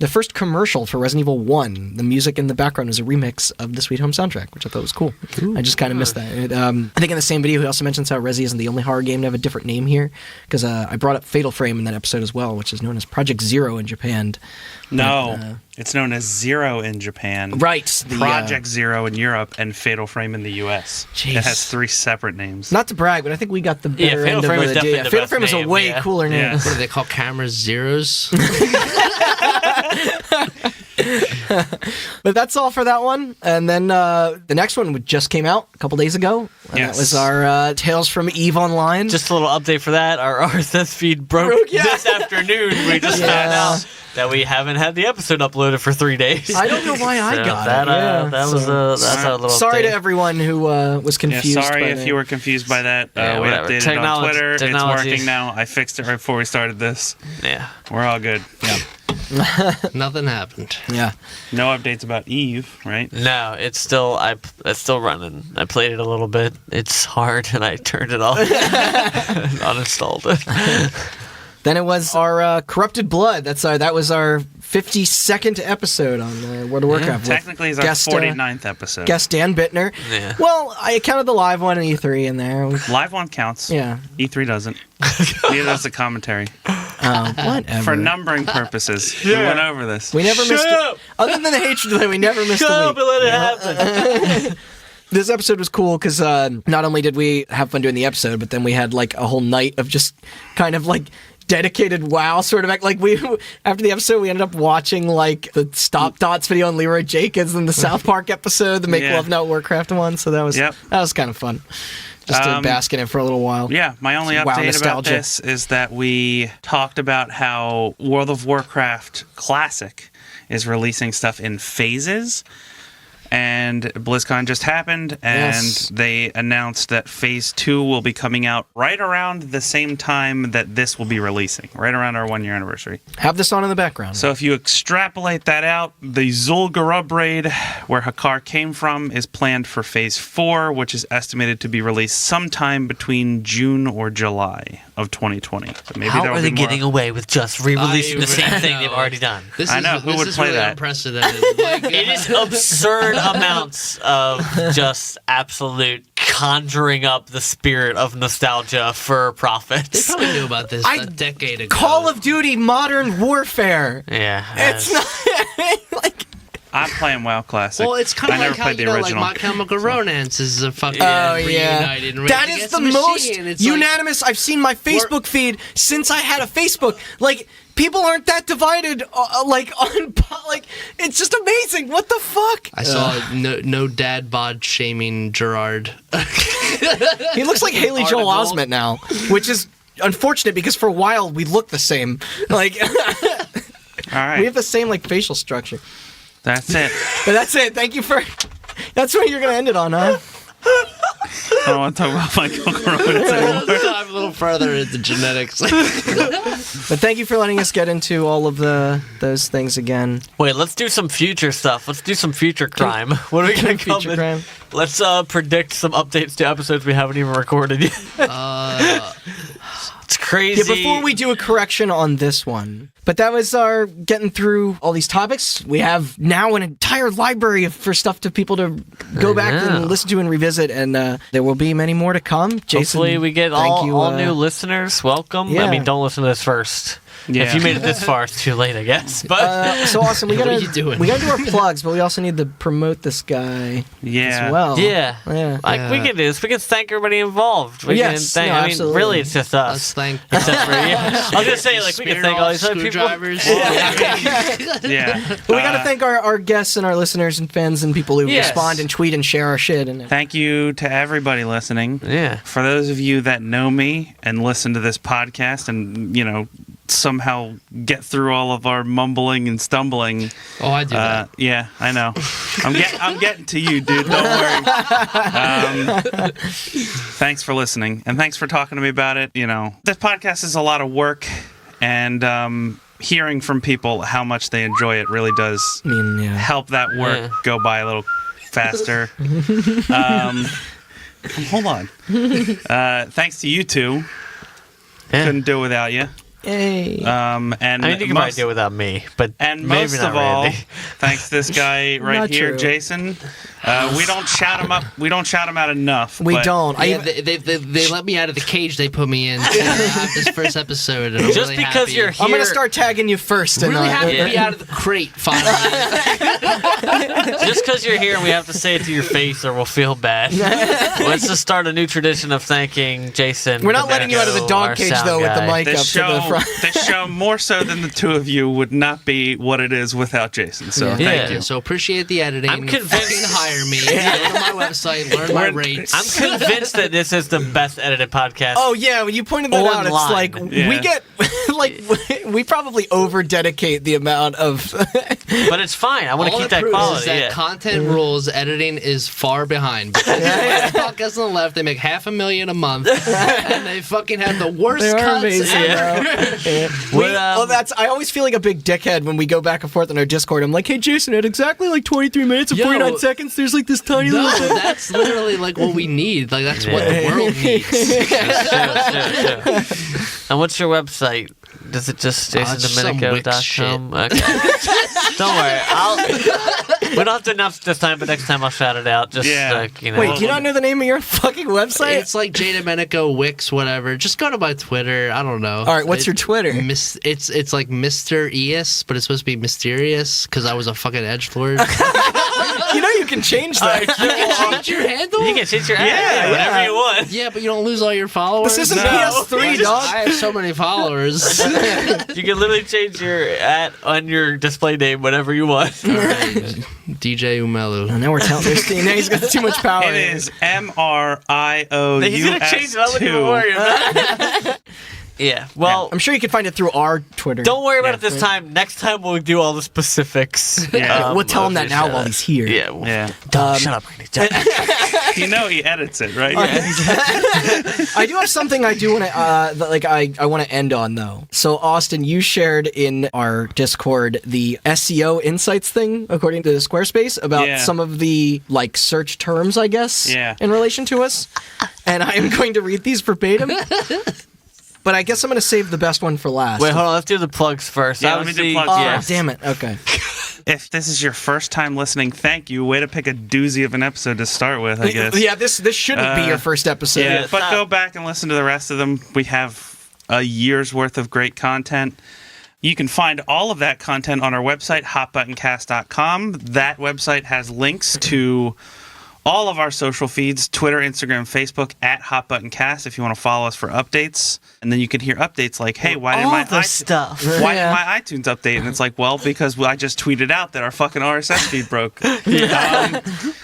first commercial for Resident Evil 1, the music in the background was a remix of the Sweet Home soundtrack, which I thought was cool. I just kind of missed that. I think in the same video, he also mentions how Resi isn't the only horror game to have a different name here, because I brought up Fatal Frame in that episode as well, which is known as Project Zero in Japan. No, it's known as Zero in Japan. Right. Project Zero in Europe and Fatal Frame in the US. Jeez. It has 3 separate names. Not to brag, but I think we got the better Fatal end Frame of is the definitely deal. the Fatal best Frame is a name, way yeah. cooler name. Yeah. What do they call cameras? Zeros? But that's all for that one. And then the next one just came out a couple days ago. And Yes. that was our Tales from EVE Online. Just a little update for that. Our RSS feed broke yeah. this afternoon. We just Yeah. found out that we haven't had the episode uploaded for 3 days. I don't know why I So got that, it. Yeah. that was that's a little. Sorry update. to everyone who was Yeah, confused. sorry by if the- you were confused by that. Yeah, We whatever. updated Technology- on Twitter. It's technology. working now. I fixed it right before we started this. Yeah. We're all good. Yeah. Nothing happened. Yeah. No updates about Eve, right? No, it's still running. I played it a little bit. It's hard, and I turned it off, and uninstalled it. Then it was our Corrupted Blood. That was our 52nd episode on World of Warcraft. with Technically, it's our guest, 49th episode. Guest Dan Bittner. Yeah. Well, I counted the live one and E3 in there. Live one counts. Yeah. E3 doesn't. Neither does the commentary. Whatever. For numbering purposes, we went over this. We never missed up! it. Other than the hatred delay, we never missed a week. let it happen. This episode was cool because not only did we have fun doing the episode, but then we had like a whole night of just kind of like dedicated WoW sort of act. Like we after the episode, we ended up watching like the Stop Dots video on Leroy Jenkins and the South Park episode, the Make Yeah. Love Not Warcraft one. So that was kind of fun. Just to bask in it for a little while. Yeah, my only Some WoW update about nostalgia. this is that we talked about how World of Warcraft Classic is releasing stuff in phases. And BlizzCon just happened, and Yes. they announced that Phase 2 will be coming out right around the same time that this will be releasing, right around our 1-year anniversary. Have this on in the background. So if you extrapolate that out, the Zul'Gurub raid, where Hakar came from, is planned for Phase 4, which is estimated to be released sometime between June or July of 2020. So maybe How there will are be they more. getting away with just re-releasing the same thing know. they've already done? This I is, know, who this would is play really that? unprecedented. Like, It is absurd amounts of just absolute conjuring up the spirit of nostalgia for They profits. probably knew about this I- a decade ago. Call of Duty Modern Warfare. Yeah, It's not like. I'm playing WoW Classic. Well, it's kind I of never like how, played you the know, original. like My Chemical Romance is a fucking Oh yeah, reunited and that Rage is Against the Machine. most It's like- unanimous. I've seen my Facebook feed since I had a Facebook. Like people aren't that divided. Like on like it's just amazing. What the fuck? I saw no dad bod shaming Gerard. He looks like Haley Joel Article. Osment now, which is unfortunate because for a while we looked the same. Like All right, we have the same like facial structure. that's it. But that's it. Thank you for. That's what you're gonna end it on, huh? I don't want to talk about my Romance anymore. Let's dive a little further into genetics. But thank you for letting us get into all of those things again. Wait, let's do some future stuff. Let's do some future crime. What are we gonna come Future in? crime. Let's predict some updates to episodes we haven't even recorded yet. It's crazy. Yeah, before we do a correction on this one. But that was our getting through all these topics. We have now an entire library for stuff to people to go back know. and listen to and revisit, and there will be many more to come. Jason, Hopefully we get thank all, you, all new listeners. Welcome. yeah. I mean, don't listen to this first. Yeah. If you made it this far, it's too late, I guess. But So awesome. We What gotta are you doing? we gotta do our plugs, but we also need to promote this guy Yeah. as well. yeah. Yeah. Like we can do this. We can thank everybody involved. We Yes, can thank, no, I mean, absolutely. really, it's just Let's us. thank Except for, yeah. I was gonna say, like, we can thank all these other people. screwdrivers. Yeah. But we gotta thank our guests and our listeners and fans and people who Yes. respond and tweet and share our shit. And Thank you to everybody listening. Yeah. For those of you that know me and listen to this podcast and, somehow get through all of our mumbling and stumbling. Oh, I do that. Yeah, I know. I'm getting to you, dude. Don't worry. Thanks for listening, and thanks for talking to me about it. This podcast is a lot of work, and hearing from people how much they enjoy it really does I mean, yeah. help that work Yeah. go by a little faster. Hold on. Thanks to you two. Yeah. Couldn't do it without you. Hey. And I mean, you can probably do it without me, but And maybe most not of all, Randy. thanks to this guy right Not here, true. Jason. We don't shout him up. We don't shout him out enough. we but don't. Yeah, they let me out of the cage they put me in to have this first episode. And I'm Just really because happy. you're here. I'm gonna start tagging you first. And, really happy to Yeah. be out of the crate finally. Just because you're here, we have to say it to your face, or we'll feel bad. Let's just start a new tradition of thanking Jason. We're not letting you out of the Domenico, dog our cage sound though with the guy. mic up this to the show, front. this show, more so than the two of you, would not be what it is without Jason. So Yeah. thank Yeah. you. So appreciate the editing. I'm convinced- Fucking hire me. Go to my website, learn my rates. I'm convinced that this is the best edited podcast. Oh yeah, when you pointed that out, it's Online. like Yeah. we get like we probably over dedicate the amount of. But it's fine. I want to All keep it that proves quality. is that Yeah. content rules, editing is far behind. Because the podcast on the left, they make $500,000 a month, and they fucking have the worst They are cuts amazing. ever. Yeah. Well, I always feel like a big dickhead when we go back and forth on our Discord. I'm like, hey, Jason, at exactly like 23 minutes and Yo. 49 seconds, there's like this tiny No, little bit. that's literally like what we need. Like that's what the world needs. Sure. And what's your website? Does it just it's some jasondomenico.com? Okay. Don't worry. We don't have to announce it this time, but next time I'll shout it out. Just Yeah. like, you know. Wait, do you not know the name of your fucking website? It's like J Domenico, Wix, whatever. Just go to my Twitter. I don't know. All right, what's your Twitter? It's like Mr. Eus, but it's supposed to be mysterious because I was a fucking edgelord. You know you can change that. You can change your handle. You can change your ad Yeah, whatever yeah. you want. Yeah, but you don't lose all your followers. This isn't No. PS3, dog. I have so many followers. You can literally change your ad on your display name whatever you want. DJ Umelu. Now we're telling this thing. Now he's got too much power. It is MRIOUS2. He's gonna change it. I wouldn't even worry about it. Yeah. Well, I'm sure you can find it through our Twitter. don't worry about it this time. Next time we'll do all the specifics. Yeah. We'll tell him of that your now show. while he's here. Yeah. Well, Yeah. shut up, Randy. You know he edits it, right? I do have something I do want to I want to end on though. So Austin, you shared in our Discord the SEO insights thing according to Squarespace about Yeah. some of the like search terms, I guess, Yeah. in relation to us. And I am going to read these verbatim. But I guess I'm going to save the best one for last. Wait, hold on. Let's do the plugs first. Yeah, let me do Obviously- plugs Oh, first. damn it. Okay. If this is your first time listening, thank you. Way to pick a doozy of an episode to start with, I guess. Yeah, this shouldn't be your first episode. Yeah, it's but not- go back and listen to the rest of them. We have a year's worth of great content. You can find all of that content on our website, hotbuttoncast.com. That website has links to all of our social feeds, Twitter, Instagram, Facebook, at HotButtonCast if you want to follow us for updates. And then you can hear updates like, hey, why didn't all my the stuff. why Yeah. did my iTunes update? And it's like, well, because I just tweeted out that our fucking RSS feed broke.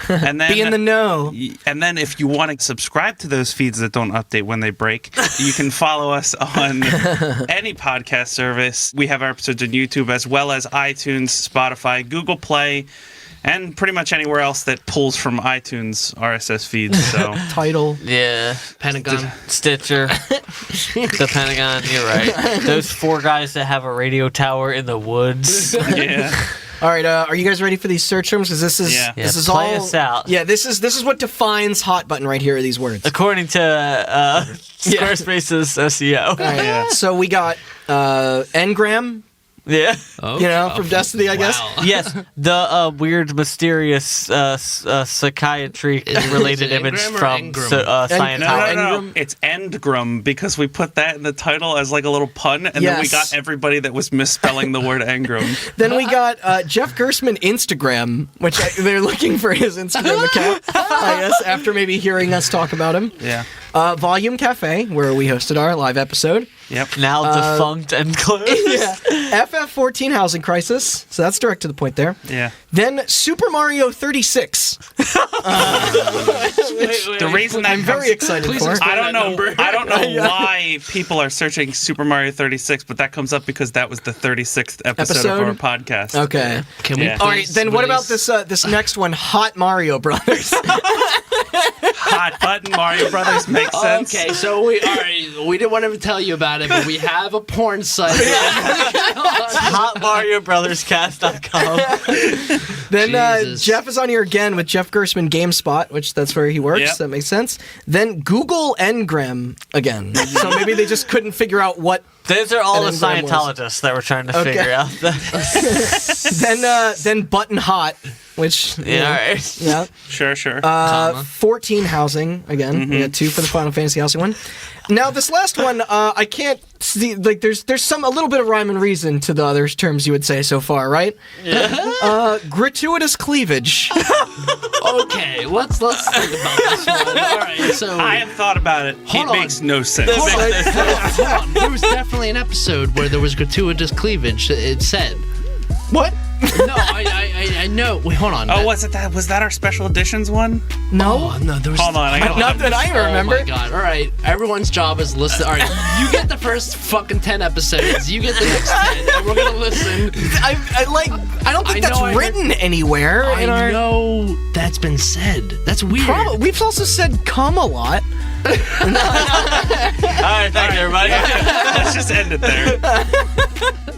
And then Be in the know. and then if you want to subscribe to those feeds that don't update when they break, you can follow us on any podcast service. We have our episodes on YouTube as well as iTunes, Spotify, Google Play, and pretty much anywhere else that pulls from iTunes RSS feeds. So Title. Yeah. Pentagon. Stitcher. The Pentagon. You're right. Those 4 guys that have a radio tower in the woods. yeah. All right, are you guys ready for these search terms? Because this is Yeah. this Yeah, is play all. us out. Yeah, this is what defines Hot Button right here. Are these words? According to Squarespace's SEO. All right, Yeah. So we got Engram, Yeah. Oh, you know, from Destiny, I guess. wow. Yes, the weird, mysterious psychiatry-related Is it image Engram or from Engram? Scientology. No. Engram? It's Endgram because we put that in the title as like a little pun, and then we Yes. got everybody that was misspelling the word Engram. Then we got Jeff Gersman Instagram, which they're looking for his Instagram account, I guess, after maybe hearing us talk about him. Yeah. Volume Cafe, where we hosted our live episode. Yep. Now defunct and closed. Yeah. FF14 Housing Crisis, so that's direct to the point there. Yeah. Then Super Mario 36. The reason that I'm very excited Please for. explain. I don't that know. number. I don't know why people are searching Super Mario 36, but that comes up because that was the 36th episode of our Episode? podcast. Okay. Can we Yeah. please All right, then what about release- this next one, Hot Mario Brothers? Hot Button Mario Brothers makes sense. Okay, so we didn't want to tell you about it, but we have a porn site. HotMarioBrothersCast.com. Then Jesus. Jeff is on here again with Jeff Gersman GameSpot, which that's where he works. Yep. That makes sense. Then Google Engram again. So maybe they just couldn't figure out what. Those are all the And then Graham was. Scientologists that were trying to Okay. figure out. Then Button Hot, which Yeah, all right. yeah. Sure. 14 housing again. We got 2 for the Final Fantasy housing one. Now this last one, I can't see. Like, there's a little bit of rhyme and reason to the other terms you would say so far, right? Yeah. Gratuitous cleavage. Okay, let's think about this one. All right, so I have thought about it. Hold it on. makes no sense. hold on. There was definitely an episode where there was gratuitous cleavage. It said. What? No, I know. Wait, hold on. Oh, was that our special editions one? No. Oh, no, there was. Hold on, I gotta Not that I remember. Oh my god! All right, everyone's job is listen. All right, you get the first fucking 10 episodes. You get the next 10, and we're gonna listen. I don't think I that's know I written anywhere. I in our... know that's been said. That's weird. We've also said "come" a lot. All right, thanks everybody. Let's just end it there.